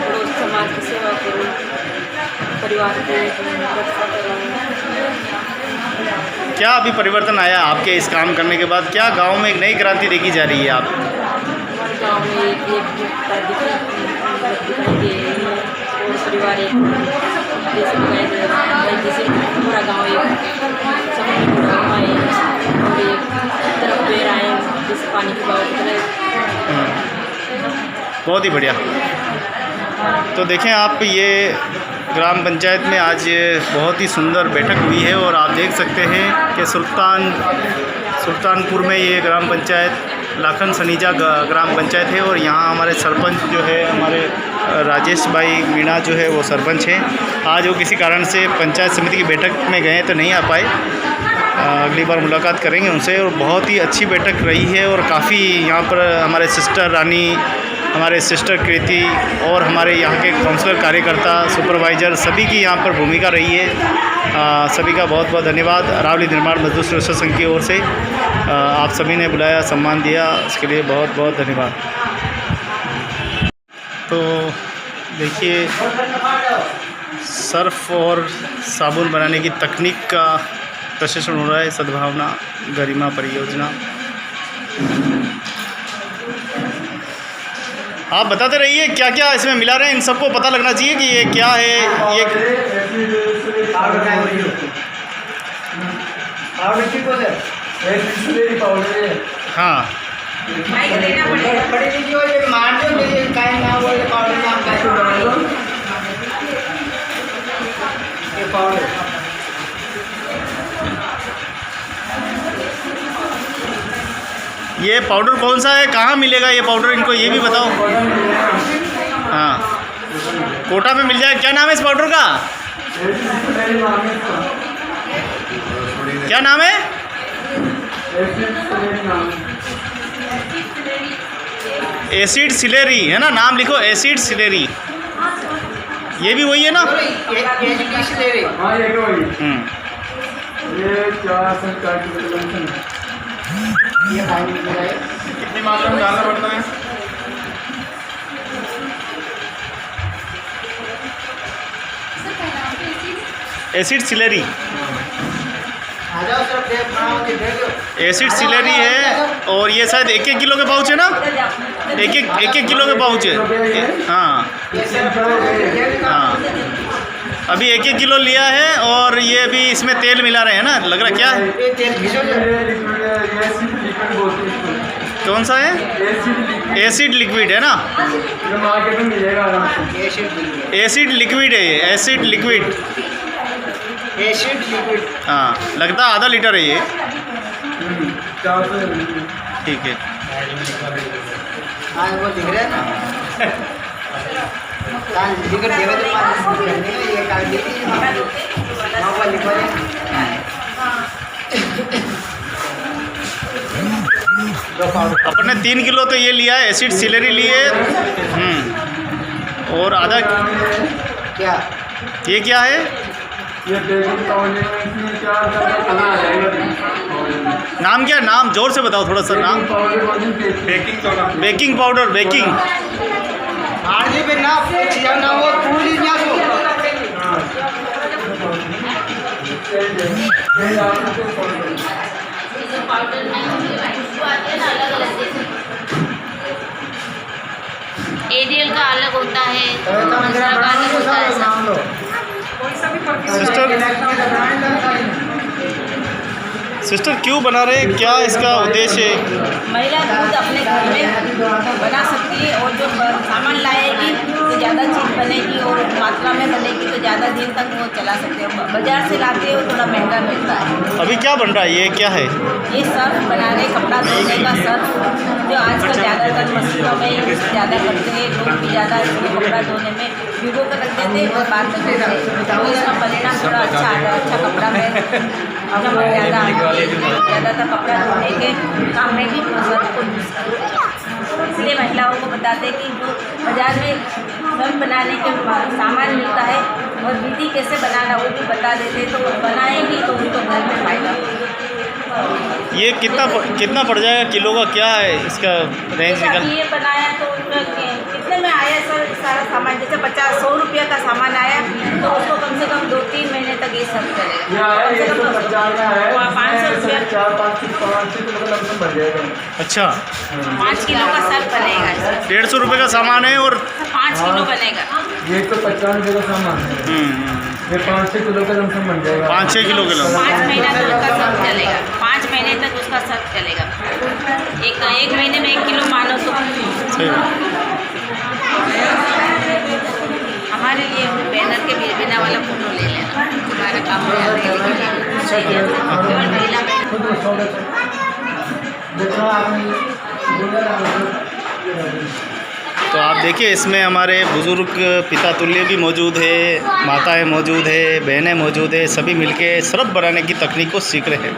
और समाज की सेवा करो, परिवार को रक्षा करो। क्या अभी परिवर्तन आया आपके इस काम करने के बाद? क्या गांव में एक नई क्रांति देखी जा रही है आप? हमारे गाँव में एकजुटता दिखाई दे रही है और परिवार एक जैसे दिखाई दे रहा है, जैसे पूरा गाँव एक समूह में गाँव आए और एक तरफ पेड़ आए जिस पानी की बहाव की तरह। बहुत ही बढ़िया। तो देखें आप, ये ग्राम पंचायत में आज बहुत ही सुंदर बैठक हुई है और आप देख सकते हैं कि सुल्तानपुर में ये ग्राम पंचायत लाखन सनीजा ग्राम पंचायत है और यहाँ हमारे सरपंच जो है हमारे राजेश भाई मीणा जो है वो सरपंच हैं। आज वो किसी कारण से पंचायत समिति की बैठक में गए तो नहीं आ पाए, अगली बार मुलाकात करेंगे उनसे। और बहुत ही अच्छी बैठक रही है और काफ़ी यहाँ पर हमारे सिस्टर रानी, हमारे सिस्टर कृति और हमारे यहाँ के काउंसलर, कार्यकर्ता, सुपरवाइज़र सभी की यहाँ पर भूमिका रही है। सभी का बहुत बहुत धन्यवाद। अरावली निर्माण मजदूर सुरक्षा संघ की ओर से आप सभी ने बुलाया, सम्मान दिया, उसके लिए बहुत बहुत धन्यवाद। तो देखिए, सर्फ और साबुन बनाने की तकनीक का प्रशिक्षण हो रहा है सद्भावना गरिमा परियोजना। आप बताते रहिए क्या क्या इसमें मिला रहे हैं, इन सबको पता लगना चाहिए कि ये क्या है। ये हाँ, ये पाउडर कौन सा है, कहाँ मिलेगा ये पाउडर, इनको ये भी बताओ। हाँ, कोटा में मिल जाए। क्या नाम है इस पाउडर का? क्या नाम है? एसिड सिलेरी है ना, नाम लिखो, एसिड सिलेरी। ये भी वही है ना? कितनी मात्रा में डालना पड़ता है? एसिड सिलेरी, एसिड सिलेरी है और ये शायद 1-1 किलो के पाउच है ना? 1-1 किलो के पाउच है। हाँ हाँ, अभी 1-1 किलो लिया है और ये अभी इसमें तेल मिला रहे हैं ना, लग रहा क्या है? कौन सा है? एसिड लिक्विड है ना? एसिड लिक्विड है ये, एसिड लिक्विड। हाँ, लगता है आधा लीटर है ये। ठीक है। अपने 3 किलो तो ये लिया है, एसिड सिलेरी लिए। और आधा क्या, ये क्या है? नाम क्या है? नाम जोर से बताओ थोड़ा सा नाम। Baking powder, baking. एरियल का अलग होता है, दूसरा का अलग होता है। सिस्टर क्यों बना रहे हैं, क्या इसका उद्देश्य है? महिला दूध अपने घर में बना सकती है और जो सामान लाएगी तो ज़्यादा चीज़ बनेगी और मात्रा में बनेगी तो ज़्यादा दिन तक वो चला सकते हो। बाज़ार से लाते हो थोड़ा महंगा मिलता है। अभी क्या बन रहा है, ये क्या है? ये सर्फ बनाने, कपड़ा धोने का सर्फ, जो आजकल ज़्यादातर मशीनों में यूज़ ज़्यादा करते हैं लोग भी ज़्यादा, इसमें कपड़ा धोने में भिगो कर रख देते हैं और बाद में धोते हैं, तो इसका परिणाम थोड़ा अच्छा आता है। अच्छा कपड़ा में ज़्यादातर कपड़ा धोने के काम में भी सर्फ को यूज़ करते हैं। इसलिए महिलाओं को बताते हैं कि जो बाज़ार में सर्फ बनाने के सामान मिलता है और विधि कैसे बनाना वो भी बता देते हैं, तो बनाएंगी तो उनको घर में फायदा होगा। ये कितना पड़ जाएगा किलो का, क्या है इसका रेंज निकल? ये बनाया तो कितने में आया सर सारा सामान? जैसे 100 रुपये का सामान आया तो उसको कम से कम 2-3 महीने तक ये सर्व करेगा। 500 रुपये, 4-5 बन जाएगा। अच्छा, 5 किलो का सर्व बनेगा। 150 रुपये का सामान है और 5 किलो बनेगा। ये तो 50 रुपये का सामान है, ये 5-6 किलो का लमसम बन जाएगा। 5-6 किलो 5 महीना तक उसका सर्व चलेगा। 5 महीने तक उसका सर्व चलेगा। एक महीने में 1 किलो मानो तो सही बात। हमारे लिए बैनर के बिना वाला फोटो ले लेना, हमारा काम हो तो आप देखिए, इसमें हमारे बुज़ुर्ग पिता तुल्य भी मौजूद है, माताएं मौजूद है, बहनें मौजूद है, सभी मिलके सर्फ बनाने की तकनीक को सीख रहे हैं।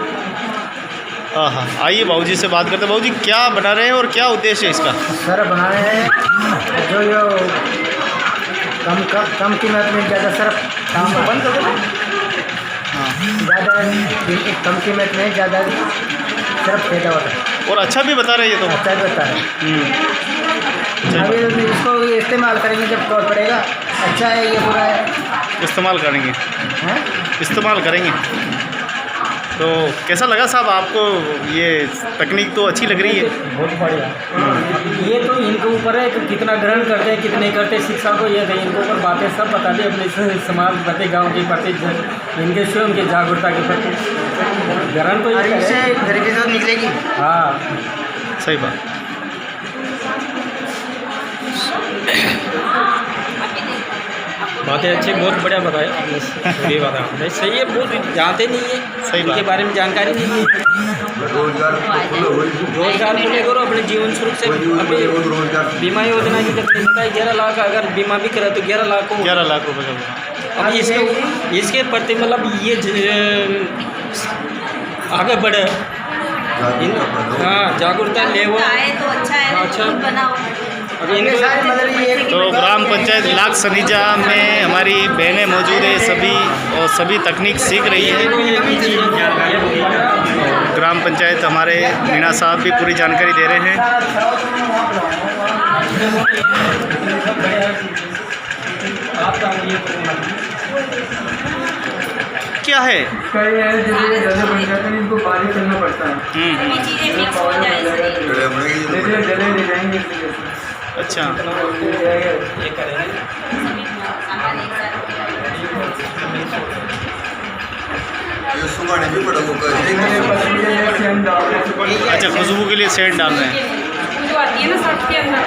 हाँ, आइए बाबूजी से बात करते हैं। बाबूजी क्या बना रहे हैं और क्या उद्देश्य है इसका? सर्फ बना रहे हैं जो कम कीमत में ज़्यादा सर्फ काम बंद कर दो। ज़्यादा कम कीमत में ज़्यादा सर्फ पैदा होता है और अच्छा भी बता रहे हैं ये तो। अच्छा भी बता रहे अभी इसको इस्तेमाल करेंगे जब तौर पड़ेगा। अच्छा है, ये बुरा है, इस्तेमाल करेंगे, हैं? इस्तेमाल करेंगे। तो कैसा लगा साहब आपको? ये तकनीक तो अच्छी लग रही है। बहुत बढ़िया। ये तो इनके ऊपर है कि कितना ग्रहण करते हैं कितने करते हैं। शिक्षा को ये है, इनके ऊपर बातें सब बताते अपने समाज प्रति, गांव के प्रति, इनके स्वयं की जागरूकता के प्रति ग्रहण तो इससे तरीके से निकलेगी। हाँ, सही बात। बातें अच्छी, बहुत बढ़िया बताया आपने। ये बताया सही है, बहुत जानते नहीं है, सही इनके बारे में जानकारी नहीं है। रोजगार को लेकर अपने जीवन शुरू से अभी बीमा योजना की जब मिलता है 11 लाख, अगर बीमा भी करा तो 11 लाख को 11 लाख रुपये का। अब इसके प्रति मतलब ये आगे बढ़े, हाँ जागरूकता ले वो तो अच्छा है, अच्छा बनाओ। तो ग्राम पंचायत लाख सनीजा में हमारी बहनें मौजूद है सभी, और सभी तकनीक सीख रही है। ग्राम पंचायत हमारे मीणा साहब भी पूरी जानकारी दे रहे हैं। क्या है? इनको बारीक करना पड़ता है, चीज़ें मिक्स हो जाएंगी। अच्छा, अच्छा, खुशबू के लिए सेंट डाल रहे हैं। जो आती है ना सर्फ के अंदर,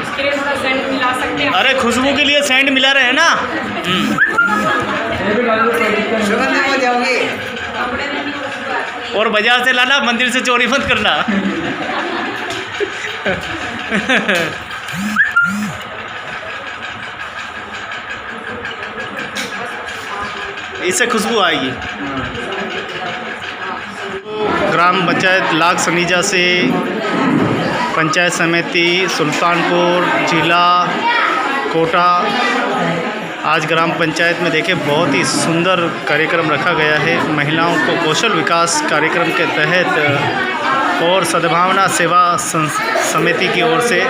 उसके लिए थोड़ा सेंट मिला सकते हैं। अरे खुशबू के लिए सेंट मिला रहे हैं ना। और बाजार से लाना, मंदिर से चोरी मत करना। इससे खुशबू आएगी। ग्राम पंचायत लाख सनीजा से पंचायत समिति सुल्तानपुर जिला कोटा, आज ग्राम पंचायत में देखें बहुत ही सुंदर कार्यक्रम रखा गया है। महिलाओं को कौशल विकास कार्यक्रम के तहत और सद्भावना सेवा समिति की ओर से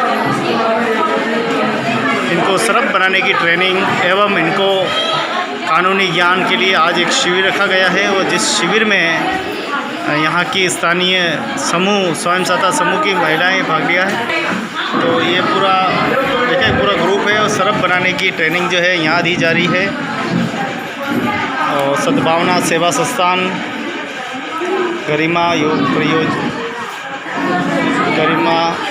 इनको सर्फ बनाने की ट्रेनिंग एवं इनको कानूनी ज्ञान के लिए आज एक शिविर रखा गया है। और जिस शिविर में यहाँ की स्थानीय समूह, स्वयं सहायता समूह की महिलाएं भाग लिया है। तो ये पूरा देखिए, पूरा ग्रुप है और सर्फ बनाने की ट्रेनिंग जो है यहाँ दी जा रही है। और सद्भावना सेवा संस्थान गरिमा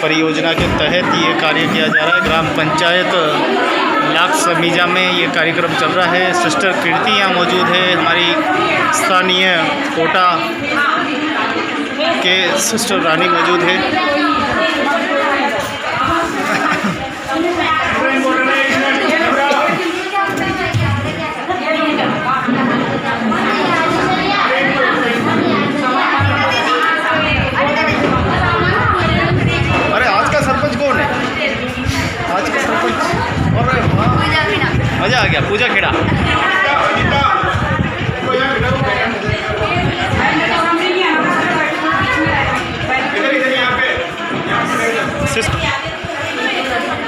परियोजना के तहत ये कार्य किया जा रहा है। ग्राम पंचायत लाख समीजा में ये कार्यक्रम चल रहा है। सिस्टर कीर्ति यहाँ मौजूद है, हमारी स्थानीय कोटा के सिस्टर रानी मौजूद है। अरे आज का सरपंच कौन है? आज का सरपंच मजा आ गया। पूजा खेड़ा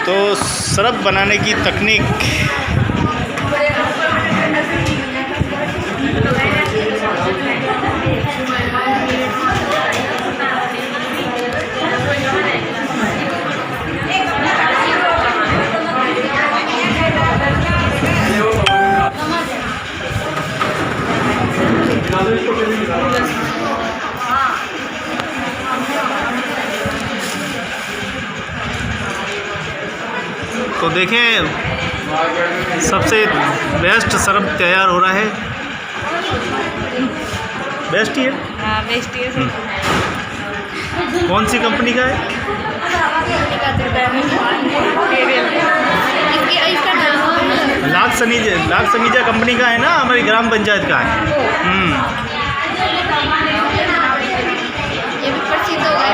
तो सरप बनाने की तकनीक तो देखें, सबसे बेस्ट सरप तैयार हो रहा है। बेस्ट ही है। हाँ बेस्ट ही है। कौन सी कंपनी का है? लाख समीजा कंपनी का है ना, हमारी ग्राम पंचायत का है। ये भी प्रसिद्ध हो गया।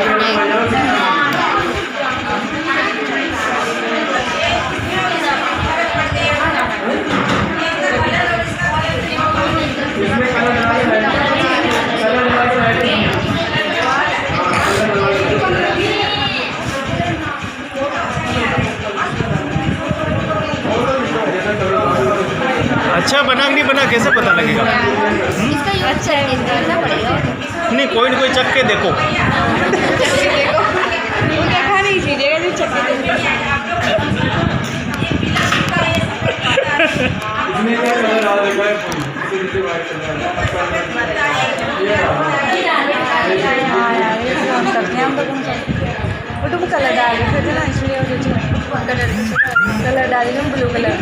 अच्छा बना कि नहीं बना कैसे पता लगेगा? इसका यूज करना पड़ेगा। नहीं, कोई ना कोई चख के देखो। देखा नहीं कीजिएगा जो चख के कलर डाल रहे थे ना, इसलिए कलर डाल ब्लू कलर।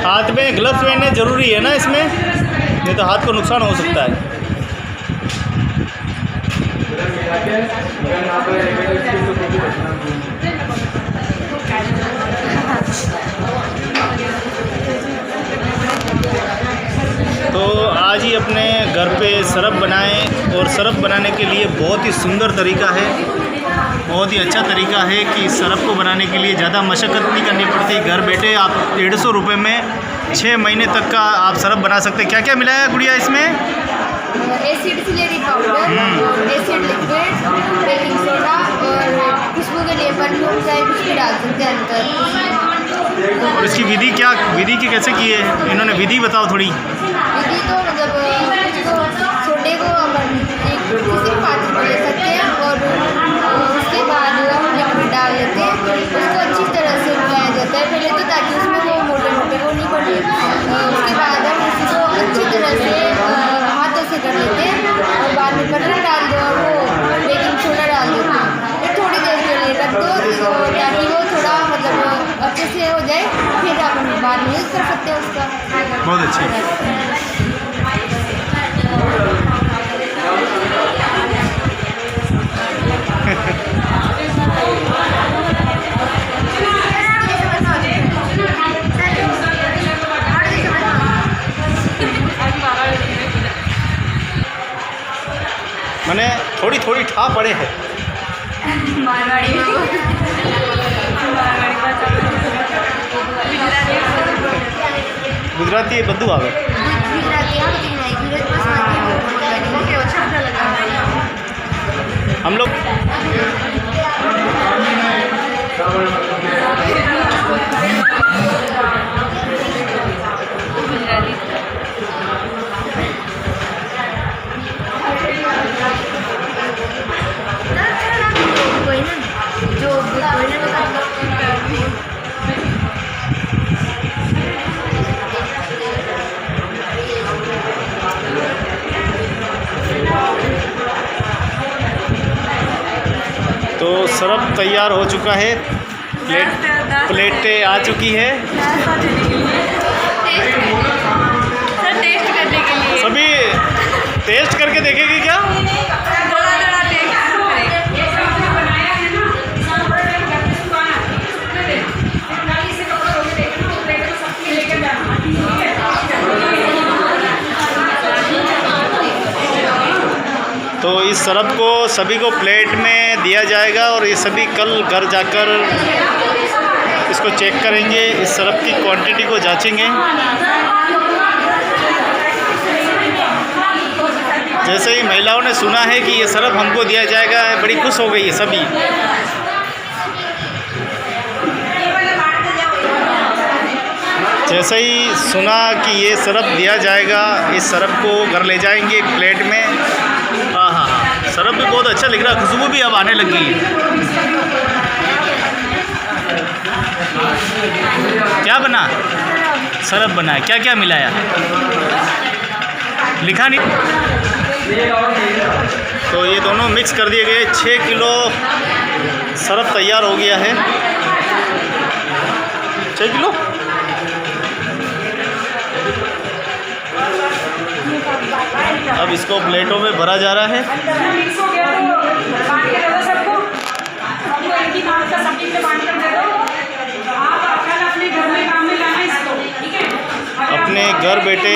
हाथ में ग्लव्स पहनने जरूरी है ना इसमें, नहीं तो हाथ को नुकसान हो सकता है। तो आज ही अपने घर पे सरप बनाएं, और सरप बनाने के लिए बहुत ही सुंदर तरीका है, बहुत ही अच्छा तरीका है कि सरप को बनाने के लिए ज़्यादा मशक्क़त नहीं करनी पड़ती। घर बैठे आप 150 रुपये में 6 महीने तक का आप सरप बना सकते हैं। क्या क्या मिलाया है गुड़िया इसमें? Acid celery powder, acid liquid, baking soda और खुशबू के लिए परफ्यूम चाहे कुछ भी डाल सकते हैं अंदर। और इसकी विधि की कैसे की है इन्होंने? विधि बताओ थोड़ी। विधि तो मतलब सोडे को अपन किसी पात्र में ले सकते हैं और उसके बाद हम लिक्विड डाल लेते हैं, उसको अच्छी तरह से मिलाया जाता है पहले तो, ताकि उसमें वो मोटे मोटे वो नहीं पड़े। उसके बाद हम उसको अच्छी तरह से हाथों से कर लेते हैं और बाद में बटर डाल दो और वो बेकिंग सोडा डाल देते हैं। फिर थोड़ी देर के लिए रख दो ताकि वो थोड़ा मतलब अच्छे से हो जाए, फिर आप बाद में यूज़ कर सकते हैं उसका। बहुत अच्छी। मैंने थोड़ी थोड़ी ठा पड़े है। गुजराती बद्दू आवे हम लोग। तो सरप तैयार हो चुका है। प्लेट प्लेटें आ चुकी है सर टेस्ट करने के लिए। सभी टेस्ट करके देखेगी क्या? थोड़ा थोड़ा टेस्ट करेंगे। तो इस शरबत को सभी को प्लेट में दिया जाएगा और ये सभी कल घर जाकर इसको चेक करेंगे, इस शरबत की क्वांटिटी को जांचेंगे। जैसे ही महिलाओं ने सुना है कि ये शरबत हमको दिया जाएगा, बड़ी खुश हो गई है सभी। जैसे ही सुना कि ये शरबत दिया जाएगा, इस शरबत को घर ले जाएंगे एक प्लेट में। हाँ हाँ हाँ, शरबत भी बहुत अच्छा लग रहा है, खुशबू भी अब आने लगी है। क्या बना? शरबत बना है। क्या क्या मिलाया? लिखा नहीं। तो ये दोनों मिक्स कर दिए गए। 6 किलो शरबत तैयार हो गया है। 6 किलो अब इसको प्लेटों में भरा जा रहा है। मिक्स हो गया तो बांट के दे दो सबको, सबको एक ही काम का सब्जी से बांट कर दे दो। आप कल अपने घर में काम में लाना इसको, ठीक है? अपने घर बैठे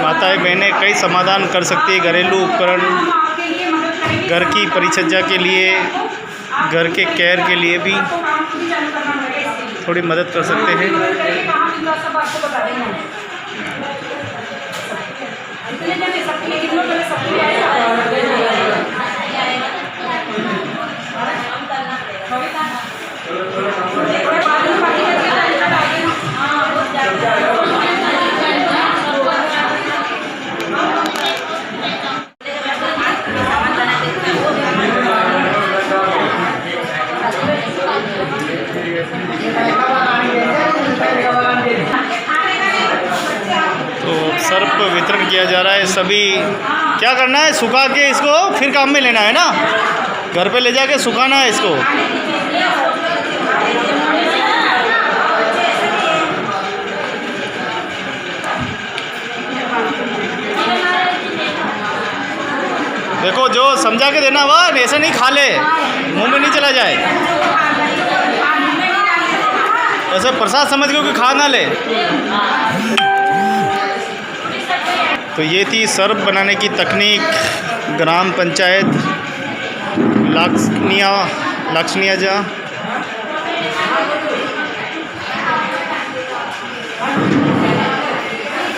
माताएं बहनें कई समाधान कर सकती है। घरेलू उपकरण, घर की परिचर्या के लिए, घर के केयर के लिए भी थोड़ी मदद कर सकते हैं। सर्फ वितरण किया जा रहा है। सभी क्या करना है? सुखा के इसको फिर काम में लेना है ना, घर पे ले जाके सुखाना है इसको। देखो जो समझा के देना हुआ, ऐसा नहीं खा ले, मुंह में नहीं चला जाए। ऐसे प्रसाद समझ के खा ना ले। तो ये थी शरबत बनाने की तकनीक। ग्राम पंचायत लाक्सनियाजा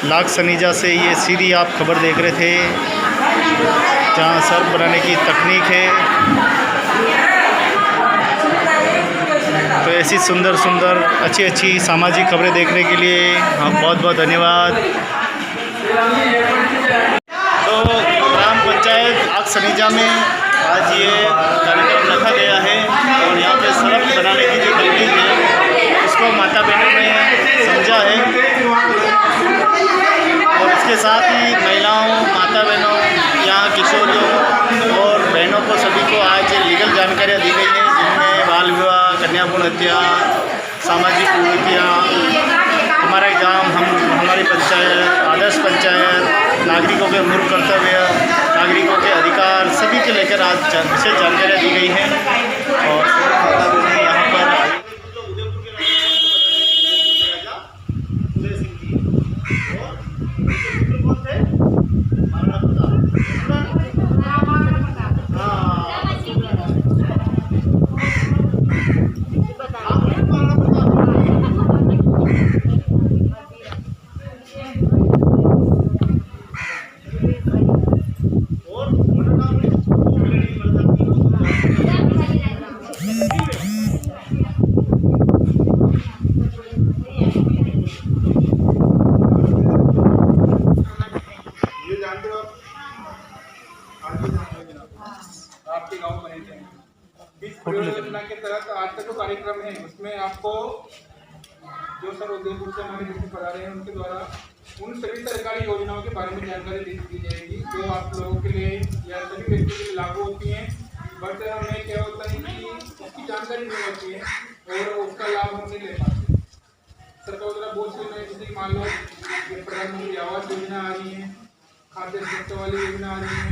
लाक्सनिजा से ये सीधी आप खबर देख रहे थे, जहाँ शरबत बनाने की तकनीक है। तो ऐसी सुंदर सुंदर अच्छी अच्छी सामाजिक खबरें देखने के लिए हम बहुत बहुत धन्यवाद। तो ग्राम पंचायत लाक्सनिजा में आज ये कार्यक्रम रखा गया है और यहाँ पे शरबत बनाने की जो तकनीक है उसको माता बहनों ने समझा है और इसके साथ ही महिलाओं, माता बहनों, यहाँ किशोरियों और बहनों को सभी को आज लीगल जानकारियाँ दी गई हैं, जिनमें बाल विवाह, कन्याभ्रूण हत्या, सामाजिक कुरीतियाँ, हमारे गांव, हमारी पंचायत, आदर्श पंचायत, नागरिकों के मूल कर्तव्य, नागरिकों के अधिकार, सभी के लेकर आज विशेष जानकारियाँ दी गई हैं। और यहाँ पर आपके गांव बने थे। इस योजना के तहत आज का जो कार्यक्रम है उसमें आपको जो सर उदयपुर से हमारे डिस्ट्रिक्ट पढ़ा रहे हैं उनके द्वारा उन सभी सरकारी योजनाओं के बारे में जानकारी दी जाएगी जो आप लोगों के लिए या सभी व्यक्तियों के लिए लागू होती हैं। बट हमें क्या होता है कि उसकी जानकारी नहीं होती है। और उसका लाभ हम नहीं ले पाते। सरकार द्वारा बहुत सी योजनाएं, जैसे कि मान लो ये प्रधानमंत्री आवास योजना आ रही है, खाद्य सुरक्षा वाली योजना आ रही है,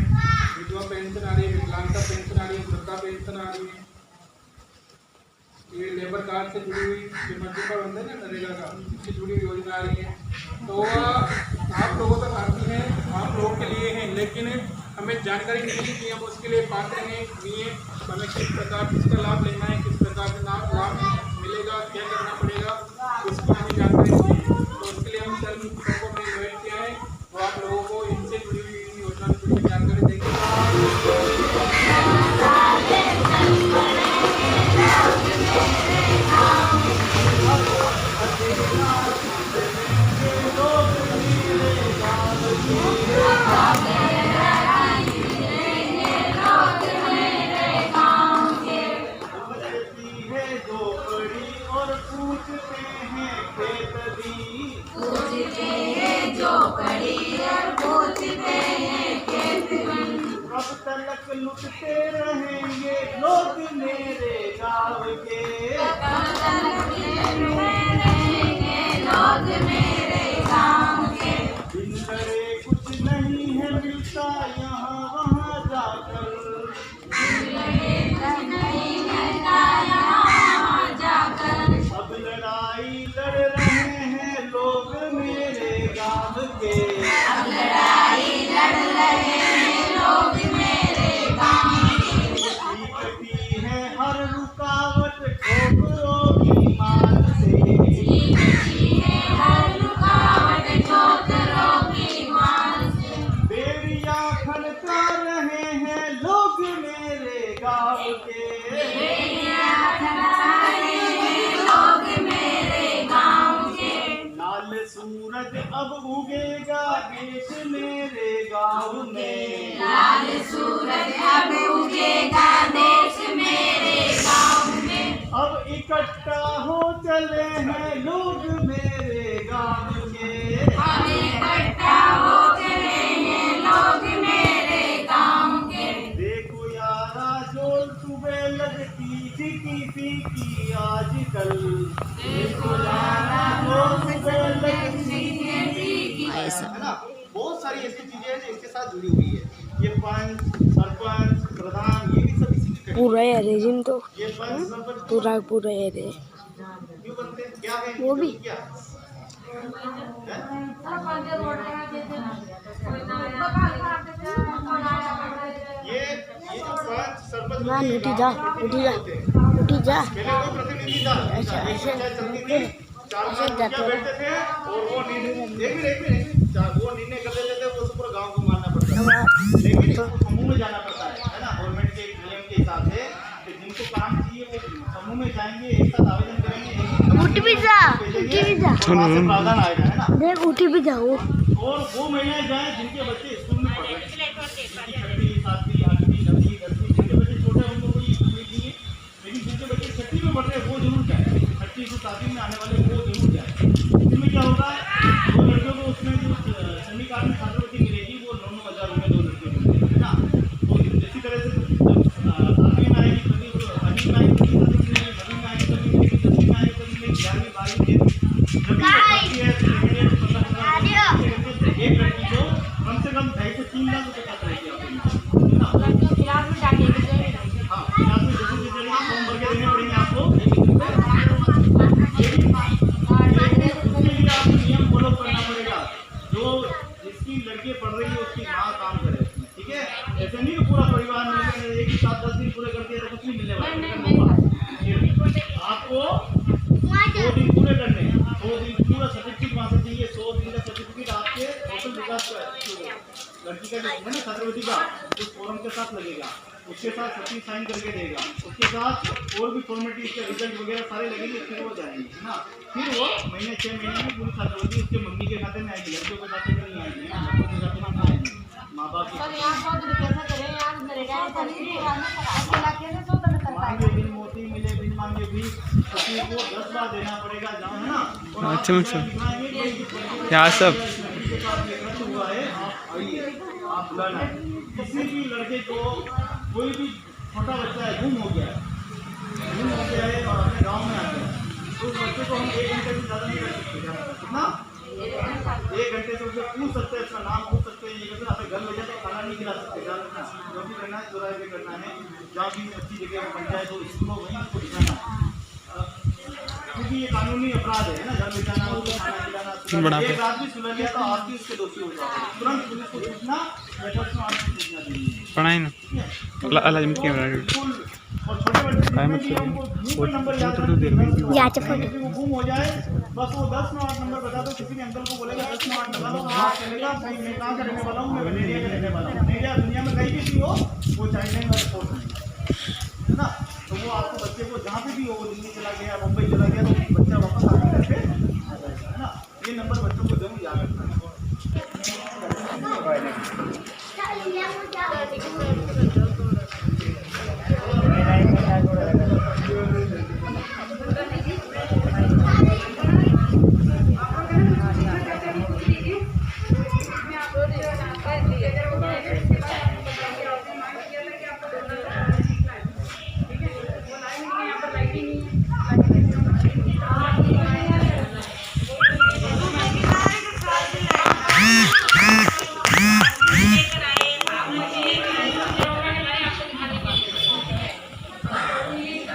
विधवा पेंशन आ रही है, विकलांगता पेंशन आ रही है, वृद्धा पेंशन आ रही है, ये लेबर कार्ड से जुड़ी हुई जो मजदूर कार्ड होता है ना नरेगा का, इससे जुड़ी हुई योजना आ रही है। तो आप लोगों तक आती हैं, आप लोगों के लिए हैं, लेकिन हमें जानकारी नहीं थी कि हम उसके लिए पात्र हैं नहीं है, हमें किस प्रकार किसका लाभ लेना है, किस प्रकार से लाभ मिलेगा, क्या करना पड़ेगा, उसकी हमें जानकारी नहीं है। तो उसके लिए हम सर को हमने इन्वाइट किया है और आप लोगों को इनसे जुड़ी हुई योजना से जुड़ी जानकारी देंगे। कब तक लुटते रहेंगे लोग मेरे गाँव के, कब तक रहेंगे लोग मेरे गाँव के। दिन करे कुछ नहीं है मिलता यहाँ वहाँ जाकर, नहीं मिलता यहाँ जाकर। अब लड़ाई लड़ रहे हैं लोग मेरे गाँव के, अब लड़ाई लड़ रहे हैं लोग मेरे गाँव के। जीतती है हर रुकावट ठोकरों की मार से, जीतती है हर रुकावट ठोकरों की मार से। बेड़ियाँ खड़का रहे हैं लोग मेरे गाँव के, बेड़ियाँ खड़का रहे हैं लोग मेरे गाँव के। लाल सूरज अब उगेगा देश मेरे गाँव में, लाल सूरज अब उगेगा देश मेरे गाँव में। अब इकट्ठा हो चले हैं लोग मेरे गाँव के, अब इकट्ठा हो चले हैं लोग मेरे गाँव के। देखो यारा जोल सुबह लगती फीकी फीकी आजकल, देखो यारा जोल सुबह लगती फीकी, है ना। बहुत सारी ऐसी चीजें हैं जो इसके साथ जुड़ी हुई है। ये पंच, सरपंच, प्रधान, ये भी सब इसी की पूरा है रेजिम तो ये पंच सरपंच पूरा है रे क्यों बनते हैं, क्या है वो भी क्या ये जो पंच सरपंच ना उठी जा पहले वो प्रतिनिधि था, ऐसे चलती थी, 4 बैठते थे और वो वो निर्णय कर देते थे, वो पूरा गांव को मानना पड़ता था। लेकिन इसको समूह में जाना पड़ता है ना, गवर्नमेंट के नियम के हिसाब से कि जिनको काम चाहिए वो समूह में जाएंगे, एक साथ आवेदन करेंगे, उठ भी जा प्रावधान आएगा, है ना। देख उठी भी जाओ। और वो महिलाएं जाए जिनके बच्चे स्कूल में पढ़ रहे हैं, 6वीं 7वीं 8वीं 10वीं 11वीं, जिनके बच्चे छोटे हैं उनको कोई स्कूल नहीं है, लेकिन जिनके बच्चे 6वीं में पढ़ रहे हैं वो जरूर जाए, 6वीं से 7वीं में आने वाले वो जरूर जाए। इसमें क्या होगा, दो लड़कियों को उसमें जो सेमी कार्ड में छात्रवृत्ति मिलेगी वो 9,000 रुपये 2 लड़कियों को मिलेगी, है ना। तो इसी तरह से जब 7वीं में आएगी तभी 8वीं में आएगी, 7वीं में आएगी, 9वीं में आएगी तभी मिलेगी, 10वीं में आएगी तभी मिलेगी, 11वीं 12वीं एक लड़की को कम से कम 2.5 से 3 लाख रुपये तक रहेगी आपको, है ना। हाँ, क्लास में जैसे चलेगी फॉर्म भर के देने पड़ेंगे आपको, उसके लिए आपको नियम फॉलो करना पड़ेगा। जो जिसकी लड़की पढ़ रही है उसकी माँ काम करे उसमें, ठीक है। ऐसे नहीं पूरा परिवार मिलकर एक ही साथ 10 दिन पूरे कर दिए तो कुछ नहीं मिलने वाला। आपको 2 दिन पूरे करने हैं, 2 दिन पूरा सर्टिफिकेट वहाँ से चाहिए, 100 दिन का सर्टिफिकेट आपके कौशल विकास लड़की का जो है ना छात्रवृत्ति का उस फॉर्म के साथ लगेगा, उसके साथ सचिव साइन करके देगा, उसके साथ और भी फॉर्मेलिटी इसके रिजल्ट वगैरह सारे लगेंगे, फिर वो जाएंगे, है ना। फिर वो 6 महीने में पूरी छात्रवृत्ति उसके मम्मी के खाते में आएगी, लड़कियों के खाते में नहीं आएगी, लड़कों के खाते में आएगी, माँ बाप की मांगे बिन मोती मिले बिन मांगे भी सचिव को 10 बार देना पड़ेगा, जहाँ है ना। और यहाँ सब हुआ है, आप आइए, आप बुलाना। किसी भी लड़के को कोई भी छोटा बच्चा है गुम हो गया, घूम होते आए और अपने गाँव में आते हैं तो उस बच्चे को हम 1 घंटे से ज़्यादा नहीं कर सकते। कितना 1 घंटे से उसे पूछ सकते हैं, उसका नाम पूछ सकते हैं, ये कहते हैं अपने घर ले जाए तो खाना नहीं खिला सकते। ध्यान रखना, जो भी करना है चौराहे पे करना है, जहाँ भी अच्छी जगह पंचायत हो स्कूल हो वहीं उसको दिखाना है, क्योंकि ये कानूनी अपराध है ना, घर ले जाना, उसको खाना खिलाना। एक आदमी सुन लिया तो आप भी उसके दोषी हो जाओगे, तुरंत पुलिस को सूचना या तो आप सूचना देंगे। पढ़ाई ना अलग क्यों और छोटे बच्चे नंबर याद रखें, वो गुम हो जाए बस वो 10 में 8 नंबर बता दो, किसी भी अंकल को बोलेगा 10 में 8 लगा लो, हाँ चलेगा, कहीं मैं कहाँ का रहने वाला हूँ, मैं बनेरिया का रहने वाला हूँ, मेरिया दुनिया में कहीं भी हो वो चाइल्ड लाइन का रिपोर्ट है ना। तो वो आपको बच्चे को जहाँ पे भी हो, दिल्ली चला गया, मुंबई चला गया, तो बच्चा वापस आके घर पे आ जाएगा, है ना। ये नंबर बच्चों को जरूर याद रखना है।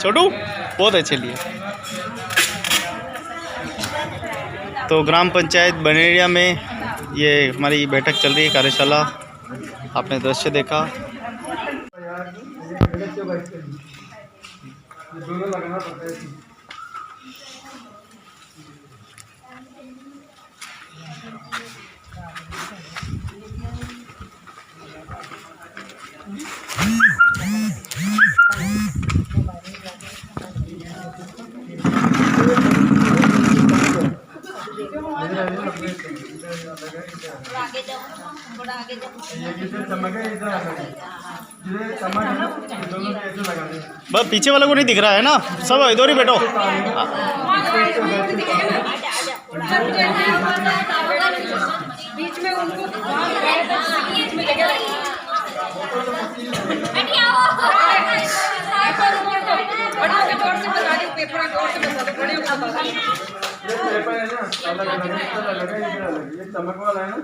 छोटू बहुत अच्छे लिए। तो ग्राम पंचायत बनेरिया में ये हमारी बैठक चल रही है, कार्यशाला, आपने दृश्य देखा। बस पीछे वाले को नहीं दिख रहा है ना, सब इधर ही बैठो। बीच में उनको बीच में जगह पेपर है ना, अलग अलग है, ये चमक वाला है ना,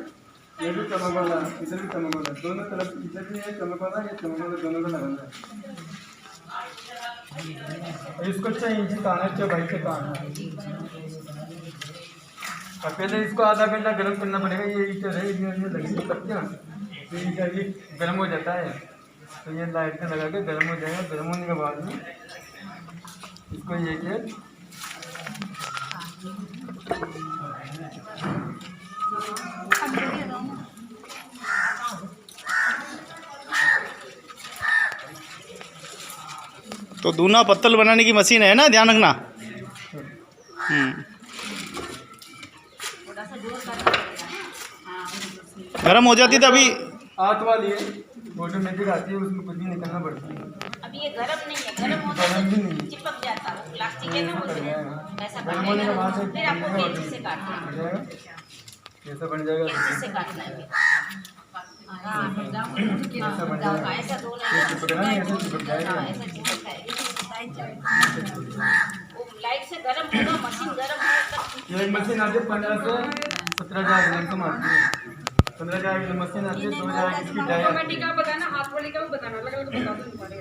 ये भी चमक वाला, इधर भी चमक वाला, दोनों तरफ इधर भी है चमक वाला, ये चमक वाला, दोनों का लगाना है। इसको चाहिए ताना भाई से ताना, और पहले इसको आधा घंटा गर्म करना पड़ेगा। ये ईटर है, ये लगेगी पत्तियाँ, तो ये गर्म हो जाता है, तो ये लाइट में लगा के गर्म हो जाएगा। गर्म होने के बाद में इसको ये के तो दूना पत्तल बनाने की मशीन है ना, ध्यान रखना। गरम हो जाती तो अभी हाथ वाली है, ऑटोमेटिक आती है, उसमें कुछ भी निकलना पड़ता है। अभी ये गरम नहीं है, गरम होता है चिपक जाता है, प्लास्टिक है ना, ऐसा बन जाएगा। फिर आपको कैंची से काटना है, कैसा बन जाएगा, कैंची से काटना है। ऐसा दो लाइट से गरम होगा, मशीन गरम होगा। ये मशीन आती है 15 से 17,000 घंटे मारती है। 15,000 की मशीन आती है, 2,000 इसकी डाई आती है। का बताना, हाथ वाली का भी बताना, अलग अलग बता दो तुम्हारे,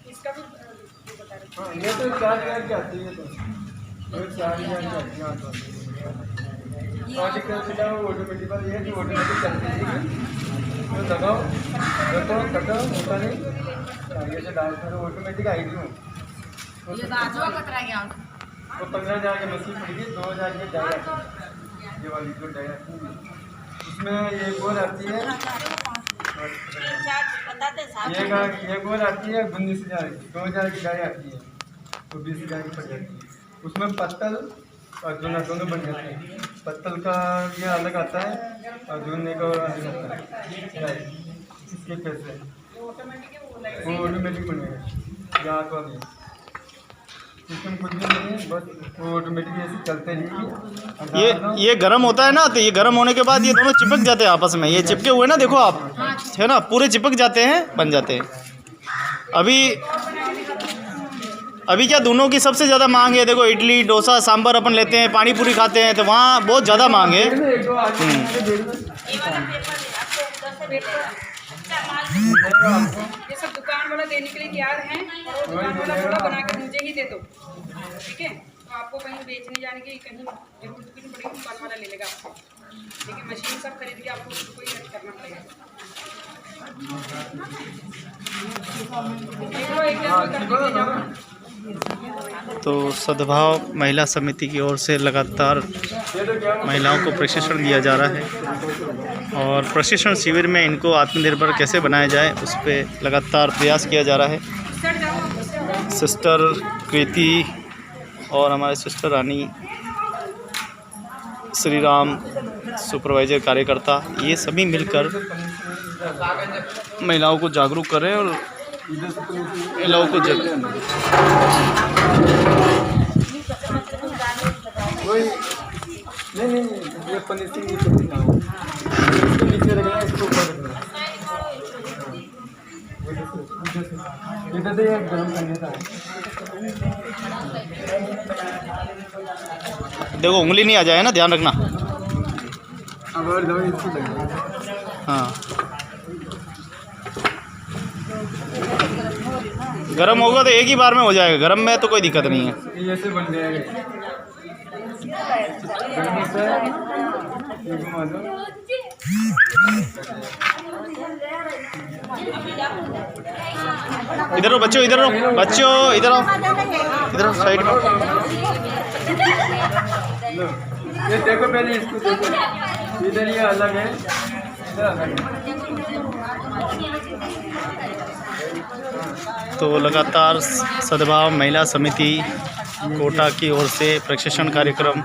इसका भी बता रहे। ये तो 4,000 की आती है, तो 4,000 की आती है हाथ वाली। ऑटोमेटिक वाली है, जो ऑटोमेटिक चलती है, तो लगाओ रखो कटो होता नहीं, ये से डाल करो, ऑटोमेटिक आएगी वो। तो 15,000 की मशीन पड़ेगी, 2,000 की डाई आती है, ये वाली जो डाई आती है। इसमें एक और आती है, एक और आती है 19,000 की, 2,000 की डाई आती है, तो 20,000 की पड़ जाती है। उसमें पत्तल और जूना दोनों बन जाते हैं। पत्तल का ये अलग आता है और जूने का अलग आता है। इसके कैसे वो ऑटोमेटिक बनेगा, या तो अभी इसमें कुछ भी नहीं है, बस वो ऑटोमेटिक ऐसे चलते ही। ये गर्म होता है ना, तो ये गर्म होने के बाद ये दोनों चिपक जाते हैं आपस में, ये चिपके हुए ना, देखो आप, है ना, पूरे चिपक जाते हैं, बन जाते हैं। अभी क्या दोनों की सबसे ज़्यादा मांग है? देखो इडली डोसा सांभर अपन लेते हैं, पानी पूरी खाते हैं, तो वहाँ बहुत ज़्यादा मांग है। ये सब दुकान वाला देने के लिए तैयार हैं और दुकान वाला बोला बना के मुझे ही दे दो, ठीक है। तो आपको कहीं बेचने जाने की कहीं जरूरत भी नहीं पड़ेगी, दुकान वाला ले लेगा आपको, लेकिन मशीन सब खरीद के आपको उसको ही करना पड़ेगा। तो सद्भाव महिला समिति की ओर से लगातार महिलाओं को प्रशिक्षण दिया जा रहा है और प्रशिक्षण शिविर में इनको आत्मनिर्भर कैसे बनाया जाए उस पर लगातार प्रयास किया जा रहा है। सिस्टर कृति और हमारे सिस्टर रानी, श्री राम सुपरवाइजर कार्यकर्ता, ये सभी मिलकर महिलाओं को जागरूक कर रहे हैं और महिलाओं को नहीं ये पनीर इसको नीचे रखना है, इसको ऊपर रखना है। इधर से गरम करने का देखो उंगली नहीं आ जाए ना, ध्यान रखना। अब और दो इसको लगेगा। हाँ गरम होगा तो एक ही बार में हो जाएगा, गरम में तो कोई दिक्कत नहीं है। ये ऐसे बन जाएगा। इधर हो बच्चों, इधर हो बच्चों, इधर आओ, इधर आओ साइड में। ये देखो पहले इसको देखो, इधर ये अलग है, इधर अलग है। तो लगातार सद्भाव महिला समिति कोटा की ओर से प्रशिक्षण कार्यक्रम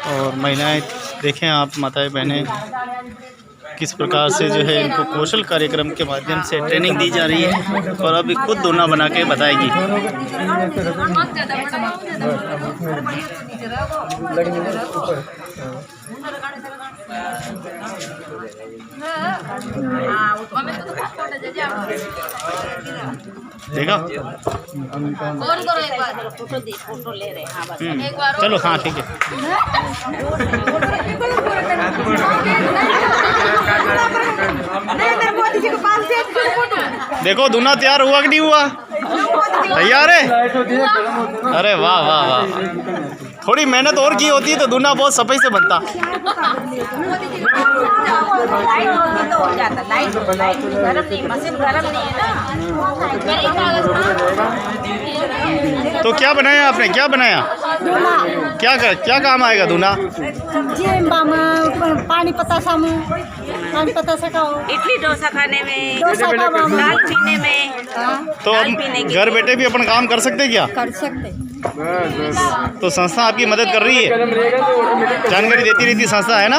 और महिलाएं देखें आप माताएं बहनें किस प्रकार से जो है इनको कौशल कार्यक्रम के माध्यम से ट्रेनिंग दी जा रही है और अभी खुद दोना बना के बताएगी। देखा फोटो ले रहे हैं। चलो हाँ ठीक है। देखो दूना तैयार हुआ कि नहीं हुआ? तैयार है? अरे वाह वाह वाह, थोड़ी मेहनत और की होती तो दूना बहुत सफाई से बनता। तो क्या बनाया आपने, क्या बनाया? क्या काम आएगा दूना? पानी पता सामू, पानी पता सकाओ, इडली डोसा खाने में, दाल पीने में। तो अब घर बैठे भी अपन काम कर सकते क्या? कर सकते। तो संस्था आपकी मदद कर रही है, जानकारी देती रहती संस्था है ना?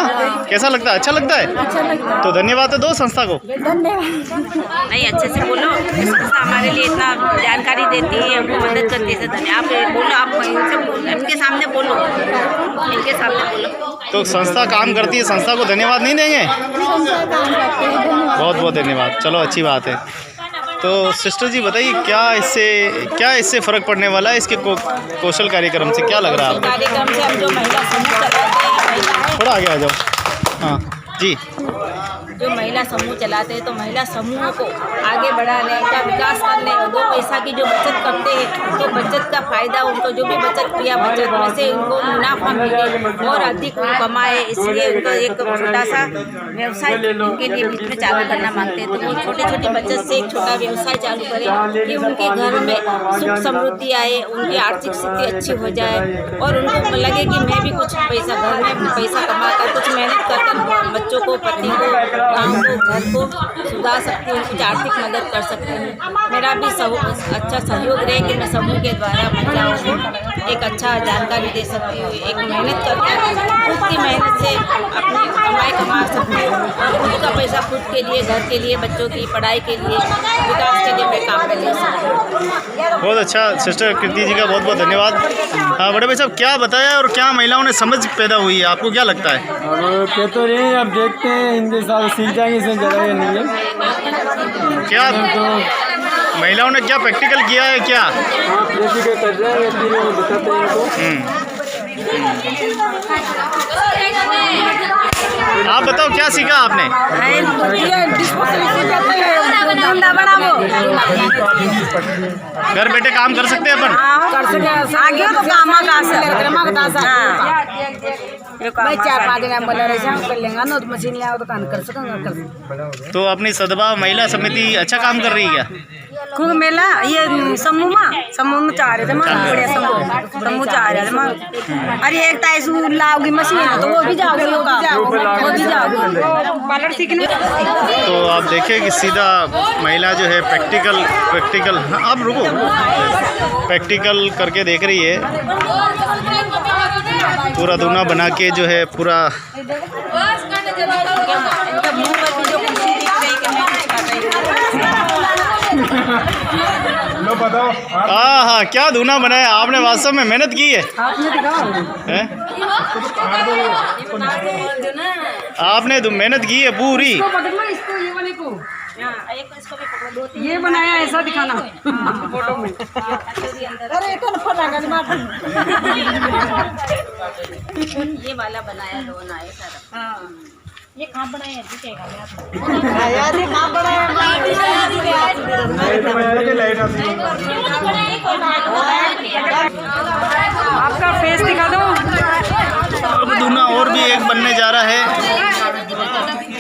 कैसा लगता है? अच्छा लगता है? अच्छा लगता है। तो धन्यवाद तो दो संस्था को। धन्यवाद। नहीं अच्छे से बोलो, संस्था हमारे लिए इतना जानकारी देती है, हमको मदद करती है। धन्यवाद आप बोलो, आप इनसे बोलो, इनके सामने बोलो, इनके सामने बोलो। तो संस्था काम करती है, संस्था को धन्यवाद नहीं देंगे? बहुत बहुत धन्यवाद। चलो अच्छी बात है। तो सिस्टर जी बताइए क्या इससे फ़र्क पड़ने वाला है, इसके कौशल कार्यक्रम से क्या लग रहा है आपको? कार्यक्रम से हम जो महिला समूह चलाते हैं, थोड़ा आगे आ जाओ। हाँ जी, जो महिला समूह चलाते हैं तो महिला समूहों को आगे बढ़ाने का, विकास करने और दो पैसा की जो बचत करते हैं तो बचत का फायदा उनको, जो भी बचत किया बचत में से उनको मुनाफा मिले और अधिक कमाए, इसलिए उनको एक छोटा सा व्यवसाय उनके लिए बीच में चालू करना मांगते हैं। तो वो छोटी छोटी बचत से एक छोटा व्यवसाय चालू करें कि उनके घर में सुख समृद्धि आए, उनकी आर्थिक स्थिति अच्छी हो जाए और उनको लगे कि मैं भी कुछ पैसा घर में पैसा कमाकर कुछ मेहनत कर बच्चों को, पति को, गाँव को, घर को सुधार सकती हूँ, कुछ आर्थिक मदद कर सकती हूँ। मेरा भी अच्छा सहयोग रहे कि मैं समूह के द्वारा महिलाओं को एक अच्छा जानकारी दे सकती हूँ, एक मेहनत करके खुद की मेहनत से अपनी कमाई कमा सकती हूँ और खुद का पैसा खुद के लिए, घर के लिए, बच्चों की पढ़ाई के लिए, विकास के लिए मैं काम कर ले सकती हूँ। बहुत अच्छा सिस्टर कृति जी का बहुत बहुत धन्यवाद। हाँ बड़े भाई साहब, क्या बताया और क्या महिलाओं ने समझ पैदा हुई है, आपको क्या लगता है? अब कह तो रहे हैं, अब देखते हैं इनके साथ सीख जाएंगे, इसमें ज़्यादा नहीं है क्या तो महिलाओं ने क्या प्रैक्टिकल किया है क्या? हाँ, प्रैक्टिकल कर रहे हैं, बताते हैं इनको। आप बताओ क्या सीखा आपने? घर बैठे काम कर सकते हैं अपन? कर सके आगे तो काम भाई 4-5 दिन बोला रहे कर लेंगे ना, तो मशीन ले आओ तो काम कर सकेंगे। तो अपनी सद्भाव महिला समिति अच्छा काम कर रही है क्या? खूब मेला ये समूह में चाह रहे थे बढ़िया समूह चाह रहे थे। अरे एक ताइस लाओगी मशीन तो वो भी जाओगी, वो भी जाओगी पार्लर सीखने। तो आप देखिए कि सीधा महिला जो है प्रैक्टिकल आप रुको, प्रैक्टिकल करके देख रही है। पूरा दूना बना के जो है पूरा लो बताओ। हाँ, क्या दूना बनाया आपने? वास्तव में मेहनत की है, आपने मेहनत की है पूरी। ये बनाया ऐसा दिखाना फोटो में। अरे ये वाला बनाया लोन आए सारा। ये कहाँ बनाया आपका फेस दिखा दो। अब दूना और भी एक बनने जा रहा है,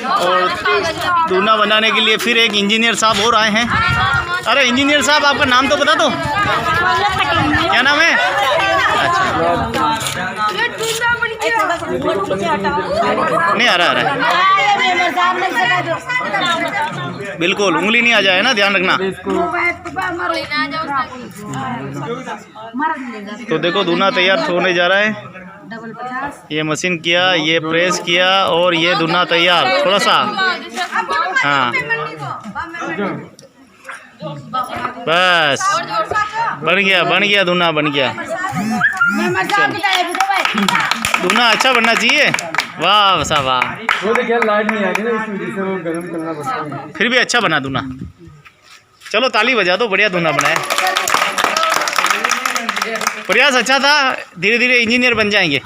और दूना बनाने के लिए फिर एक इंजीनियर साहब और आए हैं। अरे इंजीनियर साहब, आपका नाम तो बता दो, क्या नाम है? नहीं आ रहा बिल्कुल, उंगली नहीं आ जाए ना, ध्यान रखना। तो देखो दूना तैयार होने जा रहा है। ये मशीन किया, ये प्रेस किया, और ये दूना तैयार। थोड़ा सा हाँ, बस बन गया दूना बन गया। दूना अच्छा बनना चाहिए। वाह सा वाह, वो देखिए लाइट नहीं आ रही ना, इस वजह से वो गर्म करना पड़ता है। फिर भी अच्छा बना दूना। चलो ताली बजा दो, बढ़िया दूना बनाया। प्रयास अच्छा था, धीरे धीरे इंजीनियर बन जाएंगे।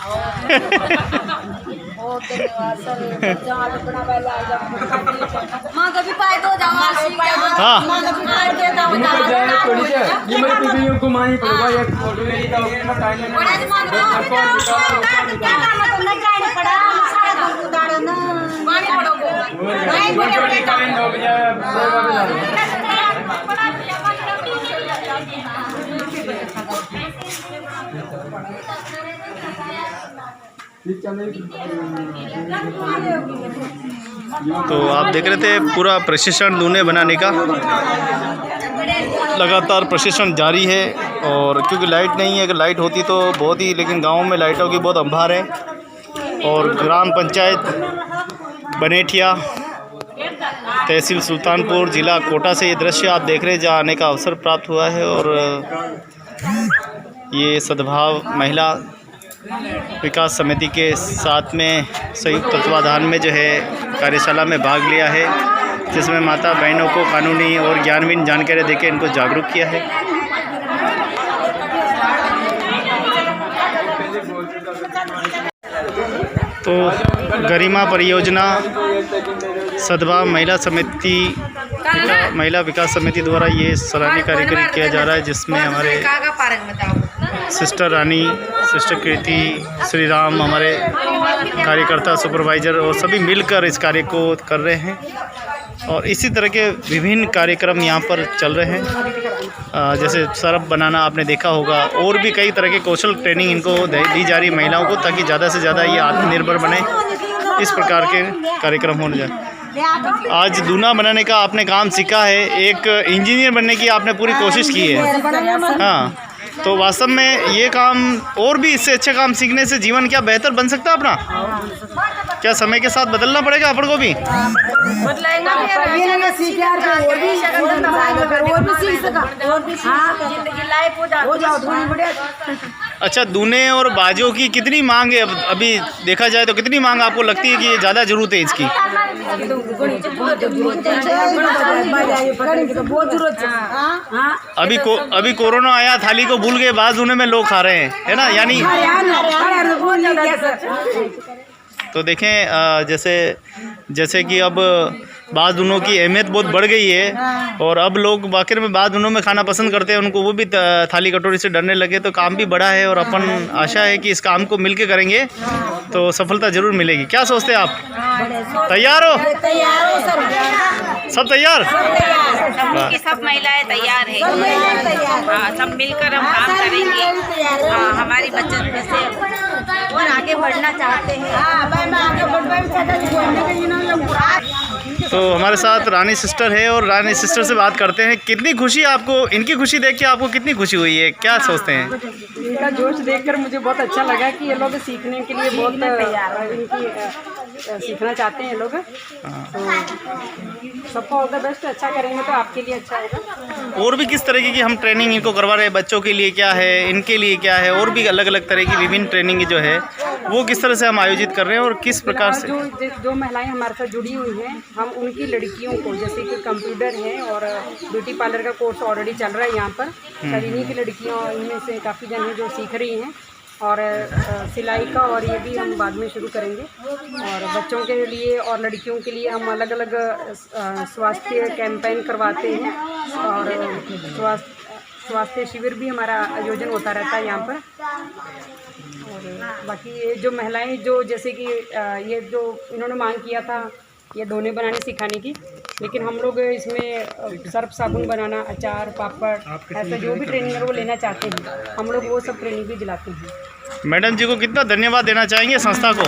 तो आप देख रहे थे पूरा प्रशिक्षण दूने बनाने का लगातार प्रशिक्षण जारी है। और क्योंकि लाइट नहीं है, अगर लाइट होती तो बहुत ही, लेकिन गांव में लाइटों की बहुत अंभार है। और ग्राम पंचायत बनेठिया, तहसील सुल्तानपुर, ज़िला कोटा से ये दृश्य आप देख रहे हैं, जहाँ आने का अवसर प्राप्त हुआ है। और ये सद्भाव महिला विकास समिति के साथ में संयुक्त तत्वाधान में जो है कार्यशाला में भाग लिया है, जिसमें माता बहनों को कानूनी और ज्ञानहीन जानकारी देकर इनको जागरूक किया है। तो गरिमा परियोजना सद्भाव महिला समिति, महिला विकास समिति द्वारा ये सराहनीय कार्यक्रम किया जा रहा है, जिसमें हमारे सिस्टर रानी, सिस्टर कृति, श्री राम, हमारे कार्यकर्ता, सुपरवाइज़र और सभी मिलकर इस कार्य को कर रहे हैं। और इसी तरह के विभिन्न कार्यक्रम यहाँ पर चल रहे हैं। जैसे सरफ बनाना आपने देखा होगा, और भी कई तरह के कौशल ट्रेनिंग इनको दी जा रही है महिलाओं को, ताकि ज़्यादा से ज़्यादा ये आत्मनिर्भर बने। इस प्रकार के कार्यक्रम होने जाए। आज दूना बनाने का आपने काम सीखा है, एक इंजीनियर बनने की आपने पूरी कोशिश की है। हाँ, तो वास्तव में ये काम और भी इससे अच्छे काम सीखने से जीवन क्या बेहतर बन सकता है अपना? क्या समय के साथ बदलना पड़ेगा अपन को भी? जिंदगी लाइफ हो जाओ अच्छा, दूने और बाजों की कितनी मांग है अभी देखा जाए तो? कितनी मांग आपको लगती है कि ये ज़्यादा ज़रूरत है इसकी? अभी कोरोना आया, थाली को भूल गए, बाज दूने में लोग खा रहे हैं, है ना? यानी तो देखें जैसे कि अब बाज दूनों की अहमियत बहुत बढ़ गई है और अब लोग वाकई में बाज दूनों में खाना पसंद करते हैं। उनको वो भी थाली कटोरी से डरने लगे, तो काम भी बढ़ा है और अपन आशा है कि इस काम को मिलके करेंगे तो सफलता ज़रूर मिलेगी। क्या सोचते हैं आप? तैयार हो? सब तैयार? सब महिलाएं तैयार है। सब मिलकर हम काम करेंगे। हमारी बचत में से और आगे बढ़ना चाहते हैं। तो हमारे साथ रानी सिस्टर है और रानी सिस्टर से बात करते हैं। कितनी खुशी आपको, इनकी खुशी देख के आपको कितनी खुशी हुई है? क्या सोचते हैं? इनका जोश देखकर मुझे बहुत अच्छा लगा कि ये लोग सीखने के लिए बहुत सीखना चाहते हैं लोग। तो सबको ऑल द बेस्ट। अच्छा करेंगे तो आपके लिए अच्छा होगा। और भी किस तरीके की हम ट्रेनिंग इनको करवा रहे हैं? बच्चों के लिए क्या है, इनके लिए क्या है, और भी अलग अलग तरह की विभिन्न ट्रेनिंग जो है वो किस तरह से हम आयोजित कर रहे हैं और किस प्रकार से? जो महिलाएं हमारे साथ जुड़ी हुई हैं, हम उनकी लड़कियों को, जैसे कि कंप्यूटर है और ब्यूटी पार्लर का कोर्स ऑलरेडी चल रहा है यहाँ पर, इन्हीं की लड़कियों इनमें से काफ़ी जन हैं जो सीख रही हैं और सिलाई का, और ये भी हम बाद में शुरू करेंगे। और बच्चों के लिए और लड़कियों के लिए हम अलग अलग स्वास्थ्य कैंपेन करवाते हैं और स्वास्थ्य शिविर भी हमारा आयोजन होता रहता है यहाँ पर। और बाकी ये जो महिलाएं जो जैसे कि ये जो इन्होंने मांग किया था ये दोने बनाने सिखाने की, लेकिन हम लोग इसमें सर्फ साबुन बनाना, अचार, पापड़, ऐसा जो भी ट्रेनिंग है वो लेना चाहते हैं, हम लोग वो सब ट्रेनिंग भी दिलाते हैं। मैडम जी को कितना धन्यवाद देना चाहेंगे संस्था को?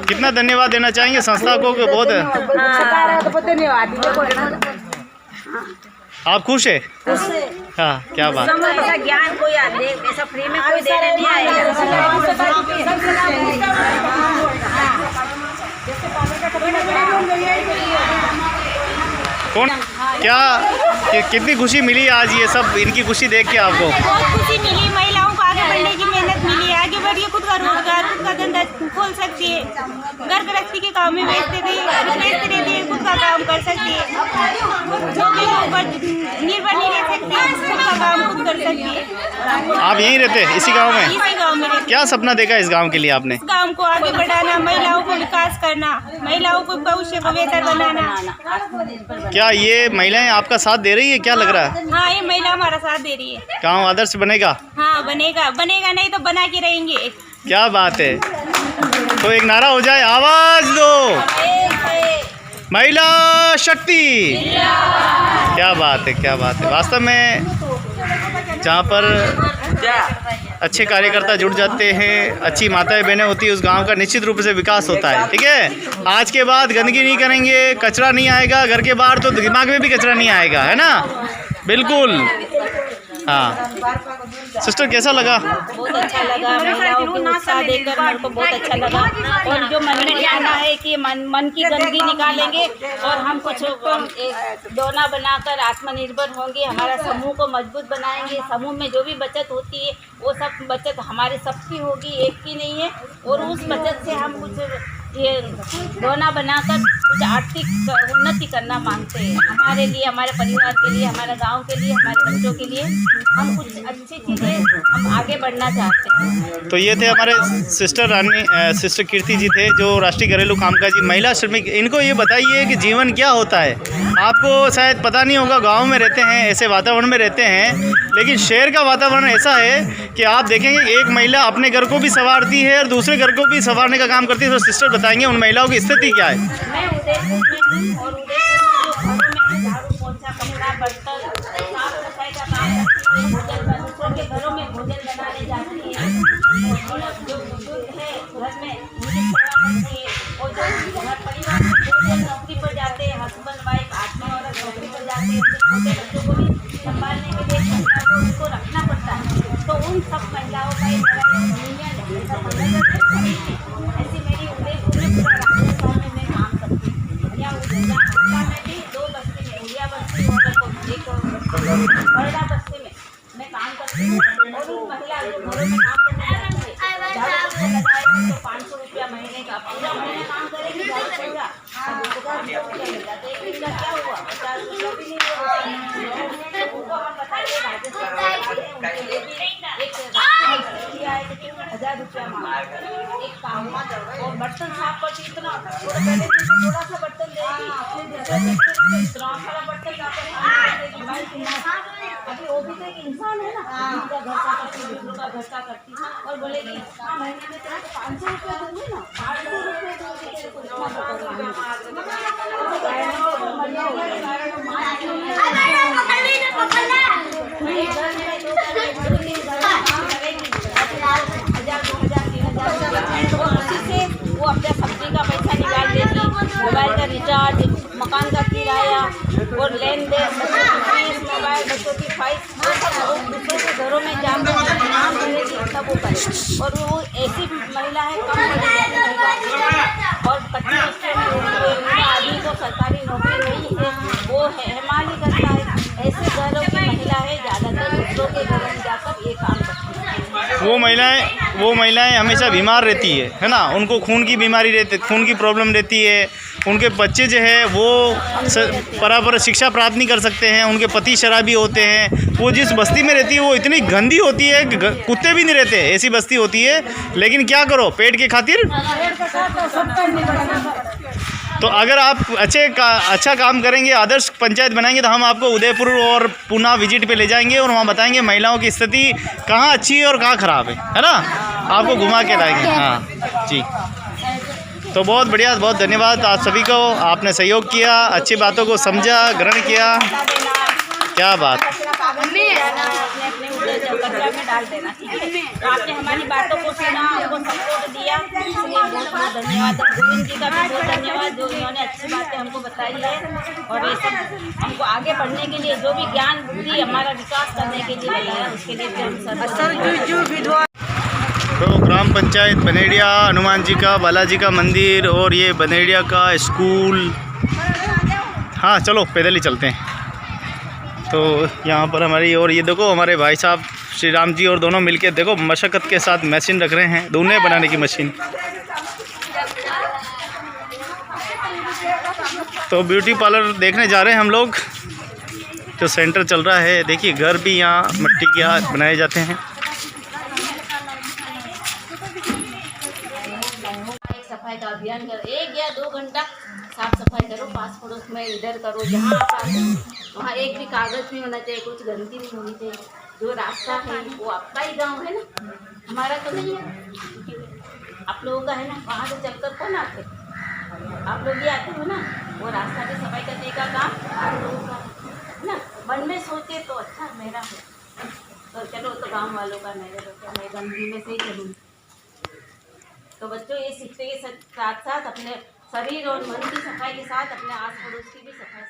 कितना धन्यवाद देना चाहेंगे संस्था को? बहुत धन्यवाद। आप खुश है? हाँ, क्या बात। ऐसा ज्ञान कोई ऐसा फ्री में कोई देने नहीं आएगा। कौन क्या कितनी खुशी मिली आज ये सब इनकी खुशी देख के आपको? बहुत खुशी मिली। महिलाओं को आगे बढ़ने की मेहनत मिली, आगे बढ़िए, खुद का रोजगार, खुद का धंधा खोल सकती है, घर गृहस्थी के काम में व्यस्त रहती है, खुद का काम कर सकती है, निर्भर नहीं रह सकती, खुद का काम खुद कर सकती है। आप यहीं रहते हैं इसी गांव में? इसी गांव में रहते। क्या सपना देखा इस गांव के लिए आपने? इस गांव को आगे बढ़ाना, महिलाओं को विकास करना, महिलाओं को भविष्य को बेहतर बनाना। क्या ये महिलाएं आपका साथ दे रही है? क्या लग रहा है? हाँ, ये महिला हमारा साथ दे रही है। गांव आदर्श बनेगा? हाँ, बनेगा नहीं तो बना के रहेंगे। क्या बात है। तो एक नारा हो जाए, आवाज दो, महिला शक्ति। क्या बात है, क्या बात है। वास्तव में जहाँ पर अच्छे कार्यकर्ता जुड़ जाते हैं, अच्छी माताएं बहनें होती है, उस गांव का निश्चित रूप से विकास होता है। ठीक है, आज के बाद गंदगी नहीं करेंगे, कचरा नहीं आएगा घर के बाहर, तो दिमाग में भी कचरा नहीं आएगा, है ना? बिल्कुल। हाँ सिस्टर, कैसा लगा? बहुत अच्छा लगा। महिलाओं को उत्साह देकर मेरे को बहुत अच्छा लगा। और जो मन में कहना है कि मन की गंदगी निकालेंगे और हम कुछ एक दोना बनाकर आत्मनिर्भर होंगे, हमारा समूह को मजबूत बनाएंगे। समूह में जो भी बचत होती है वो सब बचत हमारे सबकी होगी, एक की नहीं है। और उस बचत से हम कुछ ये दोना बनाकर कुछ आर्थिक उन्नति करना मांगते हैं, हमारे लिए, हमारे परिवार के लिए, हमारे गांव के लिए, हमारे बच्चों के लिए। हम कुछ अच्छी चीज़ें हम आगे बढ़ना चाहते हैं। तो ये थे हमारे सिस्टर कीर्ति जी थे, जो राष्ट्रीय घरेलू कामकाजी महिला श्रमिक। इनको ये बताइए कि जीवन क्या होता है। आपको शायद पता नहीं होगा, गाँव में रहते हैं, ऐसे वातावरण में रहते हैं, लेकिन शहर का वातावरण ऐसा है कि आप देखेंगे एक महिला अपने घर को भी संवारती है और दूसरे घर को भी संवारने का काम करती है। तो सिस्टर बताएंगे उन महिलाओं की स्थिति क्या है। मैं उदयपुर में हूँ और उदयपुर में जो घरों में झाड़ू पोछा, कपड़ा, बर्तन, साफ सफाई का काम करती है, दूसरों के घरों में भोजन बनाने जाती है, जो बुजुर्ग है घर में उनकी सेवा करती है, और जो घर परिवार में जो नौकरी पर जाते हैं, हस्बैंड वाइफ आदमी औरत नौकरी पर जाते हैं, उनके छोटे बच्चों को भी संभालने के लिए महिला को उनको रखना पड़ता है। तो उन सब महिलाओं का एक ऐसी मेरी उदयपुर में पूरा राजस्थान में मैं काम करती हूँ। यहाँ में भी 2 बस्ती में, उड़िया बस्ती और एक बड़ा बस्ती में मैं काम करती हूँ। और उन महिला जो घरों में काम करने जाती है, झाड़ू पोछा लगाएगी तो 500 रुपया महीने का, पूरा महीना काम करेगी झाड़ू पोछा, अब उसको 500 रुपया मिलता। तो एक दिन का क्या हुआ, 50 रुपया भी नहीं हुआ। तो उनको हम बताइए राज्य सरकार उनके लिए भी एक किया है कि 1000 रुपया मांगा एक काम। और बर्तन साफ करती इतना, थोड़ा पहले दिन से थोड़ा सा बर्तन देगी, अपने दूसरे इतना सारा बर्तन देगी भाई तुम्हारा। अभी वो भी तो एक इंसान है ना, उनका घर का करती, दूसरों का घर का करती, और बोलेगी हाँ महीने में तेरा 500 रुपया दूंगी ना, 500 रुपया दूंगी तेरे को, इतना वो अपना सब्जी का पैसा निकाल देती, मोबाइल का रिचार्ज, मकान का किराया और लेन देन, फीस, मोबाइल, बच्चों की फीस, वो सब दूसरों के घरों में जाकर काम करेगी तब वो करे। और वो ऐसी महिला है कम और 25 आदमी को सरकारी नौकरी नहीं है, वो हेमाली करता है। ऐसे घरों की महिला है ज़्यादातर दूसरों के घरों में जाकर ये काम करती है। वो महिलाएं हमेशा बीमार रहती है ना, उनको खून की बीमारी रहती, खून की प्रॉब्लम रहती है, उनके बच्चे जो है वो बराबर शिक्षा प्राप्त नहीं कर सकते हैं, उनके पति शराबी होते हैं, वो जिस बस्ती में रहती है वो इतनी गंदी होती है कि कुत्ते भी नहीं रहते, ऐसी बस्ती होती है। लेकिन क्या करो, पेट के खातिर। तो अगर आप अच्छा काम करेंगे, आदर्श पंचायत बनाएंगे, तो हम आपको उदयपुर और पुणे विजिट पे ले जाएंगे और वहाँ बताएंगे महिलाओं की स्थिति कहाँ अच्छी है और कहाँ ख़राब है ना, आपको घुमा के लाएंगे। हाँ जी, तो बहुत बढ़िया, बहुत धन्यवाद आप सभी को, आपने सहयोग किया, अच्छी बातों को समझा, ग्रहण किया, क्या बात। कचरा में डाल देना, ठीक है। तो आपने हमारी बातों को सुना, हमको सपोर्ट दिया, इसलिए बहुत बहुत धन्यवाद। गोविंद जी का भी बहुत धन्यवाद जो इन्होंने अच्छी बातें हमको बताई है, और ये सब हमको आगे बढ़ने के लिए जो भी ज्ञान बुद्धि हमारा विकास करने के लिए बताया, उसके लिए भी हम तो ग्राम पंचायत बनेड़िया, हनुमान जी का, बालाजी का मंदिर और ये बनेड़िया का स्कूल। हाँ चलो पैदल ही चलते हैं। तो यहाँ पर हमारी, और ये देखो हमारे भाई साहब श्री राम जी और दोनों मिलके देखो मशक्क़त के साथ मशीन रख रहे हैं, दूल्हे बनाने की मशीन। तो ब्यूटी पार्लर देखने जा रहे हैं हम लोग, जो सेंटर चल रहा है। देखिए घर भी यहाँ मिट्टी के बनाए जाते हैं। सफाई का अभियान करो, 1 या 2 घंटा साफ सफाई करो, पास पड़ोस में इधर करो, जहाँ आप वहाँ एक भी कागज़ नहीं होना चाहिए, कुछ गंदगी नहीं होनी चाहिए। जो रास्ता है वो आपका ही गांव है ना, हमारा तो नहीं है, आप लोगों का है ना। वहाँ से चलकर कौन आते, आप लोग ही आते हो ना। वो रास्ता की सफाई करने का काम आप लोगों का है ना। मन में सोचे तो अच्छा मेरा है, तो चलो तो गाँव वालों का मेरे तो मैं गंदगी में से ही चलूँ। तो बच्चों ये सीखते के साथ साथ अपने शरीर और मन की सफाई के साथ अपने आस पड़ोस की भी सफाई